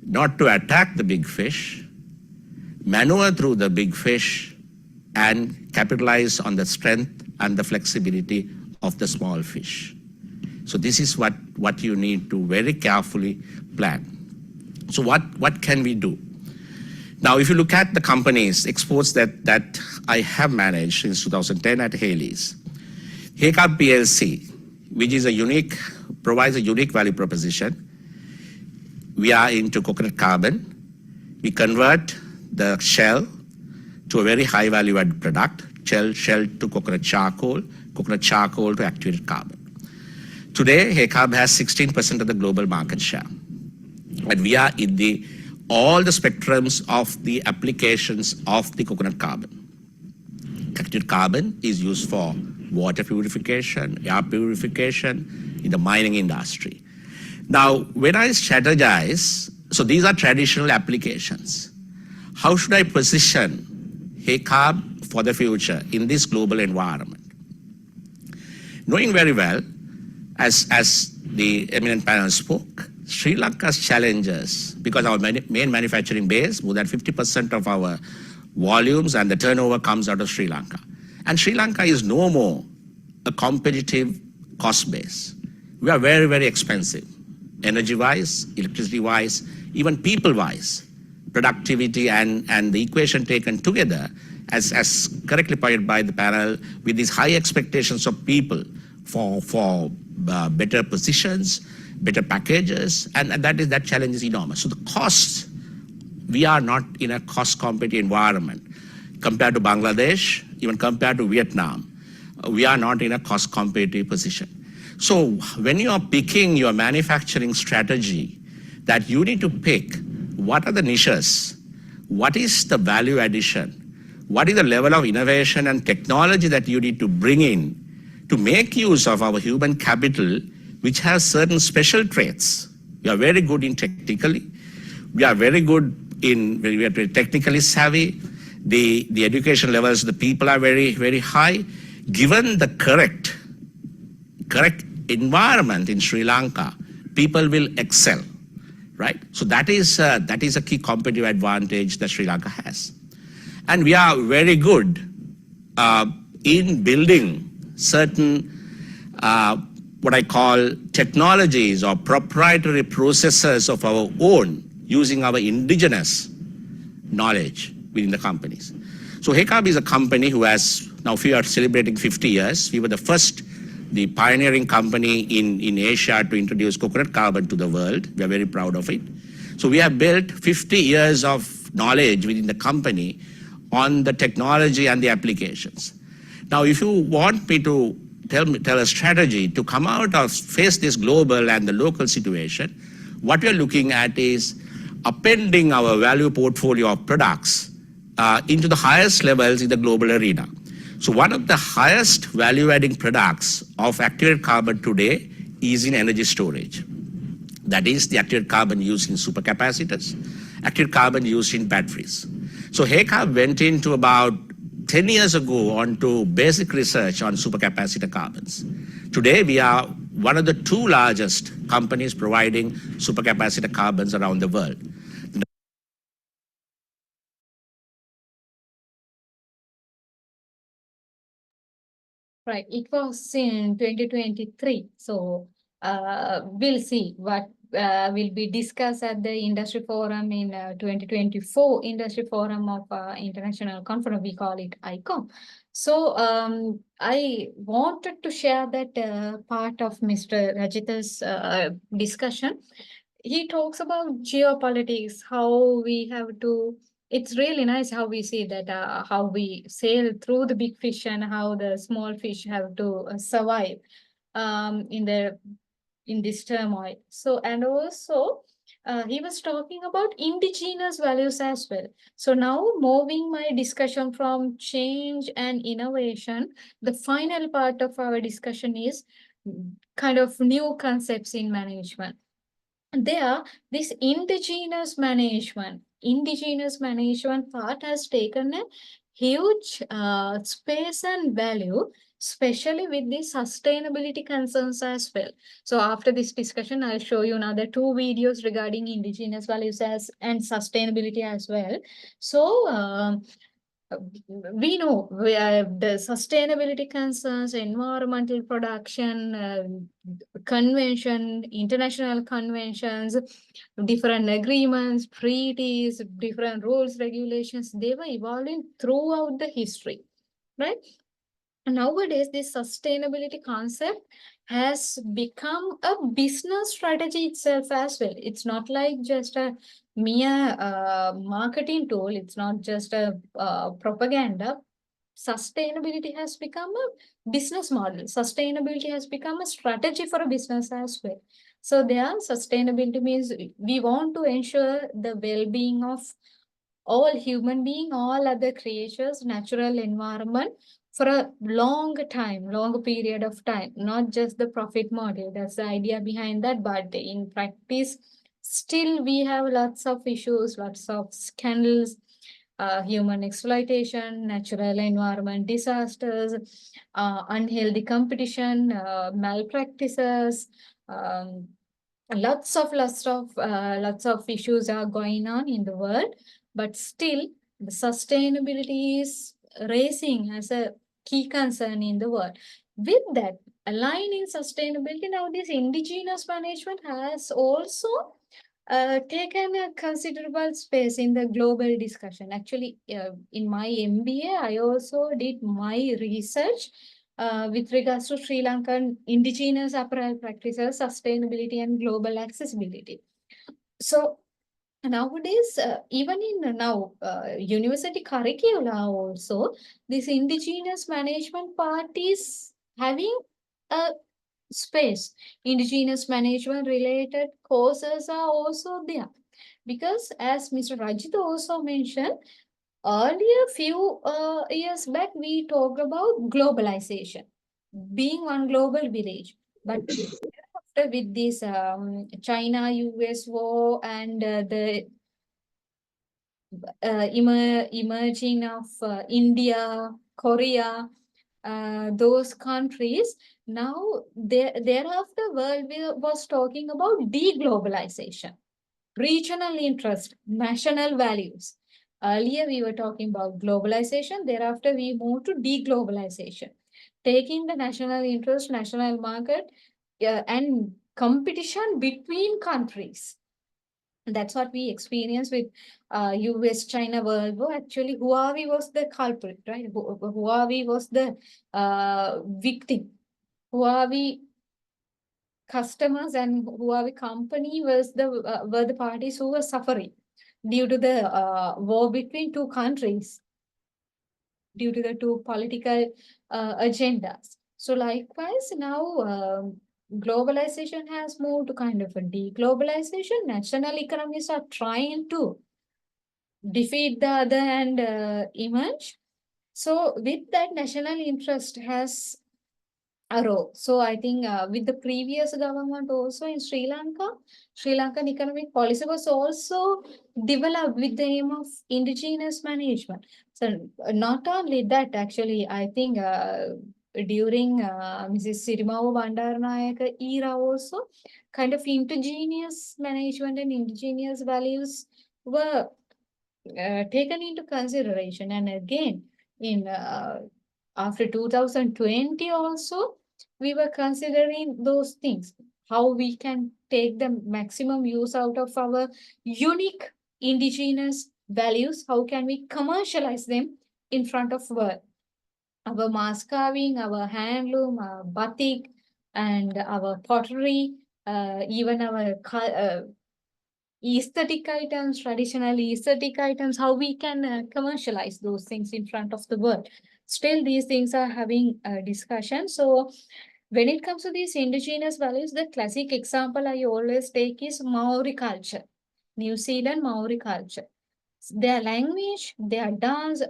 Not to attack the big fish, maneuver through the big fish and capitalize on the strength and the flexibility of the small fish. So this is what you need to very carefully plan. So what can we do? Now, if you look at the companies, exports that I have managed since 2010 at Haley's, HECAB PLC, which is provides a unique value proposition. We are into coconut carbon. We convert the shell to a very high value added product, shell to coconut charcoal to activated carbon. Today, HECAB has 16% of the global market share. And we are in all the spectrums of the applications of the coconut carbon. Activated carbon is used for water purification, air purification in the mining industry. Now, when I strategize, so these are traditional applications. How should I position HECAB for the future in this global environment? Knowing very well, as the eminent panel spoke, Sri Lanka's challenges, because our main manufacturing base, more than 50% of our volumes and the turnover comes out of Sri Lanka. And Sri Lanka is no more a competitive cost base. We are very, very expensive, energy-wise, electricity-wise, even people-wise. Productivity and the equation taken together, as correctly pointed by the panel, with these high expectations of people for better positions, better packages, and that challenge is enormous. So the costs, we are not in a cost competitive environment. Compared to Bangladesh, even compared to Vietnam, we are not in a cost competitive position. So when you are picking your manufacturing strategy, that you need to pick what are the niches, what is the value addition, what is the level of innovation and technology that you need to bring in to make use of our human capital, which has certain special traits. We are very good in technically. We are very good we are very technically savvy. The education levels of the people are very, very high. Given the correct environment in Sri Lanka, people will excel, right? So that is a key competitive advantage that Sri Lanka has. And we are very good in building certain what I call technologies or proprietary processes of our own using our indigenous knowledge within the companies. So HECAB is a company who has, now we are celebrating 50 years. We were the pioneering company in Asia to introduce coconut carbon to the world. We are very proud of it. So we have built 50 years of knowledge within the company on the technology and the applications. Now, if you want me to tell a strategy to come out of face this global and the local situation, what we are looking at is appending our value portfolio of products into the highest levels in the global arena. So one of the highest value-adding products of activated carbon today is in energy storage. That is the activated carbon used in supercapacitors, activated carbon used in batteries. So HECAB went into about 10 years ago onto basic research on supercapacitor carbons. Today, we are one of the two largest companies providing supercapacitor carbons around the world. Right, it was in 2023. So we'll see what will be discussed at the industry forum in 2024 industry forum of international conference. We call it ICOM. So I wanted to share that part of Mr. Rajita's discussion. He talks about geopolitics, how we have to. It's really nice how we see that how we sail through the big fish and how the small fish have to survive in this turmoil. So, and also he was talking about indigenous values as well. So now moving my discussion from change and innovation, the final part of our discussion is kind of new concepts in management. There, this indigenous management part has taken a huge space and value, especially with the sustainability concerns as well. So after this discussion, I'll show you another 2 videos regarding indigenous values and sustainability as well. So we know the sustainability concerns, environmental production, convention, international conventions, different agreements, treaties, different rules, regulations, they were evolving throughout the history, right? Nowadays, this sustainability concept has become a business strategy itself as well. It's not like just a mere marketing tool. It's not just a propaganda. Sustainability has become a business model. Sustainability has become a strategy for a business as well. So there, sustainability means we want to ensure the well-being of all human being, all other creatures, natural environment for a long period of time, not just the profit model. That's the idea behind that. But in practice, still we have lots of issues, lots of scandals, human exploitation, natural environment disasters, unhealthy competition, malpractices, lots of issues are going on in the world, but still the sustainability is raising as a key concern in the world. With that, aligning sustainability, now this indigenous management has also taken a considerable space in the global discussion. Actually, in my MBA, I also did my research with regards to Sri Lankan indigenous apparel practices, sustainability, and global accessibility. So nowadays, even in now university curricula also, this indigenous management part is having a space. Indigenous management related courses are also there. Because as Mr. Rajit also mentioned, earlier few years back, we talked about globalization, being one global village. But after with this China-US war and the emerging of India, Korea, those countries, now thereafter world was talking about deglobalization, regional interest, national values. Earlier we were talking about globalization, thereafter we moved to deglobalization, taking the national interest, national market, and competition between countries. That's what we experienced with US-China World War. Actually, Huawei was the culprit, right? Huawei was the victim. Huawei customers and Huawei company were the parties who were suffering due to the war between two countries, due to the two political agendas. So likewise, now globalization has moved to kind of a deglobalization. National economies are trying to defeat the other and emerge. So with that, national interest has arose. So I think with the previous government also in Sri Lankan economic policy was also developed with the aim of indigenous management. So not only that, actually, I think during Mrs. Sirimao Bandaranaike era also, kind of indigenous management and indigenous values were taken into consideration. And again, in after 2020 also, we were considering those things, how we can take the maximum use out of our unique indigenous values, how can we commercialize them in front of world. Our mask carving, our handloom, our batik, and our pottery, even our aesthetic items, traditional aesthetic items, how we can commercialize those things in front of the world. Still, these things are having a discussion. So when it comes to these indigenous values, the classic example I always take is Maori culture. New Zealand Maori culture. Their language, their dance,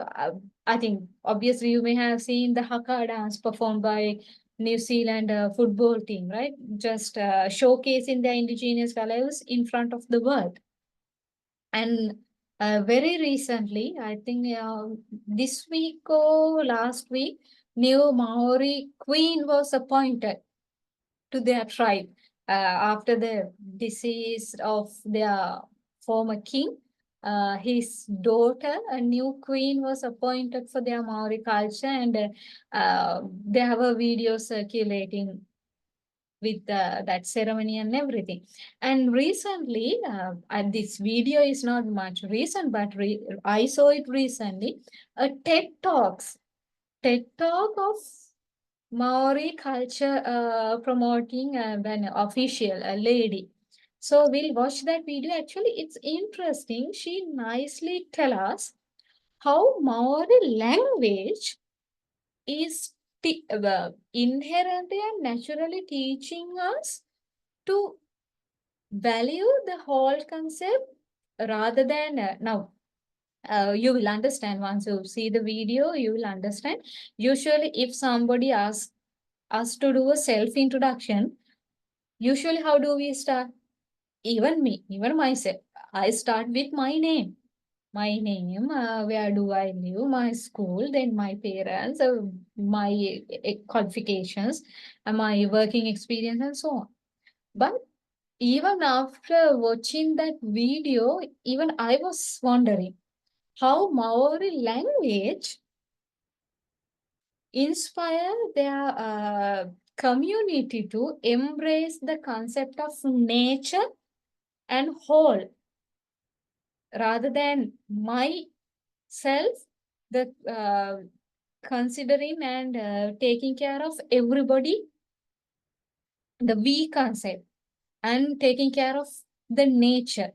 I think obviously you may have seen the haka dance performed by New Zealand football team, right? Just showcasing their indigenous values in front of the world. And very recently, I think this week or last week, new Maori queen was appointed to their tribe after the decease of their former king. His daughter, a new queen, was appointed for their Maori culture, and they have a video circulating with that ceremony and everything. And recently, and this video is not much recent, but I saw it recently, a TED Talk of Maori culture promoting an official, a lady. So we'll watch that video. Actually, it's interesting. She nicely tell us how Maori language is inherently and naturally teaching us to value the whole concept rather than now. You will understand once you see the video, you will understand. Usually, if somebody asks us to do a self-introduction, usually how do we start? Even me, even myself, I start with my name. My name, where do I live, my school, then my parents, my qualifications, my working experience, and so on. But even after watching that video, even I was wondering how Maori language inspire their community to embrace the concept of nature and whole rather than myself, the considering and taking care of everybody, the we concept, and taking care of the nature.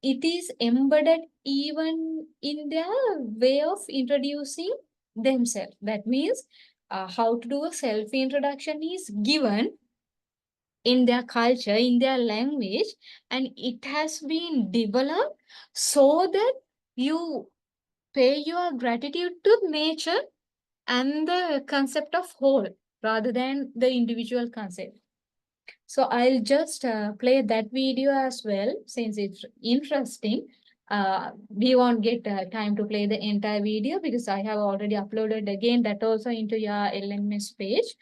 It is embedded even in their way of introducing themselves. That means how to do a self-introduction is given in their culture, in their language, and it has been developed so that you pay your gratitude to nature and the concept of whole rather than the individual concept. So I'll just play that video as well since it's interesting. We won't get time to play the entire video because I have already uploaded again that also into your LMS page.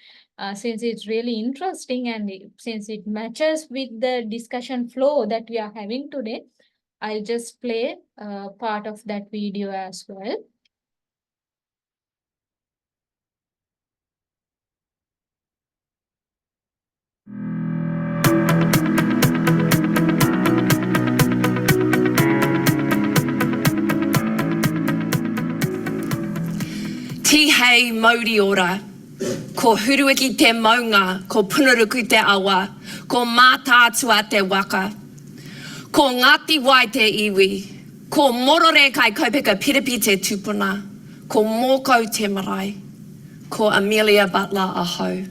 Since it's really interesting and since it matches with the discussion flow that we are having today, I'll just play part of that video as well. Tihei mauri ora, ko huruiki te maunga, ko punuruku te awa, ko mātātua te waka, ko ngāti wai te iwi, ko morore kai kaupeka piripi te tupuna, ko mōkau te marae, ko Amelia Butler aho.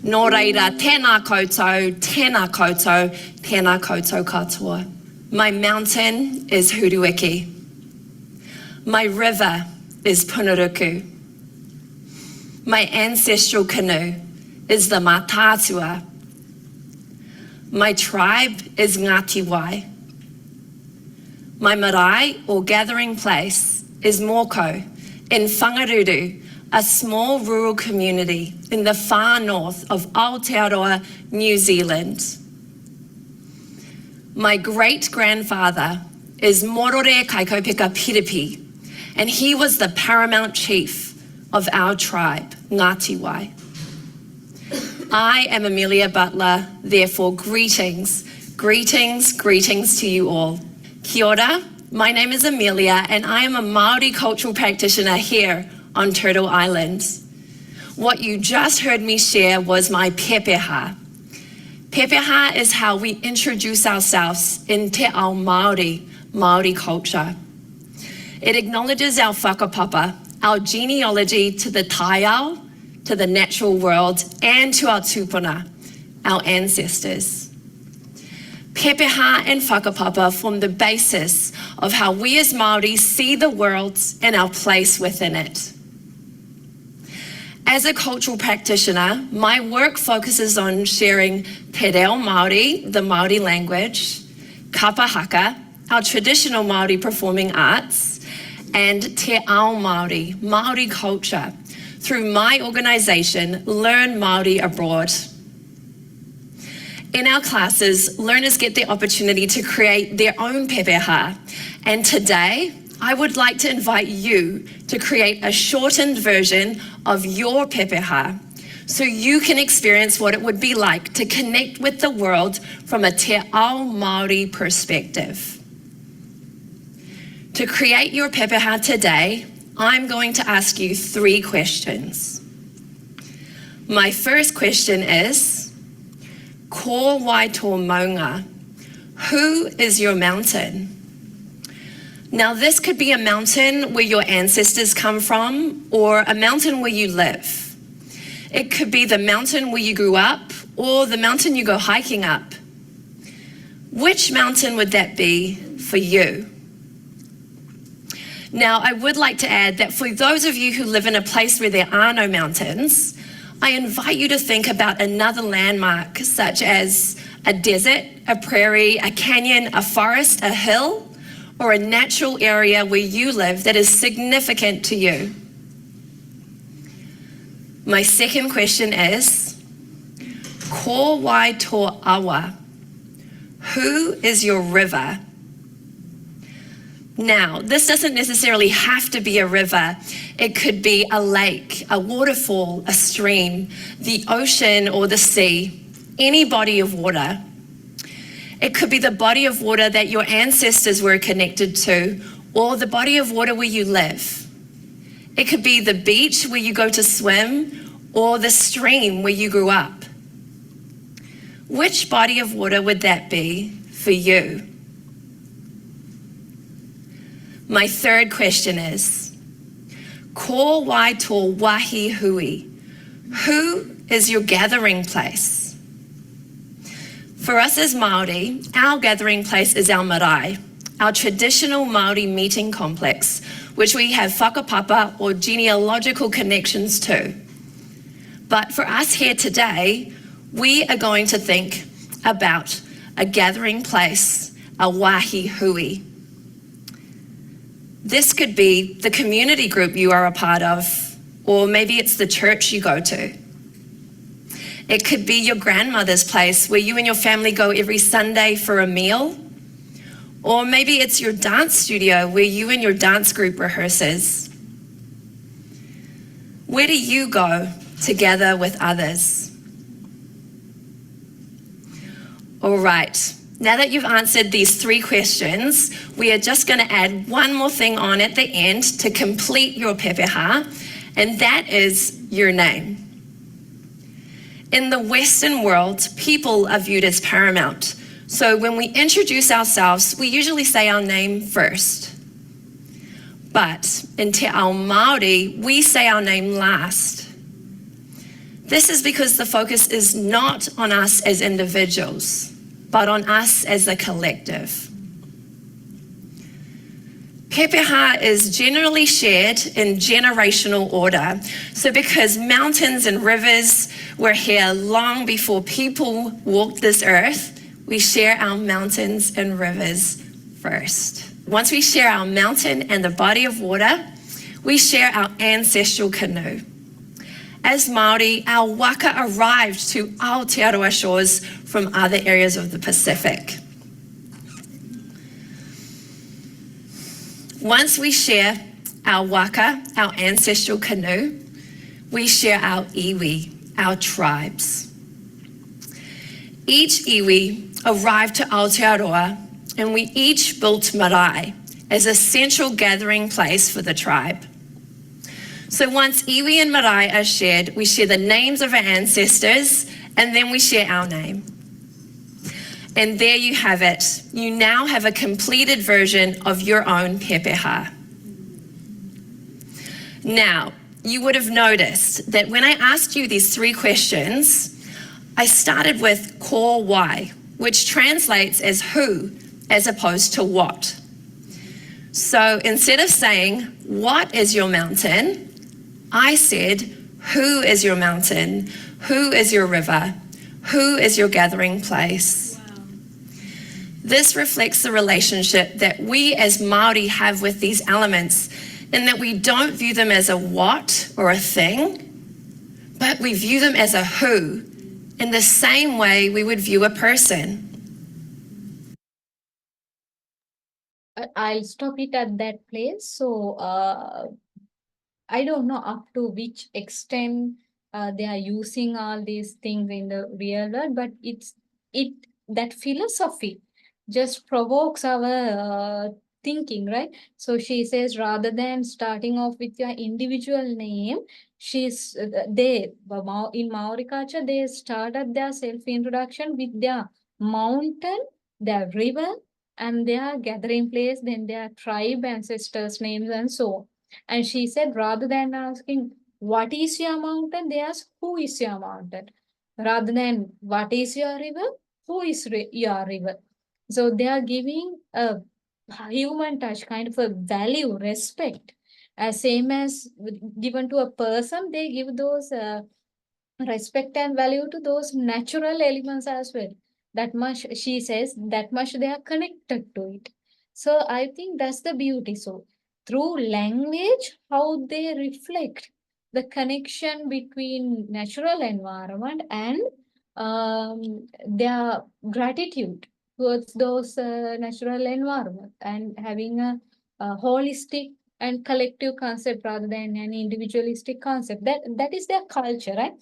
Nō reira, tēnā koutou, tēnā koutou, tēnā koutou katoa. My mountain is Huruiki. My river is Punuruku. My ancestral canoe is the Mātātua. My tribe is Ngāti Wai. My marae, or gathering place, is Mōkau in Whangaruru, a small rural community in the far north of Aotearoa, New Zealand. My great-grandfather is Morore Kaikaupeka Piripi, and he was the paramount chief of our tribe, Ngāti Wai. I am Amelia Butler, therefore greetings, greetings, greetings to you all. Kia ora, my name is Amelia and I am a Māori cultural practitioner here on Turtle Island. What you just heard me share was my pepeha. Pepeha is how we introduce ourselves in te ao Māori culture. It acknowledges our whakapapa, our genealogy to the taiao, to the natural world, and to our tupuna, our ancestors. pepeha and whakapapa form the basis of how we as Māori see the world and our place within it. As a cultural practitioner, my work focuses on sharing te reo Māori, the Māori language, kapa haka, our traditional Māori performing arts, and te ao Māori, Māori culture, through my organisation, Learn Māori Abroad. In our classes, learners get the opportunity to create their own pepeha, and today, I would like to invite you to create a shortened version of your pepeha so you can experience what it would be like to connect with the world from a te ao Māori perspective. To create your pepeha today, I'm going to ask you 3 questions. My first question is, ko wai tō maunga, who is your mountain? Now, this could be a mountain where your ancestors come from, or a mountain where you live. It could be the mountain where you grew up, or the mountain you go hiking up. Which mountain would that be for you? Now, I would like to add that for those of you who live in a place where there are no mountains, I invite you to think about another landmark, such as a desert, a prairie, a canyon, a forest, a hill, or a natural area where you live that is significant to you. My second question is, ko wai tō awa, who is your river? Now, this doesn't necessarily have to be a river. It could be a lake, a waterfall, a stream, the ocean or the sea, any body of water. It could be the body of water that your ancestors were connected to, or the body of water where you live. It could be the beach where you go to swim, or the stream where you grew up. Which body of water would that be for you? My third question is, ko wai tō wahi hui, who is your gathering place? For us as Māori, our gathering place is our marae, our traditional Māori meeting complex, which we have whakapapa or genealogical connections to. But for us here today, we are going to think about a gathering place, a wahi hui. This could be the community group you are a part of, or maybe it's the church you go to. It could be your grandmother's place where you and your family go every Sunday for a meal. Or maybe it's your dance studio where you and your dance group rehearses. Where do you go to gather with others? All right, now that you've answered these 3 questions, we are just going to add one more thing on at the end to complete your pepeha, and that is your name. In the Western world, people are viewed as paramount. So when we introduce ourselves, we usually say our name first. But in te ao Māori, we say our name last. This is because the focus is not on us as individuals, but on us as a collective. Pepeha is generally shared in generational order. So because mountains and rivers were here long before people walked this earth, we share our mountains and rivers first. Once we share our mountain and the body of water, we share our ancestral canoe. As Māori, our waka arrived to Aotearoa shores from other areas of the Pacific. Once we share our waka, our ancestral canoe, we share our iwi, our tribes. Each iwi arrived to Aotearoa, and we each built marae as a central gathering place for the tribe. So once iwi and marae are shared, we share the names of our ancestors, and then we share our name. And there you have it. You now have a completed version of your own pepeha. Now, you would have noticed that when I asked you these 3 questions, I started with ko wai, which translates as who as opposed to what. So instead of saying, what is your mountain? I said, who is your mountain? Who is your river? Who is your gathering place? Wow. This reflects the relationship that we as Māori have with these elements, in that we don't view them as a what or a thing, but we view them as a who, in the same way we would view a person. I'll stop it at that place. So I don't know up to which extent they are using all these things in the real world, but that philosophy just provokes our thinking, right? So she says, rather than starting off with your individual name, in Maori culture, they started their self-introduction with their mountain, their river, and their gathering place, then their tribe, ancestors' names, and so on. And she said, rather than asking, what is your mountain? They asked, who is your mountain? Rather than, what is your river? Who is your river? So they are giving a human touch, kind of a value, respect. Same as given to a person, they give those respect and value to those natural elements as well. That much, she says, that much they are connected to it. So I think that's the beauty. So through language, how they reflect the connection between natural environment and their gratitude towards those natural environment, and having a holistic and collective concept rather than an individualistic concept. That is their culture, right?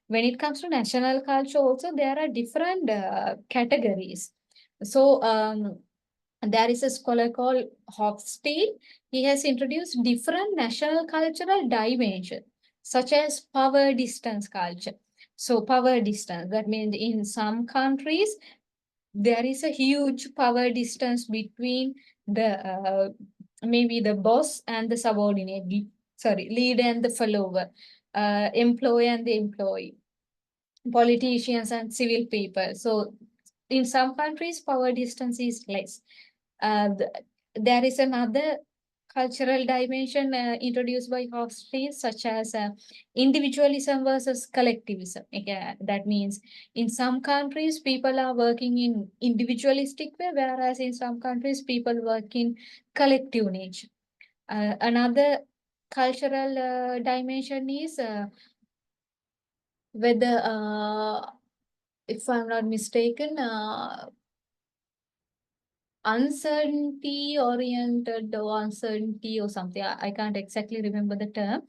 When it comes to national culture also, there are different categories. So there is a scholar called Hofstede. He has introduced different national cultural dimensions, such as power distance culture. So power distance, that means in some countries, there is a huge power distance between the maybe the boss and the subordinate, leader and the follower, employee and the employee, politicians and civil people. So in some countries, power distance is less. There is another cultural dimension introduced by Hofstede, such as individualism versus collectivism. That means in some countries, people are working in individualistic way, whereas in some countries, people work in collective nature. Another cultural dimension is whether, if I'm not mistaken, uncertainty oriented or uncertainty or something. I can't exactly remember the term.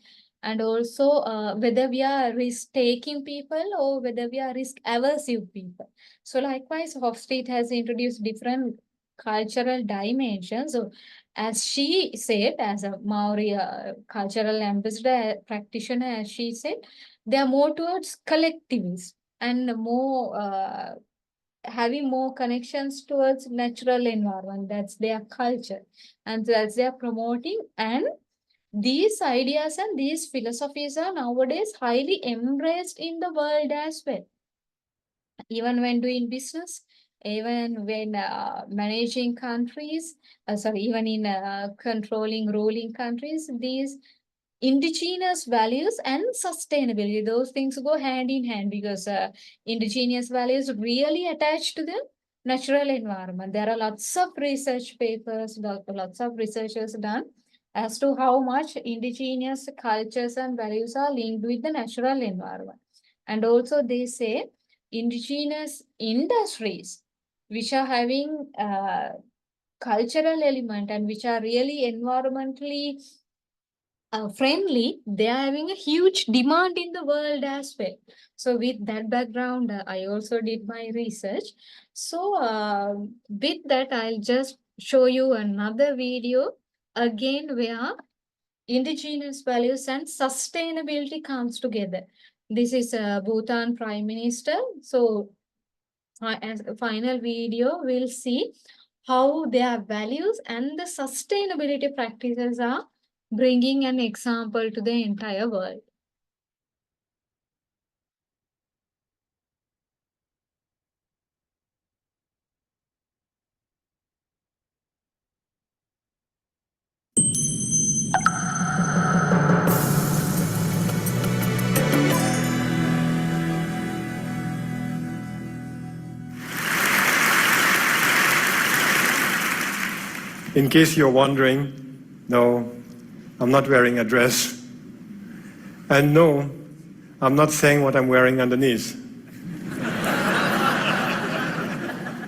And also whether we are risk taking people or whether we are risk aversive people. So likewise, Hofstede has introduced different cultural dimensions. So as she said, as a Maori cultural ambassador practitioner, as she said, they are more towards collectivism and more having more connections towards natural environment. That's their culture, and that's their promoting. And these ideas and these philosophies are nowadays highly embraced in the world as well. Even when doing business, even when managing countries, even in controlling, ruling countries, these indigenous values and sustainability, those things go hand in hand, because indigenous values really attach to the natural environment. There are lots of research papers, lots of researchers done as to how much indigenous cultures and values are linked with the natural environment. And also they say indigenous industries which are having cultural element and which are really environmentally friendly, they are having a huge demand in the world as well. So with that background, I also did my research. So with that, I'll just show you another video again where indigenous values and sustainability comes together. This is Bhutan Prime Minister. So as a final video, we'll see how their values and the sustainability practices are bringing an example to the entire world. In case you're wondering, no, I'm not wearing a dress. And no, I'm not saying what I'm wearing underneath.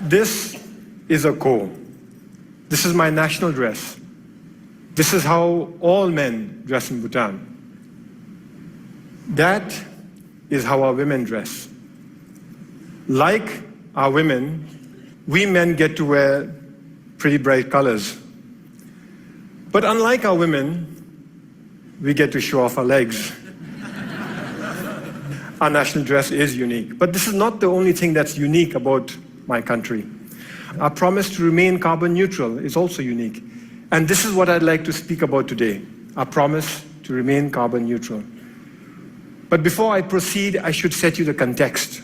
This is a ko. This is my national dress. This is how all men dress in Bhutan. That is how our women dress. Like our women, we men get to wear pretty bright colors. But unlike our women, we get to show off our legs. Our national dress is unique. But this is not the only thing that's unique about my country. Our promise to remain carbon neutral is also unique. And this is what I'd like to speak about today, our promise to remain carbon neutral. But before I proceed, I should set you the context.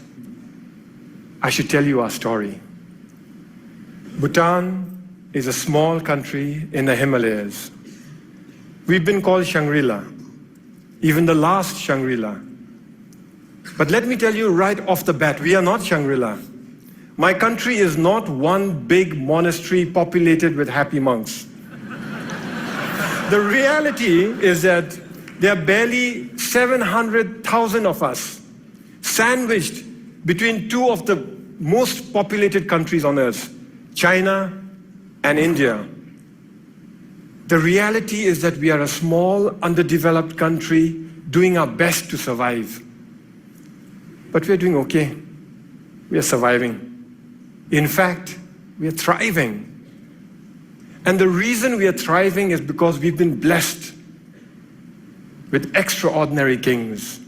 I should tell you our story. Bhutan is a small country in the Himalayas. We've been called Shangri-La, even the last Shangri-La. But let me tell you right off the bat, we are not Shangri-La. My country is not one big monastery populated with happy monks. The reality is that there are barely 700,000 of us, sandwiched between two of the most populated countries on earth, China and India. The reality is that we are a small, underdeveloped country doing our best to survive. But we are doing okay. We are surviving. In fact, we are thriving. And the reason we are thriving is because we've been blessed with extraordinary kings.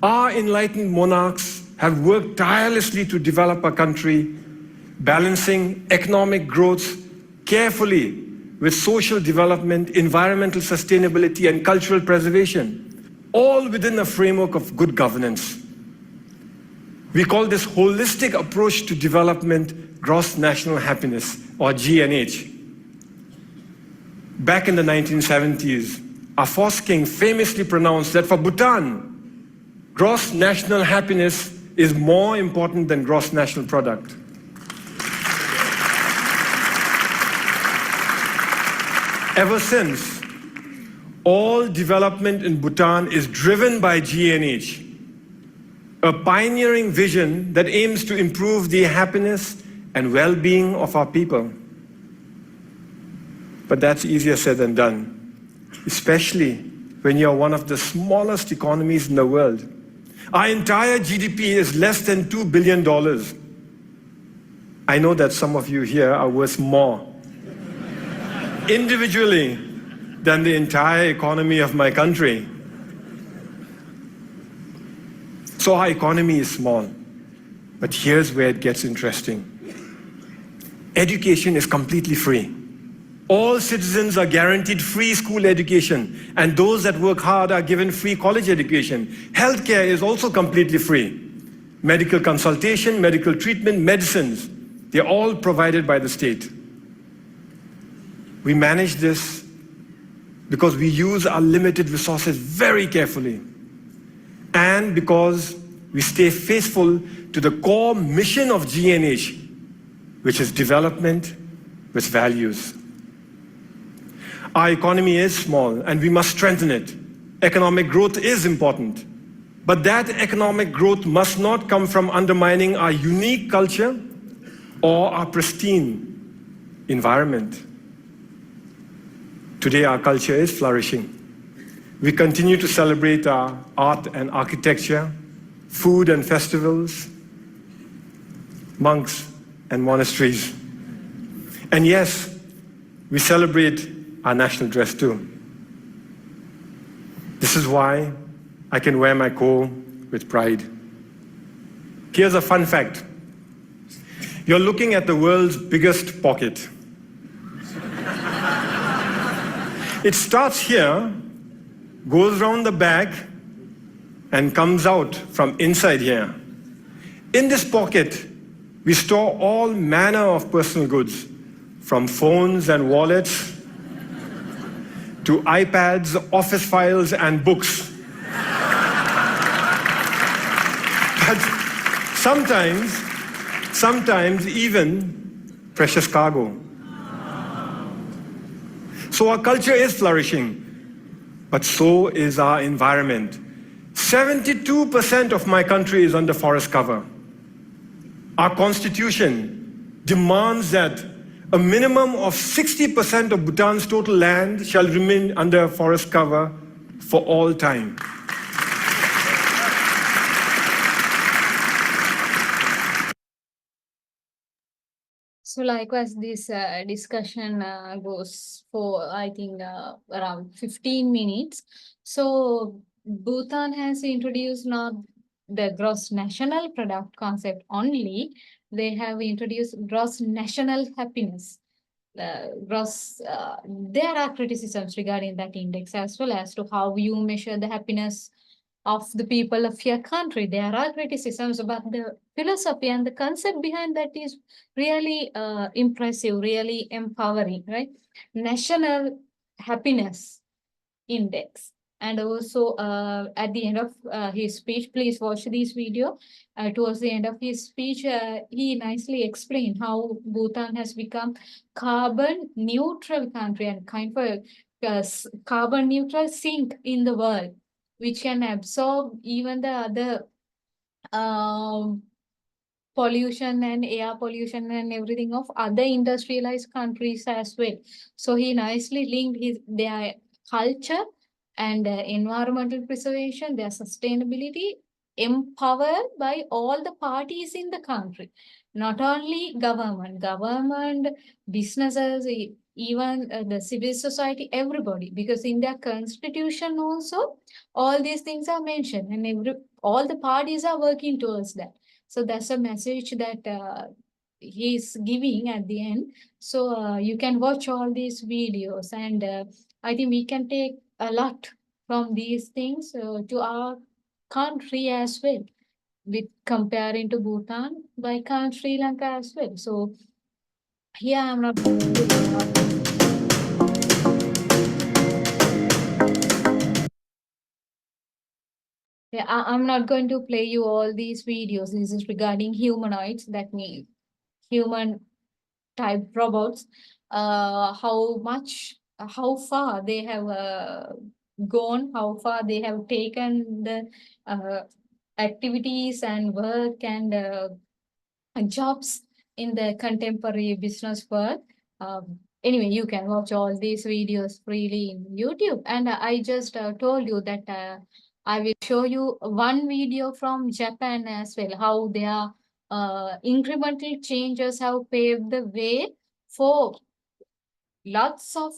Our enlightened monarchs have worked tirelessly to develop our country, balancing economic growth carefully with social development, environmental sustainability, and cultural preservation, all within a framework of good governance. We call this holistic approach to development gross national happiness, or GNH. Back in the 1970s, our first king famously pronounced that for Bhutan, gross national happiness is more important than gross national product. Ever since, all development in Bhutan is driven by GNH, a pioneering vision that aims to improve the happiness and well-being of our people. But that's easier said than done, especially when you're one of the smallest economies in the world. Our entire GDP is less than $2 billion. I know that some of you here are worth more individually than the entire economy of my country. So our economy is small, but here's where it gets interesting. Education is completely free. All citizens are guaranteed free school education, and those that work hard are given free college education. Healthcare is also completely free. Medical consultation, medical treatment, medicines, they're all provided by the state. We manage this because we use our limited resources very carefully, and because we stay faithful to the core mission of GNH, which is development with values. Our economy is small and we must strengthen it. Economic growth is important, but that economic growth must not come from undermining our unique culture or our pristine environment. Today our culture is flourishing. We continue to celebrate our art and architecture, food and festivals, monks and monasteries. And yes, we celebrate our national dress too. This is why I can wear my ko with pride. Here's a fun fact. You're looking at the world's biggest pocket. It starts here, goes round the back, and comes out from inside here. In this pocket, we store all manner of personal goods, from phones and wallets to iPads, office files, and books. But sometimes even precious cargo. So our culture is flourishing, but so is our environment. 72% of my country is under forest cover. Our constitution demands that a minimum of 60% of Bhutan's total land shall remain under forest cover for all time. So likewise, this discussion goes for, I think, around 15 minutes. So Bhutan has introduced not the gross national product concept only, they have introduced gross national happiness. There are criticisms regarding that index as well as to how you measure the happiness of the people of your country. There are criticisms about the philosophy and the concept behind that is really impressive, really empowering, right? National happiness index. And also at the end of his speech, please watch this video. Towards the end of his speech, he nicely explained how Bhutan has become carbon neutral country and kind of carbon neutral sink in the world, which can absorb even the other pollution and air pollution and everything of other industrialized countries as well. So he nicely linked their culture and environmental preservation, their sustainability, empowered by all the parties in the country, not only government, businesses, even the civil society, everybody, because in their constitution also, all these things are mentioned and all the parties are working towards that. So that's a message that he's giving at the end. So you can watch all these videos and I think we can take a lot from these things to our country as well, with comparing to Bhutan by Sri Lanka as well. So here I'm not Yeah, I'm not going to play you all these videos. This is regarding humanoids, that means human type robots, how far they have gone, how far they have taken the activities and work and jobs in the contemporary business world. Anyway, you can watch all these videos freely in YouTube. And I just told you that I will show you one video from Japan as well, how their incremental changes have paved the way for lots of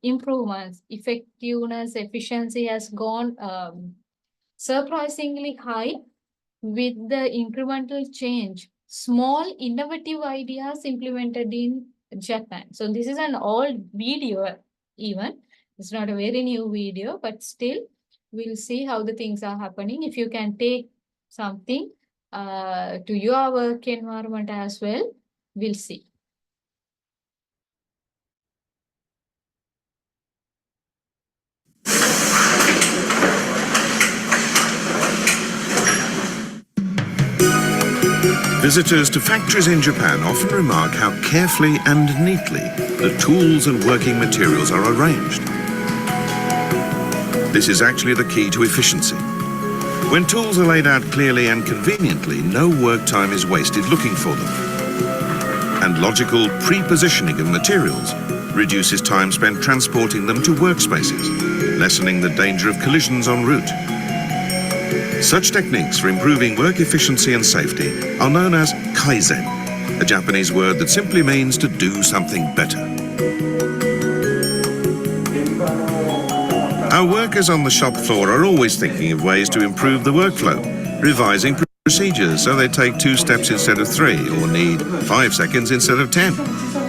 improvements. Effectiveness, efficiency has gone surprisingly high with the incremental change. Small innovative ideas implemented in Japan. So this is an old video even. It's not a very new video, but still we'll see how the things are happening. If you can take something to your work environment as well, we'll see. Visitors to factories in Japan often remark how carefully and neatly the tools and working materials are arranged. This is actually the key to efficiency. When tools are laid out clearly and conveniently, no work time is wasted looking for them. And logical pre-positioning of materials reduces time spent transporting them to workspaces, lessening the danger of collisions en route. Such techniques for improving work efficiency and safety are known as kaizen, a Japanese word that simply means to do something better. Our workers on the shop floor are always thinking of ways to improve the workflow, revising procedures so they take 2 steps instead of 3 or need 5 seconds instead of 10.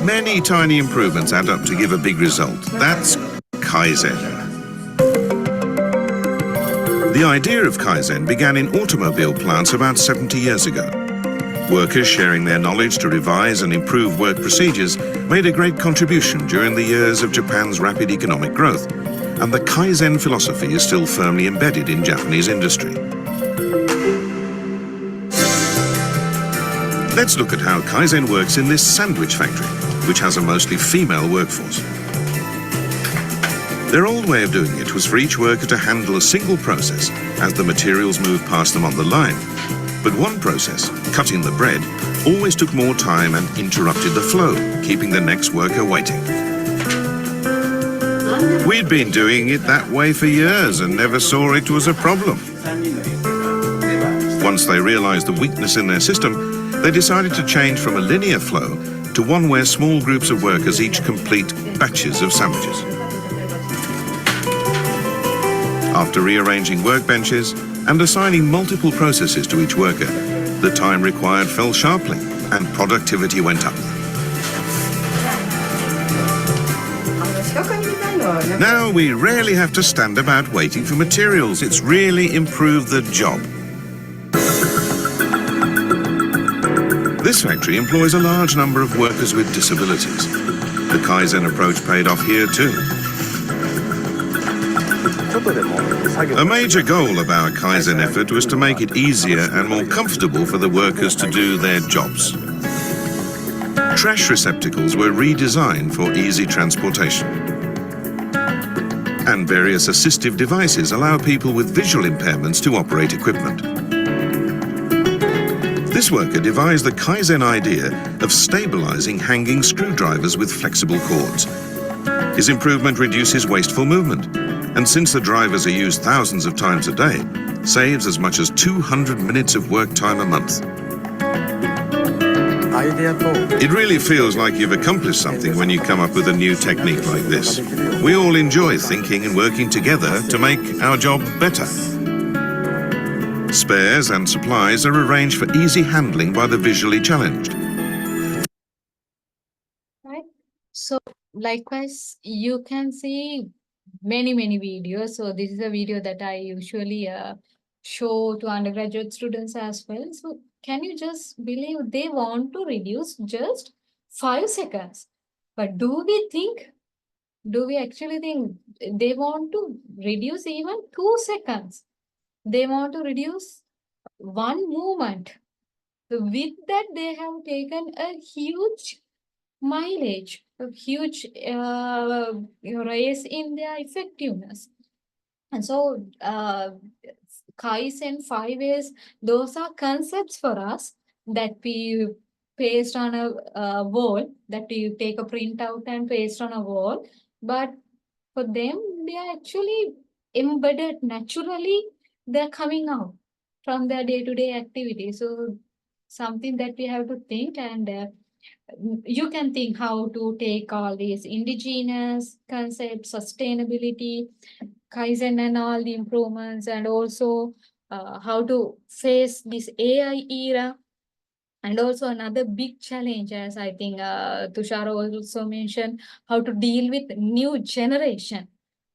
Many tiny improvements add up to give a big result. That's kaizen. The idea of kaizen began in automobile plants about 70 years ago. Workers sharing their knowledge to revise and improve work procedures made a great contribution during the years of Japan's rapid economic growth, and the kaizen philosophy is still firmly embedded in Japanese industry. Let's look at how kaizen works in this sandwich factory, which has a mostly female workforce. Their old way of doing it was for each worker to handle a single process as the materials moved past them on the line. But one process, cutting the bread, always took more time and interrupted the flow, keeping the next worker waiting. We'd been doing it that way for years and never saw it was a problem. Once they realized the weakness in their system, they decided to change from a linear flow to one where small groups of workers each complete batches of sandwiches. After rearranging workbenches and assigning multiple processes to each worker, the time required fell sharply and productivity went up. Now we rarely have to stand about waiting for materials. It's really improved the job. This factory employs a large number of workers with disabilities. The Kaizen approach paid off here too. A major goal of our Kaizen effort was to make it easier and more comfortable for the workers to do their jobs. Trash receptacles were redesigned for easy transportation. And various assistive devices allow people with visual impairments to operate equipment. This worker devised the Kaizen idea of stabilizing hanging screwdrivers with flexible cords. His improvement reduces wasteful movement, and since the drivers are used thousands of times a day, saves as much as 200 minutes of work time a month. It really feels like you've accomplished something when you come up with a new technique like this. We all enjoy thinking and working together to make our job better. Spares and supplies are arranged for easy handling by the visually challenged. Right. So likewise, you can see many videos. So this is a video that I usually show to undergraduate students as well. So can you just believe they want to reduce just 5 seconds? But do we actually think they want to reduce even 2 seconds? They want to reduce one movement. So with that, they have taken a huge mileage, a huge rise in their effectiveness. And so Kaizen 5 A's, those are concepts for us that we paste on a wall, that we take a printout and paste on a wall. But for them, they are actually embedded naturally. They're coming out from their day-to-day activity. So something that we have to think, and you can think how to take all these indigenous concepts, sustainability, Kaizen and all the improvements, and also how to face this AI era. And also another big challenge, as I think Tushar also mentioned, how to deal with new generation,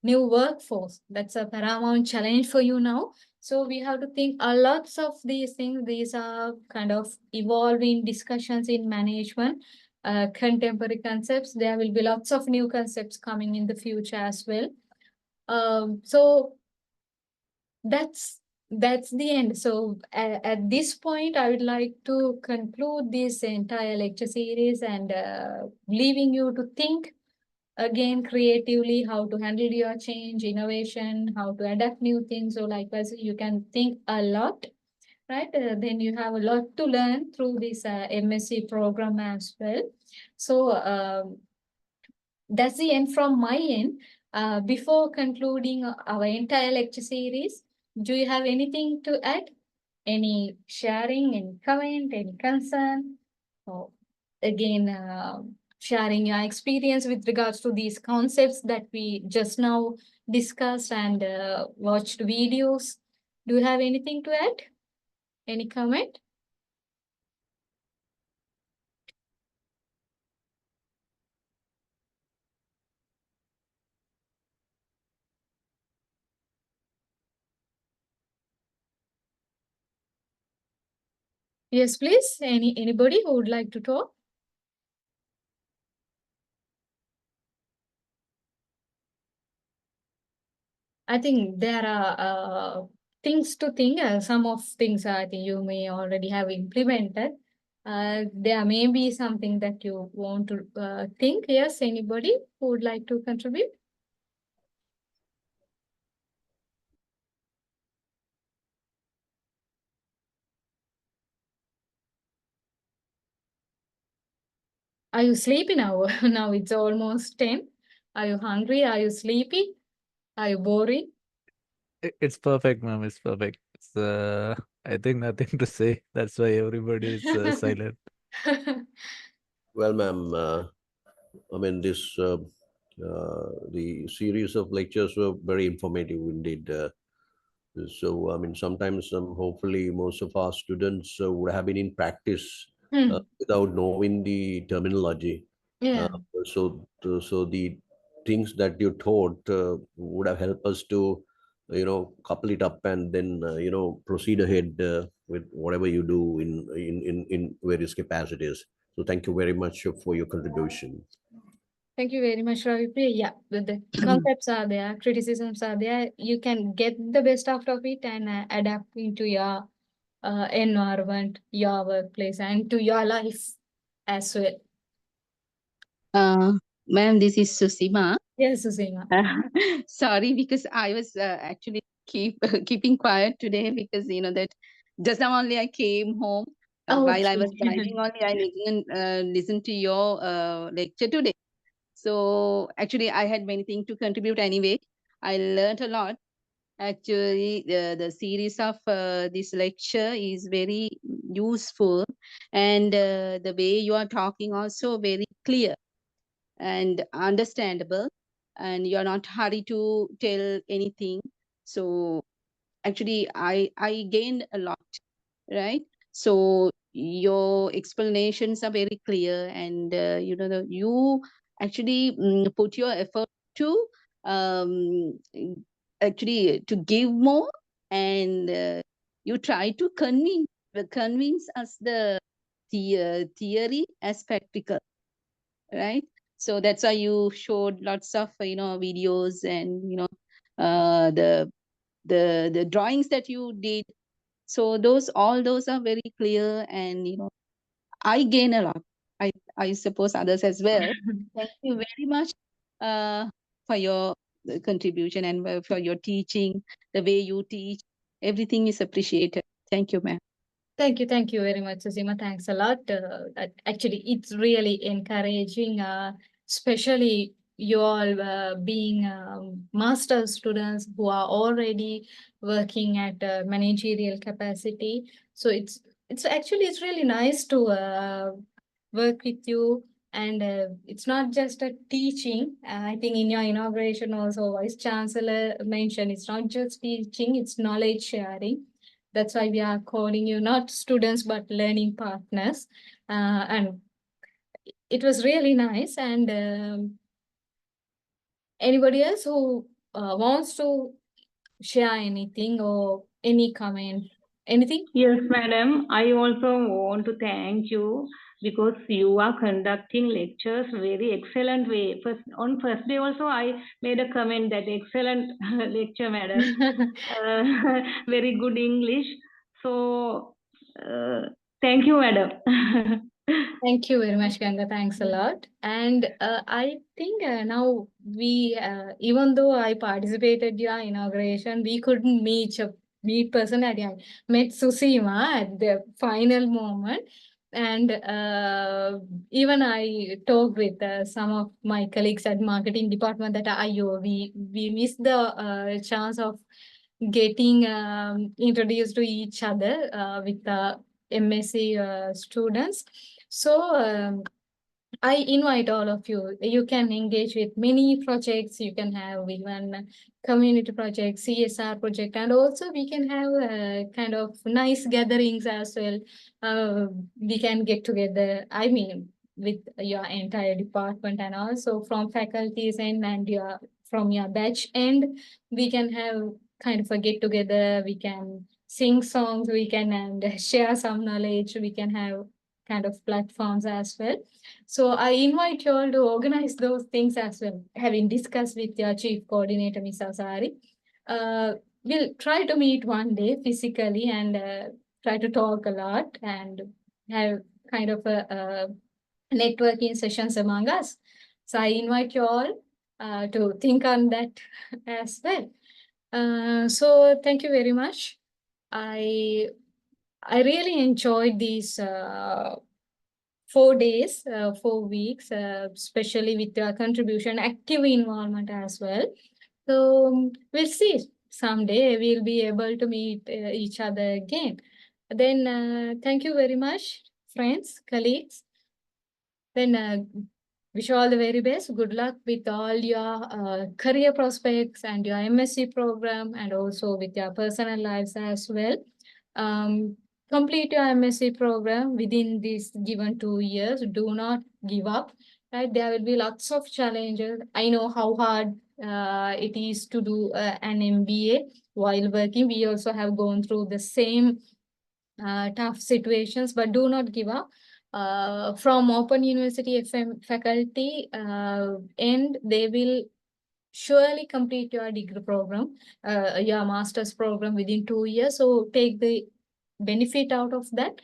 new workforce. That's a paramount challenge for you now. So we have to think lots of these things. These are kind of evolving discussions in management, contemporary concepts. There will be lots of new concepts coming in the future as well. So that's the end. So at this point, I would like to conclude this entire lecture series and leaving you to think again creatively how to handle your change, innovation, how to adapt new things. So likewise, you can think a lot, right? Then you have a lot to learn through this MSc program as well. So that's the end from my end. Before concluding our entire lecture series, do you have anything to add? Any sharing, any comment, any concern? So again, sharing your experience with regards to these concepts that we just now discussed and watched videos. Do you have anything to add? Any comment? Yes, please. Anybody who would like to talk? I think there are things to think. Some of things I think you may already have implemented. There may be something that you want to think. Yes, anybody who would like to contribute? Are you sleepy now? Now it's almost 10. Are you hungry? Are you sleepy? Are you boring? It's perfect, ma'am. It's perfect. I think nothing to say. That's why everybody is silent. Well, ma'am, I mean, the series of lectures were very informative indeed. So, I mean, sometimes, hopefully, most of our students would have been in practice without knowing the terminology. Yeah. So the things that you taught would have helped us to, couple it up and then, proceed ahead with whatever you do in various capacities. So thank you very much for your contribution. Thank you very much, Ravi Priya. Yeah, the concepts are there, criticisms are there. You can get the best out of it and adapt into your environment, your workplace, and to your life as well. Ma'am, this is Susima. Yes, Susima. Sorry, because I was actually keeping quiet today because that just now only I came home. While I was driving only, I listened to your lecture today. So actually, I had many things to contribute anyway. I learned a lot. Actually, the series of this lecture is very useful, and the way you are talking also very clear and understandable, and you're not hurry to tell anything. So actually, I gained a lot, right? So your explanations are very clear, and you actually put your effort to um, actually to give more, and you try to convince us the theory as practical, right? So that's why you showed lots of videos and the drawings that you did. So all those are very clear, and I gain a lot. I suppose others as well. Thank you very much for your contribution and for your teaching, the way you teach. Everything is appreciated. Thank you, ma'am. Thank you very much, Susima. Thanks a lot. Actually, it's really encouraging, especially you all being master students who are already working at managerial capacity. So it's really nice to work with you. And it's not just a teaching. I think in your inauguration also, Vice Chancellor mentioned it's not just teaching, it's knowledge sharing. That's why we are calling you not students, but learning partners. And it was really nice. And anybody else who wants to share anything or any comment, anything? Yes, madam. I also want to thank you because you are conducting lectures very excellent way. On first day also, I made a comment that excellent lecture, madam. Very good English. So, thank you, madam. Thank you very much, Ganga. Thanks a lot. And I think now even though I participated your inauguration, we couldn't meet personally. I met Susima at the final moment. And even I talked with some of my colleagues at marketing department that we missed the chance of getting introduced to each other with the MSc students. So I invite all of you. You can engage with many projects. You can have even community projects, CSR project, and also we can have kind of nice gatherings as well. We can get together. I mean, with your entire department and also from faculties and from your batch end, we can have kind of a get together. We can sing songs. We can and share some knowledge. We can have kind of platforms as well. So I invite you all to organize those things as well, having discussed with your chief coordinator, Ms. Asari. We'll try to meet one day physically and try to talk a lot and have kind of a networking sessions among us. So I invite you all to think on that as well. So thank you very much. I really enjoyed these 4 days, 4 weeks, especially with your contribution, active involvement as well. So we'll see. Someday we'll be able to meet each other again. Then thank you very much, friends, colleagues. Then wish you all the very best. Good luck with all your career prospects and your MSc program, and also with your personal lives as well. Complete your MSc program within this given 2 years. Do not give up. Right? There will be lots of challenges. I know how hard it is to do an MBA while working. We also have gone through the same tough situations, but do not give up. From Open University FM faculty and they will surely complete your degree program, your master's program within 2 years. So take the benefit out of that,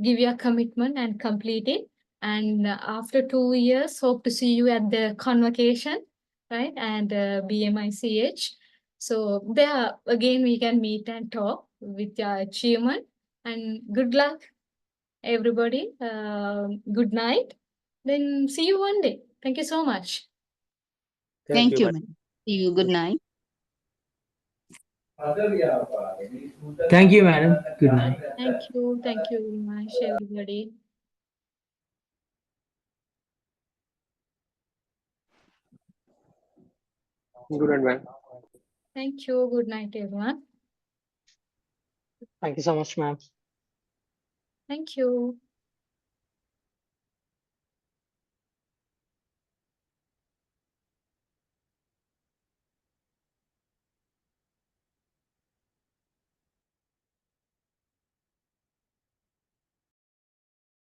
give your commitment and complete it. And after 2 years, hope to see you at the convocation, right? And BMICH. So there again, we can meet and talk with your achievement. And good luck, everybody. Good night. Then see you one day. Thank you so much. Thank you, ma'am. See you. Good night. Thank you, madam. Good night. Thank you. Thank you very much, everybody. Good night, ma'am. Thank you. Good night, everyone. Thank you so much, ma'am. Thank you.